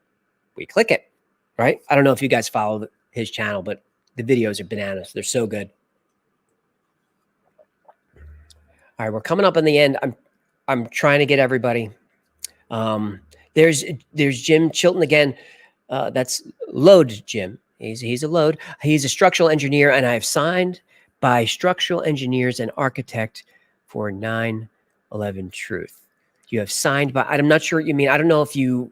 we click it, right? I don't know if you guys follow his channel, but the videos are bananas. They're so good. All right, we're coming up on the end. I'm trying to get everybody. There's Jim Chilton again. That's Load Jim. He's a load. He's a structural engineer, and I've signed by Structural Engineers and Architect for 9/11 Truth. You have signed by. I'm not sure what you mean. I don't know if you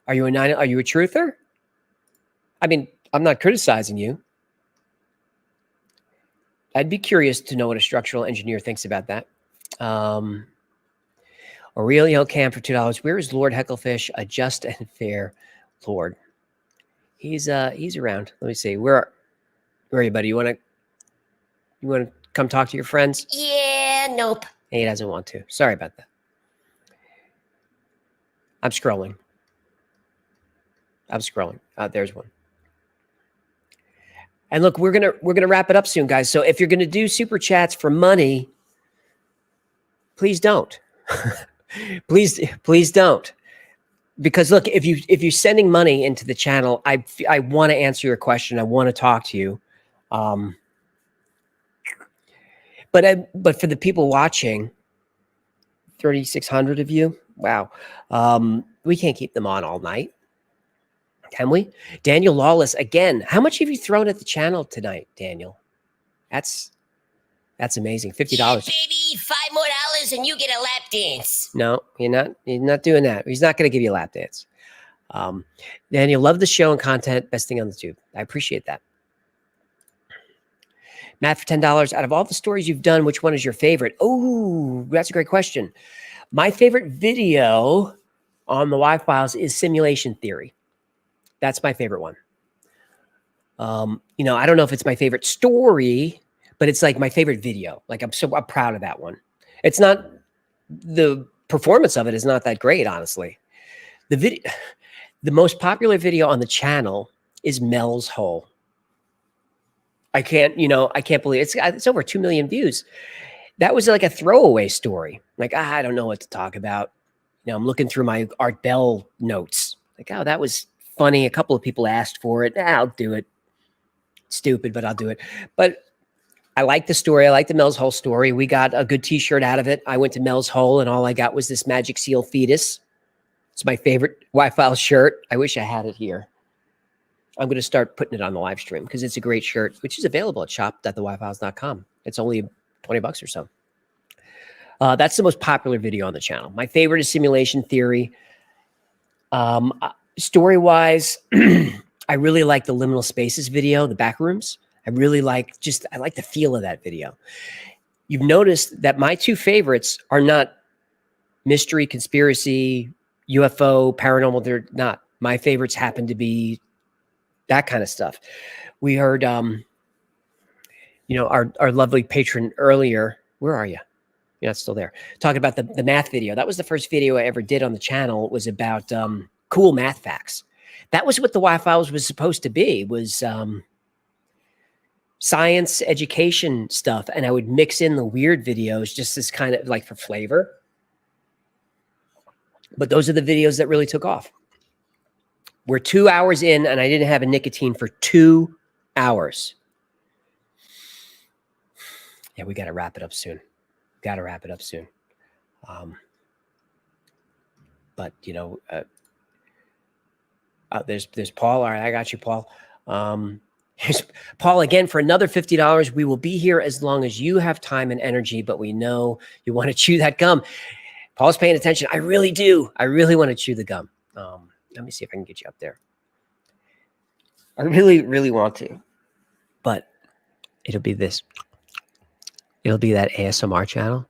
are you a truther? I mean, I'm not criticizing you. I'd be curious to know what a structural engineer thinks about that. Aurelio Cam for $2. Where is Lord Hecklefish, a just and fair Lord? He's around. Let me see. Where are you, buddy? You want to come talk to your friends? Yeah, nope. He doesn't want to. Sorry about that. I'm scrolling. There's one. And look, we're gonna wrap it up soon, guys. So if you're gonna do super chats for money, please don't. please don't. because look, if you're sending money into the channel, I want to answer your question. I want to talk to you. But for the people watching, 3,600 of you, wow, we can't keep them on all night, can we? Daniel Lawless again. How much have you thrown at the channel tonight, Daniel? That's amazing. $50. Baby, $5 more and you get a lap dance. No, you're not doing that. He's not going to give you a lap dance. Daniel, love the show and content. Best thing on the tube. I appreciate that. Matt, for $10, out of all the stories you've done, which one is your favorite? Oh, that's a great question. My favorite video on the Y-Files is Simulation Theory. That's my favorite one. I don't know if it's my favorite story, but it's like my favorite video. Like I'm proud of that one. It's not, the performance of it is not that great, honestly. The most popular video on the channel is Mel's Hole. I can't believe it's over 2 million views. That was like a throwaway story. Like, I don't know what to talk about. I'm looking through my Art Bell notes. Like, oh, that was funny. A couple of people asked for it. I'll do it. Stupid, but I'll do it. But I like the story. I like the Mel's Hole story. We got a good t-shirt out of it. I went to Mel's Hole and all I got was this magic seal fetus. It's my favorite Y-Files shirt. I wish I had it here. I'm going to start putting it on the live stream because it's a great shirt, which is available at shop.theyfiles.com. It's only $20 or so. That's the most popular video on the channel. My favorite is Simulation Theory. Story-wise, I really like the Liminal Spaces video, the Backrooms. I like the feel of that video. You've noticed that my two favorites are not mystery, conspiracy, UFO, paranormal. They're not. My favorites happen to be that kind of stuff. We heard, our lovely patron earlier. Where are you? You're not still there. Talking about the math video. That was the first video I ever did on the channel. It was about cool math facts. That was what the Y-Files was supposed to be, was science education stuff. And I would mix in the weird videos just as kind of like for flavor. But those are the videos that really took off. We're 2 hours in and I didn't have a nicotine for 2 hours. Yeah, we got to wrap it up soon. But there's Paul. All right, I got you, Paul. Here's Paul again for another $50. We will be here as long as you have time and energy, but we know you want to chew that gum. Paul's paying attention. I really do. I really want to chew the gum. Let me see if I can get you up there. I really, really want to, but it'll be this. It'll be that ASMR channel.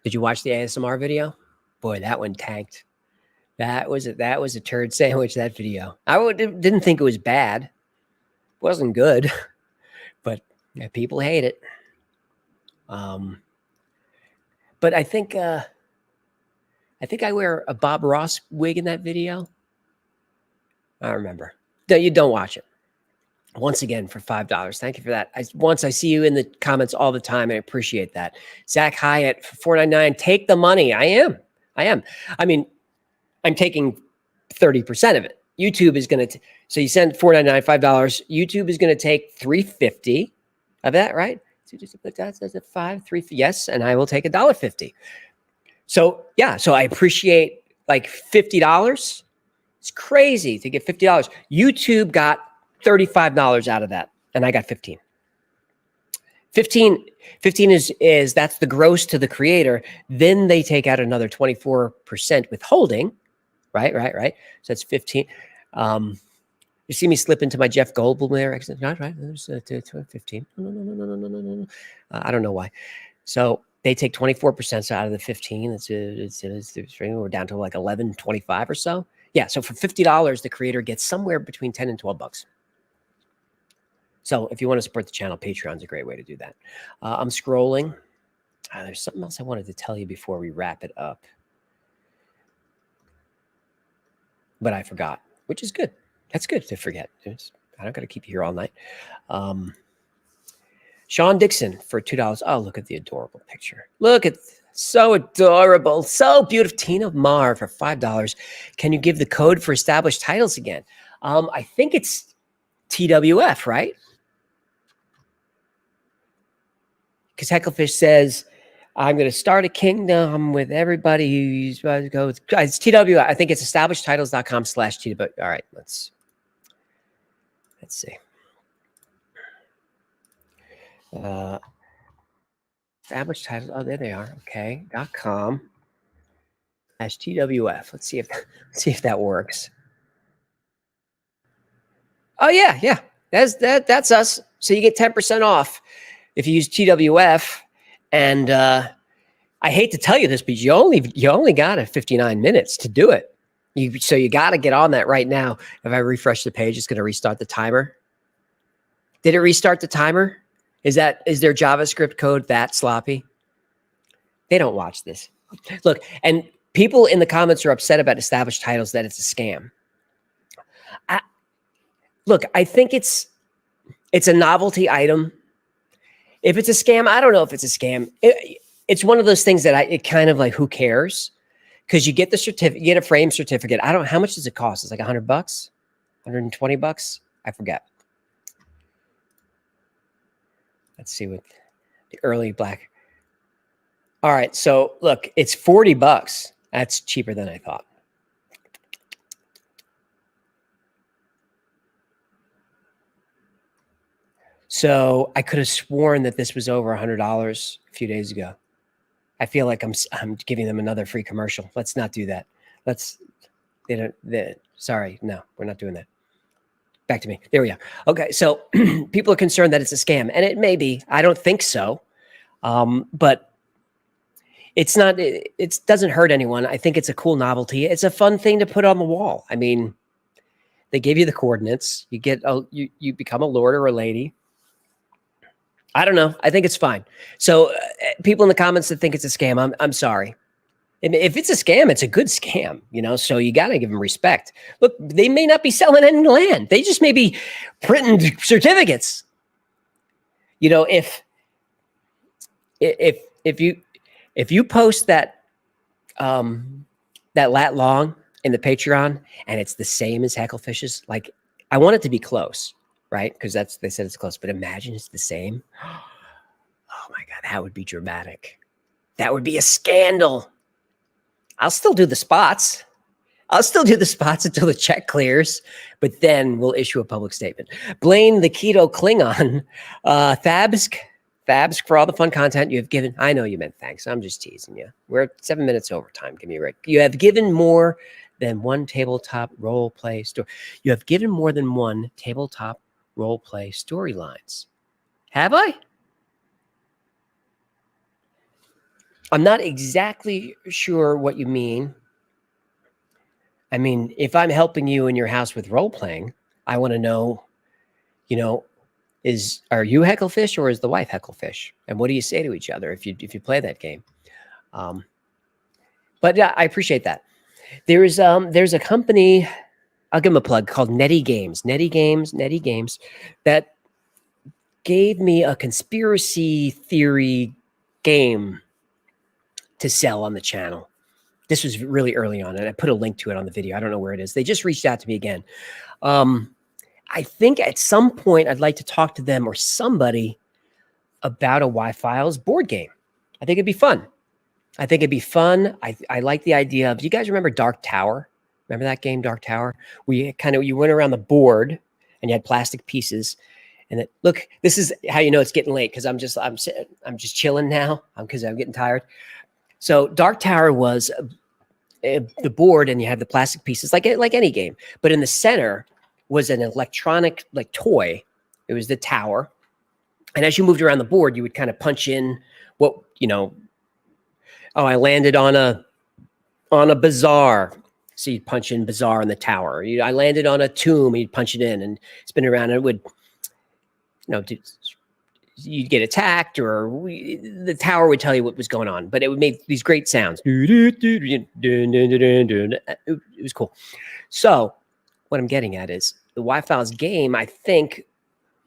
Did you watch the ASMR video? Boy, that one tanked. That was a turd sandwich, that video. Didn't think it was bad. It wasn't good, but yeah, people hate it. But I think I wear a Bob Ross wig in that video. I remember. No, you don't watch it. Once again, for $5. Thank you for that. I see you in the comments all the time. I appreciate that. Zach Hyatt for $4.99. Take the money. I am. I mean, I'm taking 30% of it. YouTube is going to, so you send $4.99, $5. YouTube is going to take $3.50 of that, right? So just put that as a $3. Yes. And I will take $1.50. So yeah. So I appreciate like $50. It's crazy to get $50. YouTube got $35 out of that. And I got 15. 15 is that's the gross to the creator. Then they take out another 24% withholding. Right. So that's 15. You see me slip into my Jeff Goldblum there. Right. There's 15. No. I don't know why. So they take 24% out of the 15. We're down to like 11.25 or so. Yeah. So for $50, the creator gets somewhere between 10 and $12. So if you want to support the channel, Patreon's a great way to do that. I'm scrolling. There's something else I wanted to tell you before we wrap it up. But I forgot, which is good. That's good to forget. I don't got to keep you here all night. Sean Dixon for $2. Oh, look at the adorable picture. Look at So adorable. So beautiful. Tina Mar for $5. Can you give the code for established titles again? I think it's TWF, right? Because Hecklefish says, I'm going to start a kingdom with everybody who's about to go. It's TWF. I think it's establishedtitles.com/TWF. All right, let's see. Established titles. Oh, there they are. Okay. .com/TWF. Let's see if that works. Oh yeah. That's us. So you get 10% off if you use TWF. And I hate to tell you this, but you only got 59 minutes to do it. So you got to get on that right now. If I refresh the page, it's going to restart the timer. Did it restart the timer? Is their JavaScript code that sloppy? They don't watch this. Look, and people in the comments are upset about established titles that it's a scam. I think it's a novelty item. If it's a scam, I don't know if it's a scam. It's one of those things that it kind of like, who cares? Because you get the certificate, you get a frame certificate. How much does it cost? It's like $100, $120. I forget. Let's see what the early black. All right. So look, it's $40. That's cheaper than I thought. So I could have sworn that this was over $100 a few days ago. I feel like I'm giving them another free commercial. Let's not do that. Sorry, no, we're not doing that. Back to me. There we go. Okay, so people are concerned that it's a scam, and it may be. I don't think so, but it's not. It doesn't hurt anyone. I think it's a cool novelty. It's a fun thing to put on the wall. I mean, they give you the coordinates. You get you become a lord or a lady. I don't know. I think it's fine. So people in the comments that think it's a scam, I'm sorry. If it's a scam, it's a good scam, so you got to give them respect. Look, they may not be selling any land. They just may be printing certificates. If you post that lat long in the Patreon and it's the same as Hecklefish's, like, I want it to be close. Right? Because they said it's close, but imagine it's the same. Oh my God, that would be dramatic. That would be a scandal. I'll still do the spots. Until the check clears, but then we'll issue a public statement. Blaine the Keto Klingon, Fabsk for all the fun content you have given. I know you meant thanks. I'm just teasing you. We're 7 minutes over time. Give me a break. You have given more than one tabletop role play story. You have given more than one tabletop role play storylines. Have I? I'm not exactly sure what you mean. I mean, if I'm helping you in your house with role playing, I want to know, are you Hecklefish or is the wife Hecklefish? And what do you say to each other if you play that game? But yeah, I appreciate that. There's a company, I'll give them a plug, called Netty Games, that gave me a conspiracy theory game to sell on the channel. This was really early on, and I put a link to it on the video. I don't know where it is. They just reached out to me again. I think at some point I'd like to talk to them or somebody about a Y-Files board game. I think it'd be fun. I like the idea of, do you guys remember Dark Tower? Remember that game, Dark Tower? Where you went around the board and you had plastic pieces. And look, this is how you know it's getting late, because I'm just chilling now because I'm getting tired. So Dark Tower was the board, and you had the plastic pieces like any game. But in the center was an electronic toy. It was the tower. And as you moved around the board, you would kind of punch in what, I landed on a bazaar. So you'd punch in bazaar in the tower. I landed on a tomb. You'd punch it in and spin around, and it would, you'd get attacked, or the tower would tell you what was going on. But it would make these great sounds. It was cool. So what I'm getting at is the Y-Files game, I think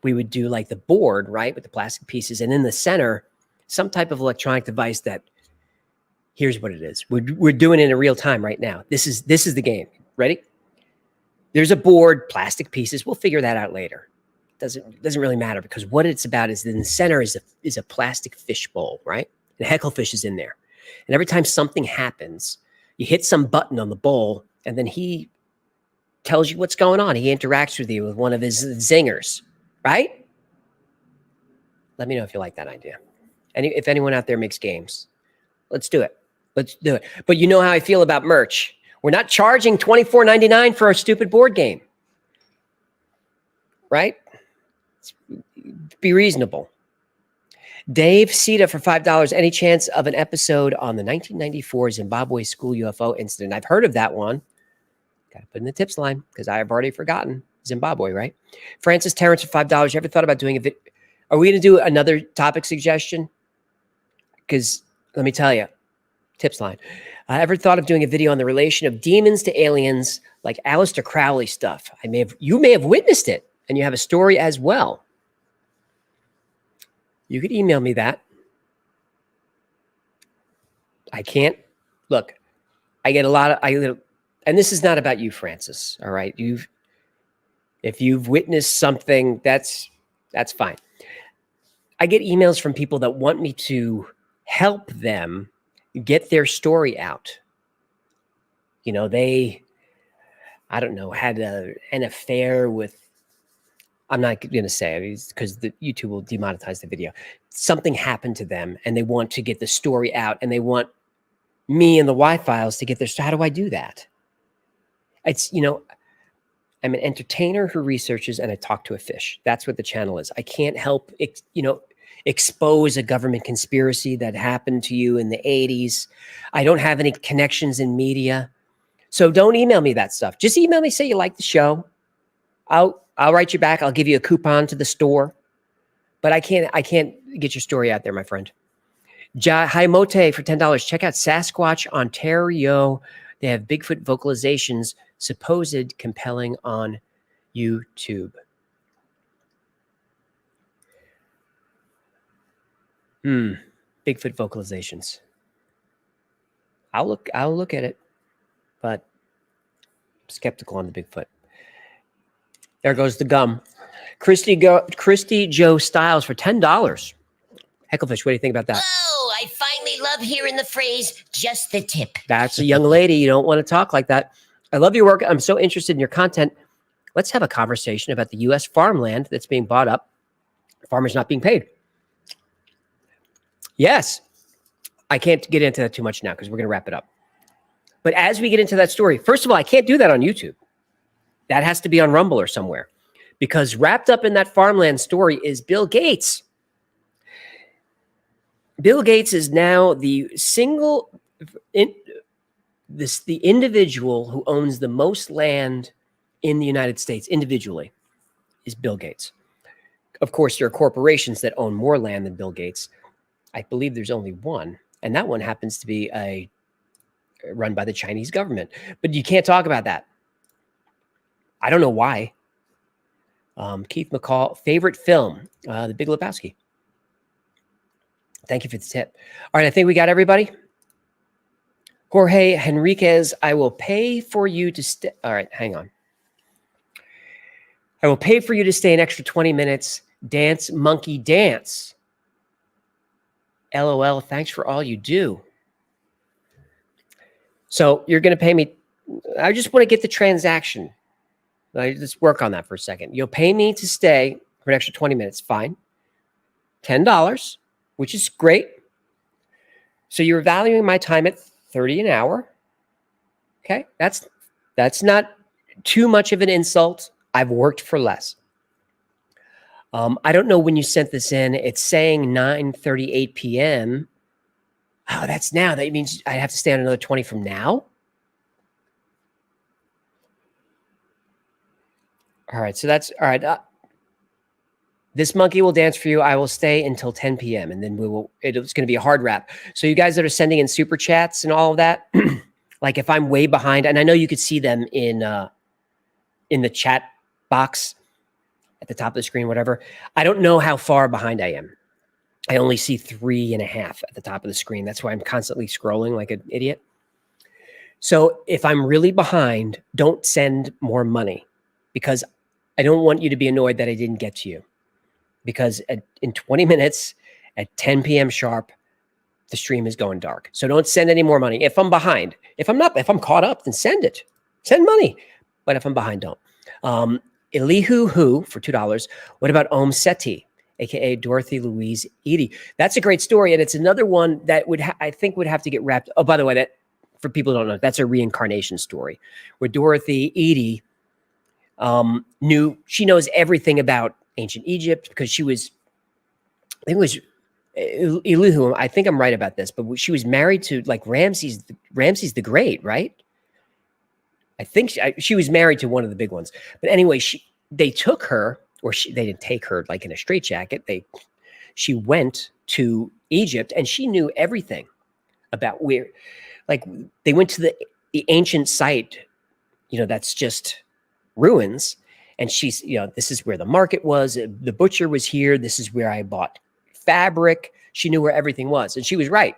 we would do like the board, right, with the plastic pieces, and in the center, some type of electronic device that Here's what it is. We're doing it in real time right now. This is the game. Ready? There's a board, plastic pieces. We'll figure that out later. Doesn't really matter, because what it's about is in the center is a plastic fish bowl, right? And Hecklefish is in there. And every time something happens, you hit some button on the bowl, and then he tells you what's going on. He interacts with you with one of his zingers, right? Let me know if you like that idea. And if anyone out there makes games, let's do it. Let's do it. But you know how I feel about merch. We're not charging $24.99 for a stupid board game, right? Be reasonable. Dave Sita for $5. Any chance of an episode on the 1994 Zimbabwe school UFO incident? I've heard of that one. Got to put in the tips line because I have already forgotten. Zimbabwe, right? Francis Terrence for $5. You ever thought about doing a video? Are we going to do another topic suggestion? Because let me tell you, tips line. I ever thought of doing a video on the relation of demons to aliens, like Aleister Crowley stuff? You may have witnessed it, and you have a story as well. You could email me that. I can't look. I get a lot of and this is not about you, Francis. All right, if you've witnessed something, that's fine. I get emails from people that want me to help them get their story out. You know, they, I don't know, had an affair with, I'm not going to say because the YouTube will demonetize the video. Something happened to them and they want to get the story out, and they want me and the Y-Files to get their, so how do I do that? It's, you know, I'm an entertainer who researches, and I talk to a fish. That's what the channel is. I can't help, expose a government conspiracy that happened to you in the 80s. I don't have any connections in media. So don't email me that stuff. Just email me, say you like the show. I'll write you back. I'll give you a coupon to the store. But I can't get your story out there, my friend. Haimote for $10. Check out Sasquatch Ontario. They have Bigfoot vocalizations, supposed compelling on YouTube. Bigfoot vocalizations. I'll look at it, but I'm skeptical on the Bigfoot. There goes the gum. Christy Joe Styles for $10. Hecklefish, what do you think about that? Oh, I finally love hearing the phrase, just the tip. That's a young lady. You don't want to talk like that. I love your work. I'm so interested in your content. Let's have a conversation about the U.S. farmland that's being bought up. Farmers not being paid. Yes. I can't get into that too much now because we're going to wrap it up. But as we get into that story, first of all, I can't do that on YouTube. That has to be on Rumble or somewhere, because wrapped up in that farmland story is Bill Gates. Bill Gates is now the individual who owns the most land in the United States individually is Bill Gates. Of course, there are corporations that own more land than Bill Gates. I believe there's only one, and that one happens to be run by the Chinese government. But you can't talk about that. I don't know why. Keith McCall, favorite film, The Big Lebowski. Thank you for the tip. All right, I think we got everybody. Jorge Henriquez, I will pay for you to stay. All right, hang on. I will pay for you to stay an extra 20 minutes. Dance, monkey, dance. LOL, thanks for all you do. So you're going to pay me. I just want to get the transaction. Let's work on that for a second. You'll pay me to stay for an extra 20 minutes. Fine. $10, which is great. So you're valuing my time at $30 an hour. Okay. That's not too much of an insult. I've worked for less. I don't know when you sent this in. It's saying 9:38 p.m. Oh, that's now. That means I have to stay on another 20 from now. All right. So that's all right. This monkey will dance for you. I will stay until 10 p.m. and then it's going to be a hard wrap. So you guys that are sending in super chats and all of that, like if I'm way behind, and I know you could see them in the chat box at the top of the screen, whatever. I don't know how far behind I am. I only see 3.5 at the top of the screen. That's why I'm constantly scrolling like an idiot. So if I'm really behind, don't send more money, because I don't want you to be annoyed that I didn't get to you. Because in 20 minutes at 10 p.m. sharp, the stream is going dark. So don't send any more money. If I'm behind, if I'm caught up, then send it. Send money. But if I'm behind, don't. Elihu Hu for $2. What about Om Seti, aka Dorothy Louise Eady? That's a great story, and it's another one that I think would have to get wrapped. Oh, by the way, that for people who don't know, that's a reincarnation story where Dorothy Eady she knows everything about ancient Egypt because she was, I think it was Elihu. I think I'm right about this, but she was married to like Ramses the Great, right? I think she was married to one of the big ones. But anyway, they took her, or they didn't take her like in a straitjacket. She went to Egypt, and she knew everything about where, like they went to the ancient site, that's just ruins. And she's, this is where the market was. The butcher was here. This is where I bought fabric. She knew where everything was. And she was right.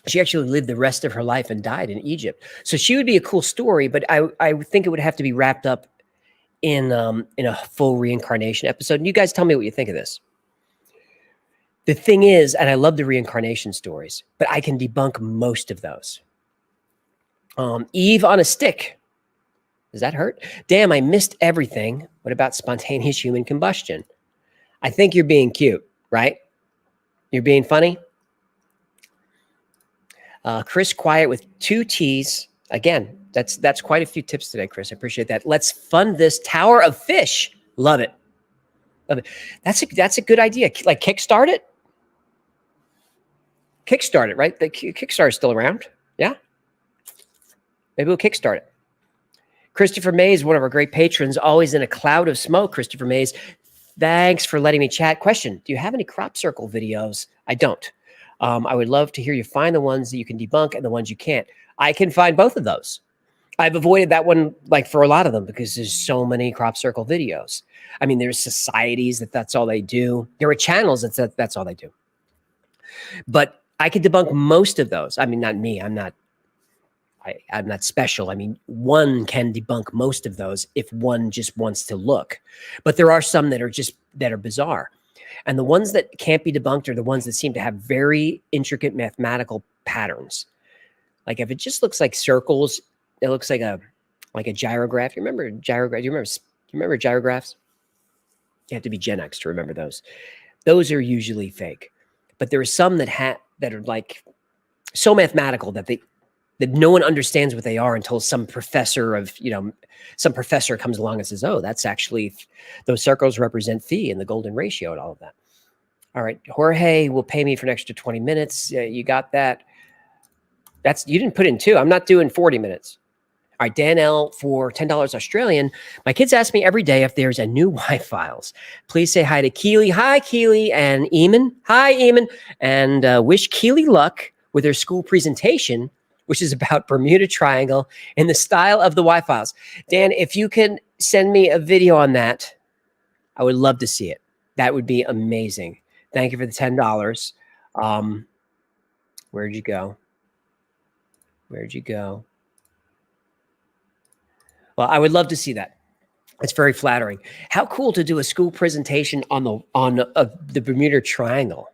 She actually lived the rest of her life and died in Egypt. So she would be a cool story, but I would think it would have to be wrapped up in a full reincarnation episode. And you guys tell me what you think of this. The thing is, and I love the reincarnation stories, but I can debunk most of those. Eve on a stick. Does that hurt? Damn, I missed everything. What about spontaneous human combustion? I think you're being cute, right? You're being funny. Chris Quiet with 2 T's. Again, that's quite a few tips today, Chris. I appreciate that. Let's fund this Tower of Fish. Love it. Love it. That's a good idea. Like kickstart it. Kickstart it, right? The Kickstarter is still around. Yeah. Maybe we'll kickstart it. Christopher Mays, one of our great patrons, always in a cloud of smoke. Christopher Mays, thanks for letting me chat. Question, do you have any crop circle videos? I don't. I would love to hear you find the ones that you can debunk and the ones you can't. I can find both of those. I've avoided that one like for a lot of them because there's so many crop circle videos. I mean, there's societies that's all they do. There are channels that's all they do. But I could debunk most of those. I mean, not me. I'm not special. I mean, one can debunk most of those if one just wants to look. But there are some that are bizarre. And the ones that can't be debunked are the ones that seem to have very intricate mathematical patterns. Like if it just looks like circles, it looks like a gyrograph. You remember gyrograph? Do you remember gyrographs? You have to be Gen X to remember those. Those are usually fake. But there are some that are like so mathematical that no one understands what they are until some professor comes along and says, oh, that's actually, those circles represent phi and the golden ratio and all of that. All right. Jorge will pay me for an extra 20 minutes. You got that. You didn't put in 2. I'm not doing 40 minutes. All right. Dan L for $10 Australian. My kids ask me every day if there's a new Y-Files. Please say hi to Keely. Hi, Keely. And Eamon. Hi, Eamon. And wish Keely luck with her school presentation, which is about Bermuda Triangle in the style of the Y-Files. Dan, if you can send me a video on that, I would love to see it. That would be amazing. Thank you for the $10. Where'd you go? Where'd you go? Well, I would love to see that. It's very flattering. How cool to do a school presentation on the Bermuda Triangle.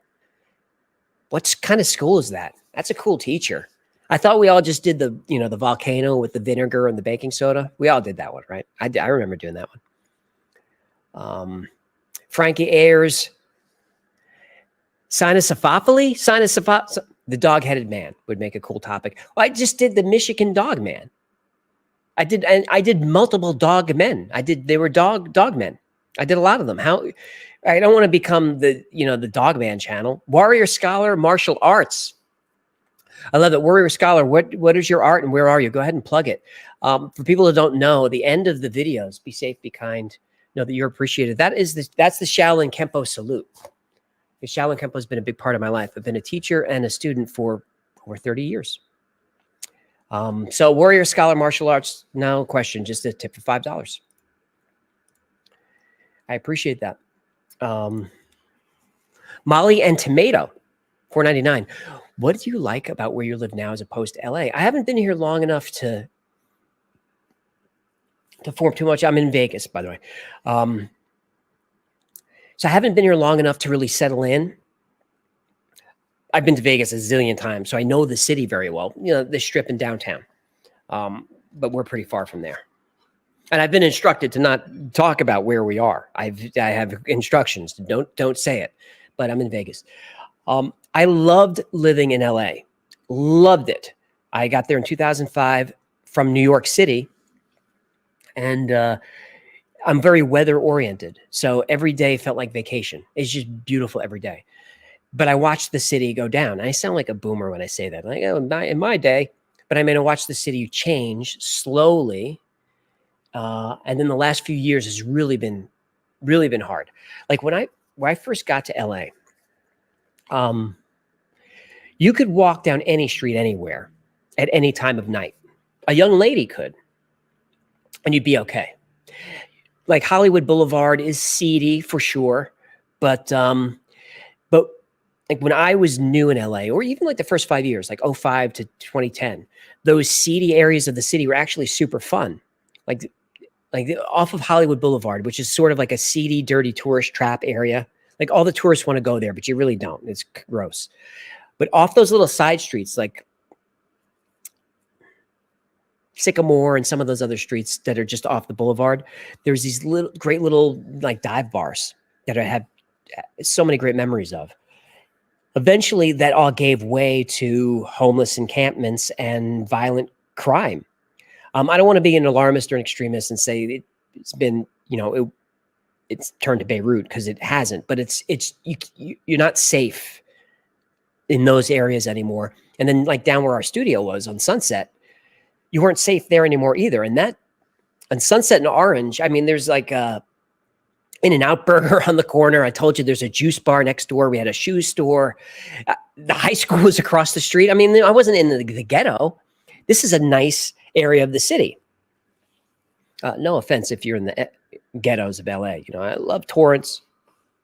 What kind of school is that? That's a cool teacher. I thought we all just did the volcano with the vinegar and the baking soda. We all did that one, right? I remember doing that one. Frankie Ayers, Cynocephaly? The dog-headed man would make a cool topic. Well, I just did the Michigan dog man. I did multiple dog men. They were dog men. I did a lot of them. I don't want to become the dog man channel. Warrior Scholar Martial Arts. I love it. Warrior Scholar, what is your art and where are you? Go ahead and plug it. For people who don't know, the end of the videos, be safe, be kind, know that you're appreciated. That's the Shaolin Kempo salute. The Shaolin Kempo has been a big part of my life. I've been a teacher and a student for over 30 years. So Warrior Scholar Martial Arts, no question, just a tip for $5. I appreciate that. Molly and Tomato, $4.99. What do you like about where you live now as opposed to LA? I haven't been here long enough to form too much. I'm in Vegas, by the way. So I haven't been here long enough to really settle in. I've been to Vegas a zillion times, so I know the city very well, you know, the Strip and downtown. But we're pretty far from there. And I've been instructed to not talk about where we are. I have instructions. Don't say it, but I'm in Vegas. I loved living in LA. Loved it. I got there in 2005 from New York City, and I'm very weather oriented. So every day felt like vacation. It's just beautiful every day. But I watched the city go down. I sound like a boomer when I say that. Like, oh, in my day, but I mean, I watched the city change slowly. And then the last few years has really been hard. Like when I first got to LA, you could walk down any street anywhere at any time of night. A young lady could, and you'd be okay. Like Hollywood Boulevard is seedy for sure, but like when I was new in LA, or even like the first 5 years, like 05 to 2010, those seedy areas of the city were actually super fun. Like off of Hollywood Boulevard, which is sort of like a seedy, dirty tourist trap area. Like all the tourists want to go there, but you really don't. It's gross. But off those little side streets, like Sycamore and some of those other streets that are just off the boulevard, there's these great little like dive bars that I had so many great memories of. Eventually, that all gave way to homeless encampments and violent crime. I don't want to be an alarmist or an extremist and say it's been, you know, it's turned to Beirut, because it hasn't. But you're not safe in those areas anymore. And then, like down where our studio was on Sunset, you weren't safe there anymore either. And that on Sunset and Orange, I mean, there's like a In-N-Out Burger on the corner. I told you there's a juice bar next door. We had a shoe store. The high school was across the street. I mean, I wasn't in the ghetto. This is a nice area of the city. No offense if you're in the ghettos of LA. You know, I love Torrance.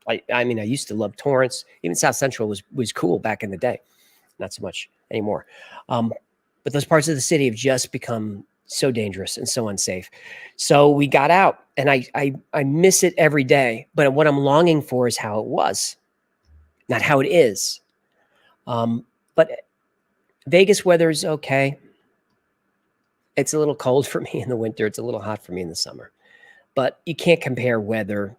I mean, I used to love Torrance. Even South Central was cool back in the day. Not so much anymore. But those parts of the city have just become so dangerous and so unsafe. So we got out, and I miss it every day. But what I'm longing for is how it was, not how it is. But Vegas weather is okay. It's a little cold for me in the winter. It's a little hot for me in the summer. But you can't compare weather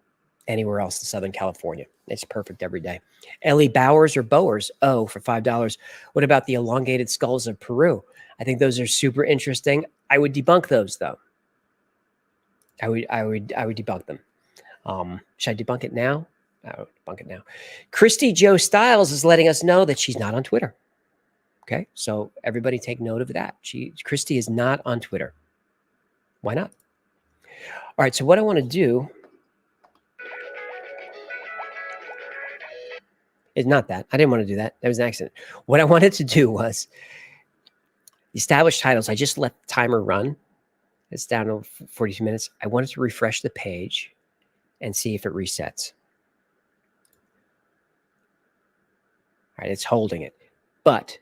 anywhere else to Southern California. It's perfect every day. Ellie Bowers or Bowers? Oh, for $5. What about the elongated skulls of Peru? I think those are super interesting. I would debunk those, though. I would debunk them. Should I debunk it now? I would debunk it now. Christy Joe Styles is letting us know that she's not on Twitter. Okay, so everybody take note of that. Christy is not on Twitter. Why not? All right, so what I want to do is not that. I didn't want to do that. That was an accident. What I wanted to do was established titles. I just let the timer run. It's down to 42 minutes. I wanted to refresh the page and see if it resets. All right, it's holding it. But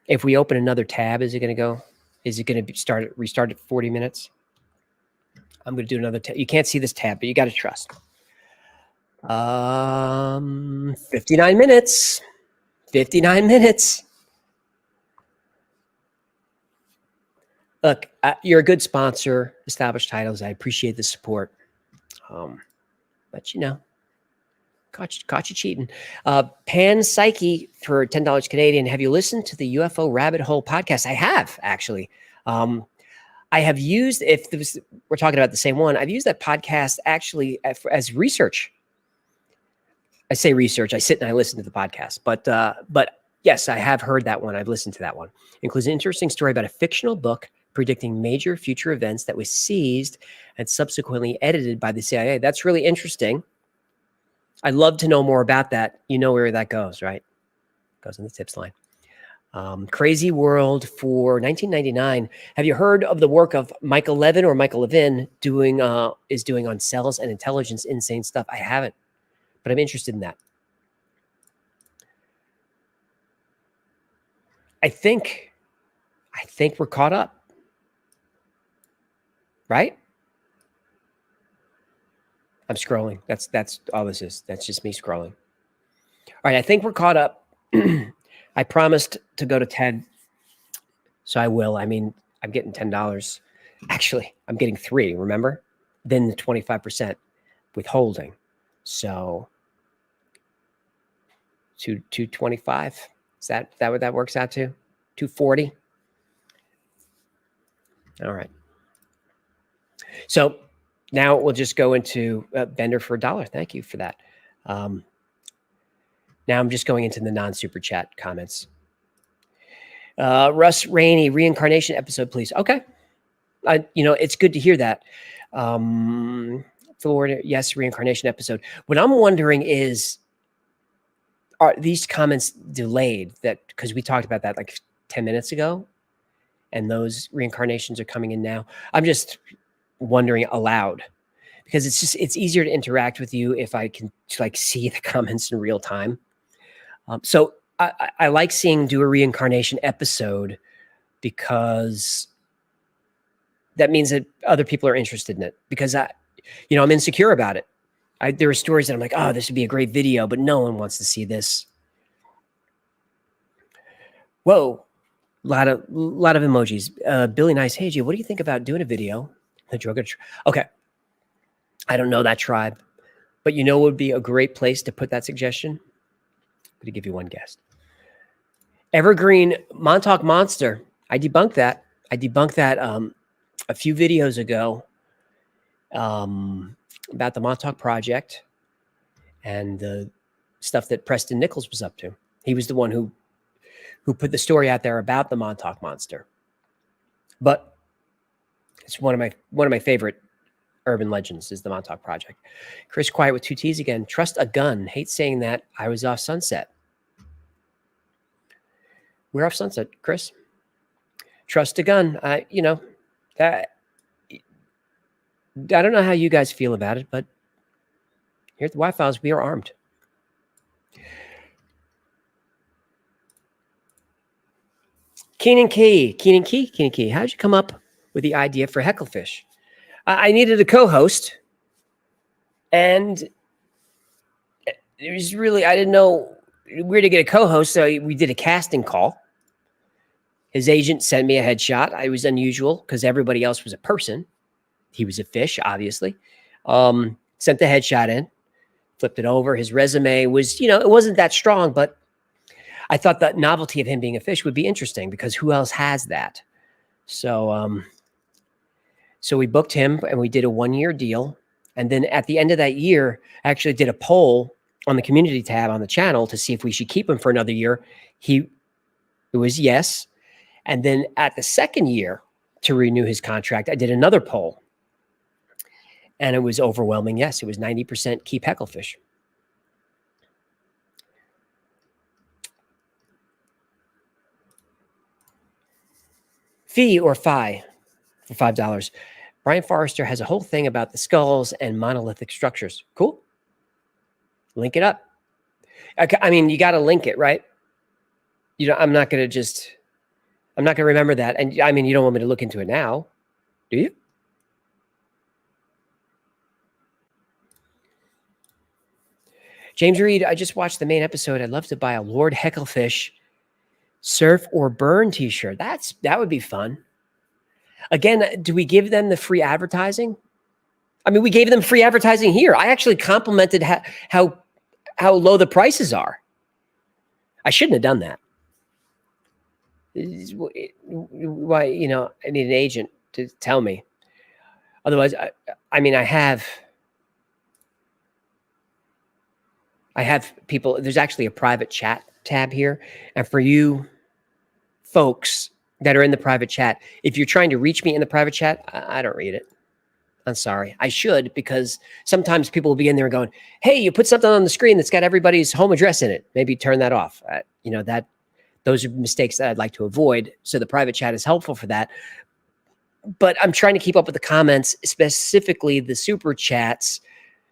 if we open another tab, is it going to go? Is it going to restart at 40 minutes? I'm going to do another tab. You can't see this tab, but you got to trust. 59 minutes. 59 minutes. Look, you're a good sponsor, Established Titles. I appreciate the support. But, you know, caught you cheating. Pan Psyche for $10 Canadian. Have you listened to the UFO Rabbit Hole podcast? I have, actually. I have used, we're talking about the same one, I've used that podcast actually as research. I say research. I sit and I listen to the podcast. But yes, I have heard that one. I've listened to that one. It includes an interesting story about a fictional book predicting major future events that was seized and subsequently edited by the CIA. That's really interesting. I'd love to know more about that. You know where that goes, right? Goes in the tips line. Crazy World for 1999. Have you heard of the work of Michael Levin doing on cells and intelligence? Insane stuff. I haven't, but I'm interested in that. I think we're caught up. Right? I'm scrolling. That's all this is. That's just me scrolling. All right, I think we're caught up. I promised to go to 10, so I will. I mean, I'm getting $10. Actually, I'm getting 3, remember? Then the 25% withholding. So 225. Is that what that works out to? 240. All right. So now we'll just go into Bender for $1. Thank you for that. Now I'm just going into the non-super chat comments. Russ Rainey, reincarnation episode, please. Okay. It's good to hear that. Florida, yes, reincarnation episode. What I'm wondering is, are these comments delayed? That because we talked about that like 10 minutes ago, and those reincarnations are coming in now. I'm just wondering aloud because it's easier to interact with you if I can like see the comments in real time. So I like do a reincarnation episode because that means that other people are interested in it, because I'm insecure about it. There are stories that I'm like, oh, this would be a great video, but no one wants to see this. Whoa. A lot of emojis. Billy Nice, hey, G, what do you think about doing a video? Okay. I don't know that tribe, but it would be a great place to put that suggestion. I'm going to give you one guess. Evergreen Montauk Monster. I debunked that. A few videos ago about the Montauk Project and the stuff that Preston Nichols was up to. He was the one who put the story out there about the Montauk Monster. But it's one of my favorite urban legends is the Montauk Project. Chris Quiet with 2 T's again. Trust a gun. Hate saying that. I was off Sunset. We're off Sunset, Chris. Trust a gun. I don't know how you guys feel about it, but here at the Wi Files, we are armed. Keenan Key. How did you come up with the idea for Hecklefish? I needed a co-host, and it was really, I didn't know where to get a co-host, so we did a casting call. His agent sent me a headshot. I was unusual because everybody else was a person. He was a fish, obviously. Sent the headshot in, flipped it over. His resume was, it wasn't that strong, but I thought the novelty of him being a fish would be interesting because who else has that? So we booked him and we did a 1-year deal. And then at the end of that year, I actually did a poll on the community tab on the channel to see if we should keep him for another year. It was yes. And then at the second year to renew his contract, I did another poll. And it was overwhelming yes. It was 90% keep Hecklefish. Fee or Fi for $5. Brian Forrester has a whole thing about the skulls and monolithic structures. Cool. Link it up. I mean, you got to link it, right? I'm not going to remember that. And I mean, you don't want me to look into it now, do you? James Reed, I just watched the main episode. I'd love to buy a Lord Hecklefish Surf or Burn t-shirt. That would be fun. Again, do we give them the free advertising? I mean, we gave them free advertising here. I actually complimented how low the prices are. I shouldn't have done that. Why, I need an agent to tell me. Otherwise, I have people, there's actually a private chat tab here. And for you folks that are in the private chat, if you're trying to reach me in the private chat, I don't read it. I'm sorry. I should, because sometimes people will be in there going, hey, you put something on the screen that's got everybody's home address in it. Maybe turn that off. Those are mistakes that I'd like to avoid. So the private chat is helpful for that. But I'm trying to keep up with the comments, specifically the super chats,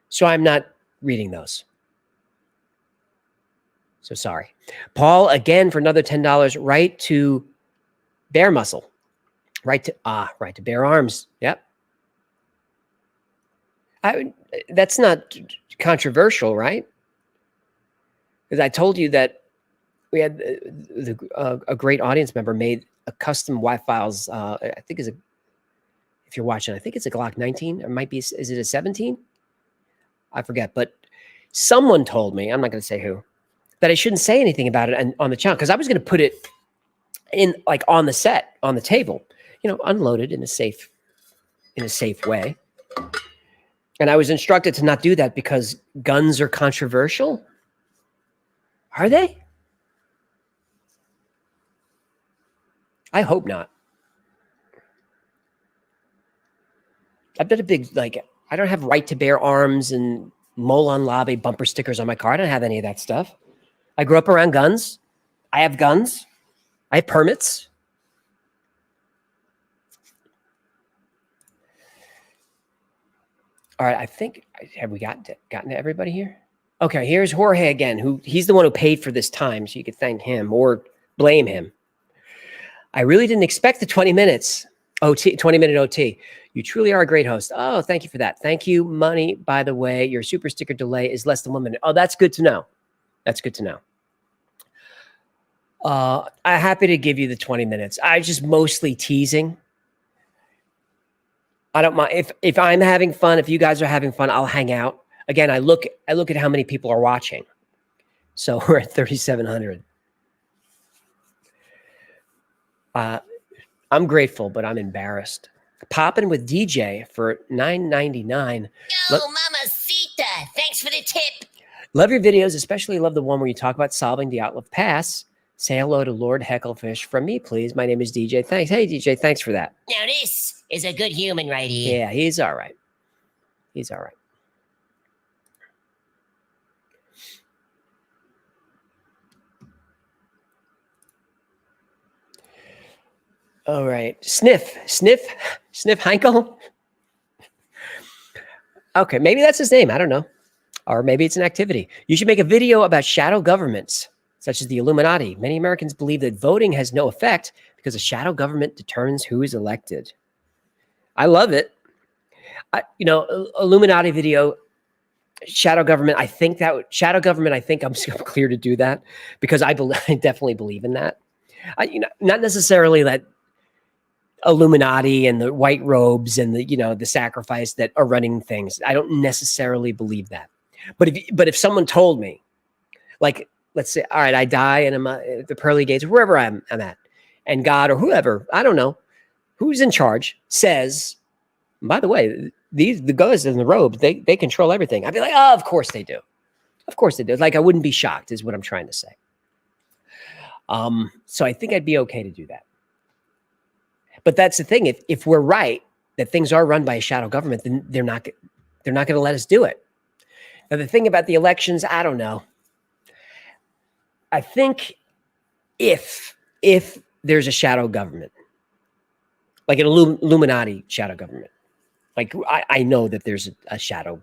so I'm not reading those. So sorry. Paul, again, for another $10, right to bear muscle. Right to bear arms. Yep. That's not controversial, right? Because I told you that we had a great audience member made a custom Wi-Fi's. I think if you're watching, I think it's a Glock 19. It might be. Is it a 17? I forget. But someone told me, I'm not going to say who, that I shouldn't say anything about it on the channel because I was going to put it in like on the set, on the table, unloaded in a safe way. And I was instructed to not do that because guns are controversial. Are they? I hope not. I've got a big, I don't have right to bear arms and Molon Labe bumper stickers on my car. I don't have any of that stuff. I grew up around guns. I have guns. I have permits. All right, I think, have we gotten to everybody here? Okay, here's Jorge again, he's the one who paid for this time, so you could thank him or blame him. I really didn't expect the 20 minutes, 20-minute OT. You truly are a great host. Oh, thank you for that. Thank you, Money. By the way, your super sticker delay is less than 1 minute. Oh, that's good to know. That's good to know. I'm happy to give you the 20 minutes. I just mostly teasing. I don't mind if I'm having fun. If you guys are having fun, I'll hang out. Again, I look at how many people are watching. So we're at 3,700. I'm grateful, but I'm embarrassed. Popping with DJ for $9.99. Yo, Mamacita, thanks for the tip. Love your videos, especially love the one where you talk about solving the Outlook Pass. Say hello to Lord Hecklefish from me, please. My name is DJ. Thanks. Hey, DJ, thanks for that. Now this is a good human right here. Yeah, he's all right. He's all right. All right. Sniff Heinkel. Okay, maybe that's his name. I don't know. Or maybe it's an activity. You should make a video about shadow governments, such as the Illuminati. Many Americans believe that voting has no effect because a shadow government determines who is elected. I love it. Illuminati video, shadow government. I think I'm clear to do that because I definitely believe in that. Not necessarily that Illuminati and the white robes and the sacrifice that are running things. I don't necessarily believe that. But if someone told me, like, let's say, all right, I die and I'm at the pearly gates, wherever I'm at, and God or whoever, I don't know, who's in charge, says, by the way, the guys in the robes, they control everything. I'd be like, oh, of course they do. Of course they do. Like, I wouldn't be shocked is what I'm trying to say. So I think I'd be okay to do that. But that's the thing. If we're right that things are run by a shadow government, then they're not going to let us do it. Now, the thing about the elections, I don't know. I think if there's a shadow government, like an Illuminati shadow government, like I know that there's a shadow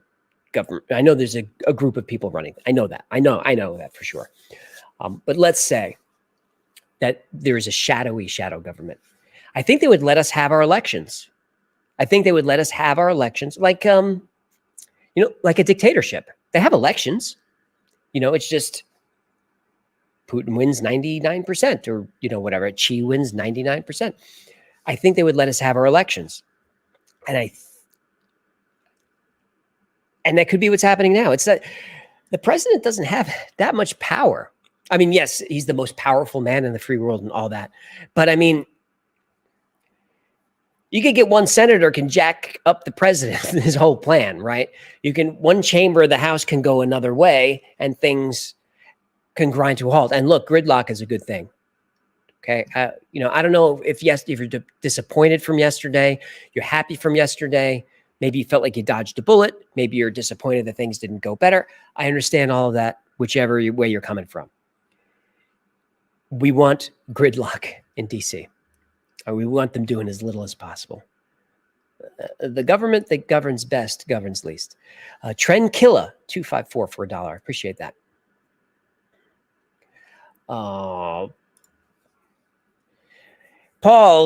government. I know there's a group of people running. I know that. I know that for sure. But let's say that there is a shadowy shadow government. I think they would let us have our elections. I think they would let us have our elections like like a dictatorship. They have elections. It's just Putin wins 99% or, whatever. Xi wins 99%. I think they would let us have our elections. And that could be what's happening now. It's that the president doesn't have that much power. I mean, yes, he's the most powerful man in the free world and all that. But I mean, you could get one senator can jack up the president, his whole plan, right? One chamber of the House can go another way and things can grind to a halt. And look, gridlock is a good thing. Okay. I don't know if you're disappointed from yesterday, you're happy from yesterday. Maybe you felt like you dodged a bullet. Maybe you're disappointed that things didn't go better. I understand all of that, whichever way you're coming from. We want gridlock in DC. Or we want them doing as little as possible. The government that governs best governs least. Trend Killer 254 for $1. I appreciate that. Paul,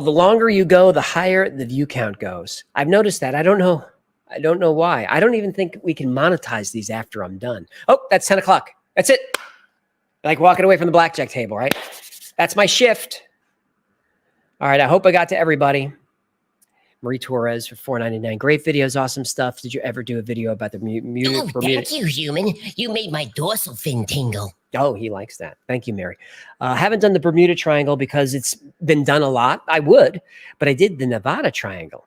the longer you go, the higher the view count goes. I've noticed that. I don't know why. I don't even think we can monetize these after I'm done. Oh, that's 10 o'clock. That's it. Like walking away from the blackjack table, right? That's my shift. All right. I hope I got to everybody. Marie Torres for $4.99. Great videos, awesome stuff. Did you ever do a video about the Bermuda? Oh, thank you, human. You made my dorsal fin tingle. Oh, he likes that. Thank you, Mary. Haven't done the Bermuda Triangle because it's been done a lot. I would, but I did the Nevada Triangle,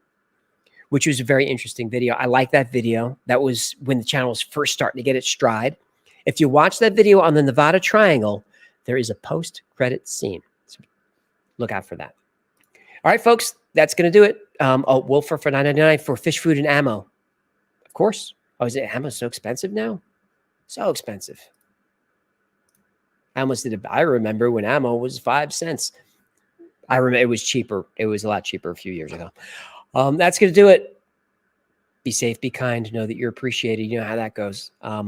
which was a very interesting video. I like that video. That was when the channel was first starting to get its stride. If you watch that video on the Nevada Triangle, there is a post-credit scene. So look out for that. All right, folks, that's going to do it. Wolfer for $9.99 for fish food and ammo. Of course. Oh, is it ammo so expensive now? So expensive. I almost did it. I remember when ammo was 5 cents. I remember it was cheaper. It was a lot cheaper a few years ago. That's going to do it. Be safe, be kind, know that you're appreciated. You know how that goes. I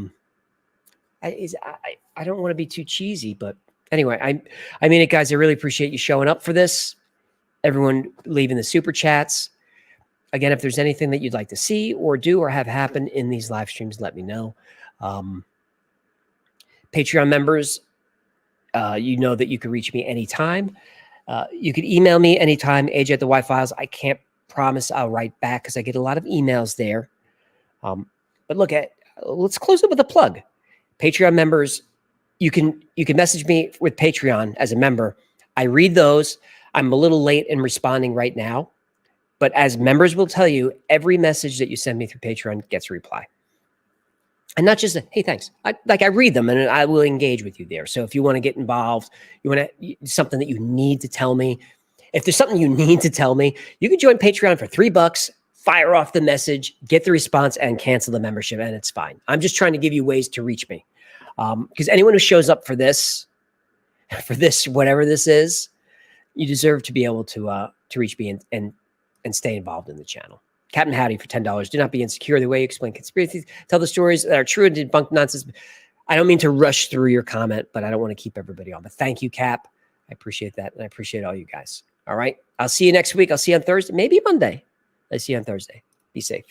don't want to be too cheesy, but anyway, I mean it, guys. I really appreciate you showing up for this. Everyone leaving the super chats. Again, if there's anything that you'd like to see or do or have happen in these live streams, let me know. Patreon members, you know that you can reach me anytime. You can email me anytime, aj@thewhyfiles. I can't promise I'll write back because I get a lot of emails there. But look, let's close it with a plug. Patreon members, you can message me with Patreon as a member. I read those. I'm a little late in responding right now, but as members will tell you, every message that you send me through Patreon gets a reply. And not just a, hey, thanks. I read them and I will engage with you there. So if you want to get involved, you want to something that you need to tell me. If there's something you need to tell me, you can join Patreon for $3, fire off the message, get the response, and cancel the membership, and it's fine. I'm just trying to give you ways to reach me. Because anyone who shows up for this, whatever this is, you deserve to be able to reach me and stay involved in the channel. Captain Howdy for $10. Do not be insecure. The way you explain conspiracies, tell the stories that are true and debunk nonsense. I don't mean to rush through your comment, but I don't want to keep everybody on. But thank you, Cap. I appreciate that. And I appreciate all you guys. All right. I'll see you next week. I'll see you on Thursday, maybe Monday. I'll see you on Thursday. Be safe.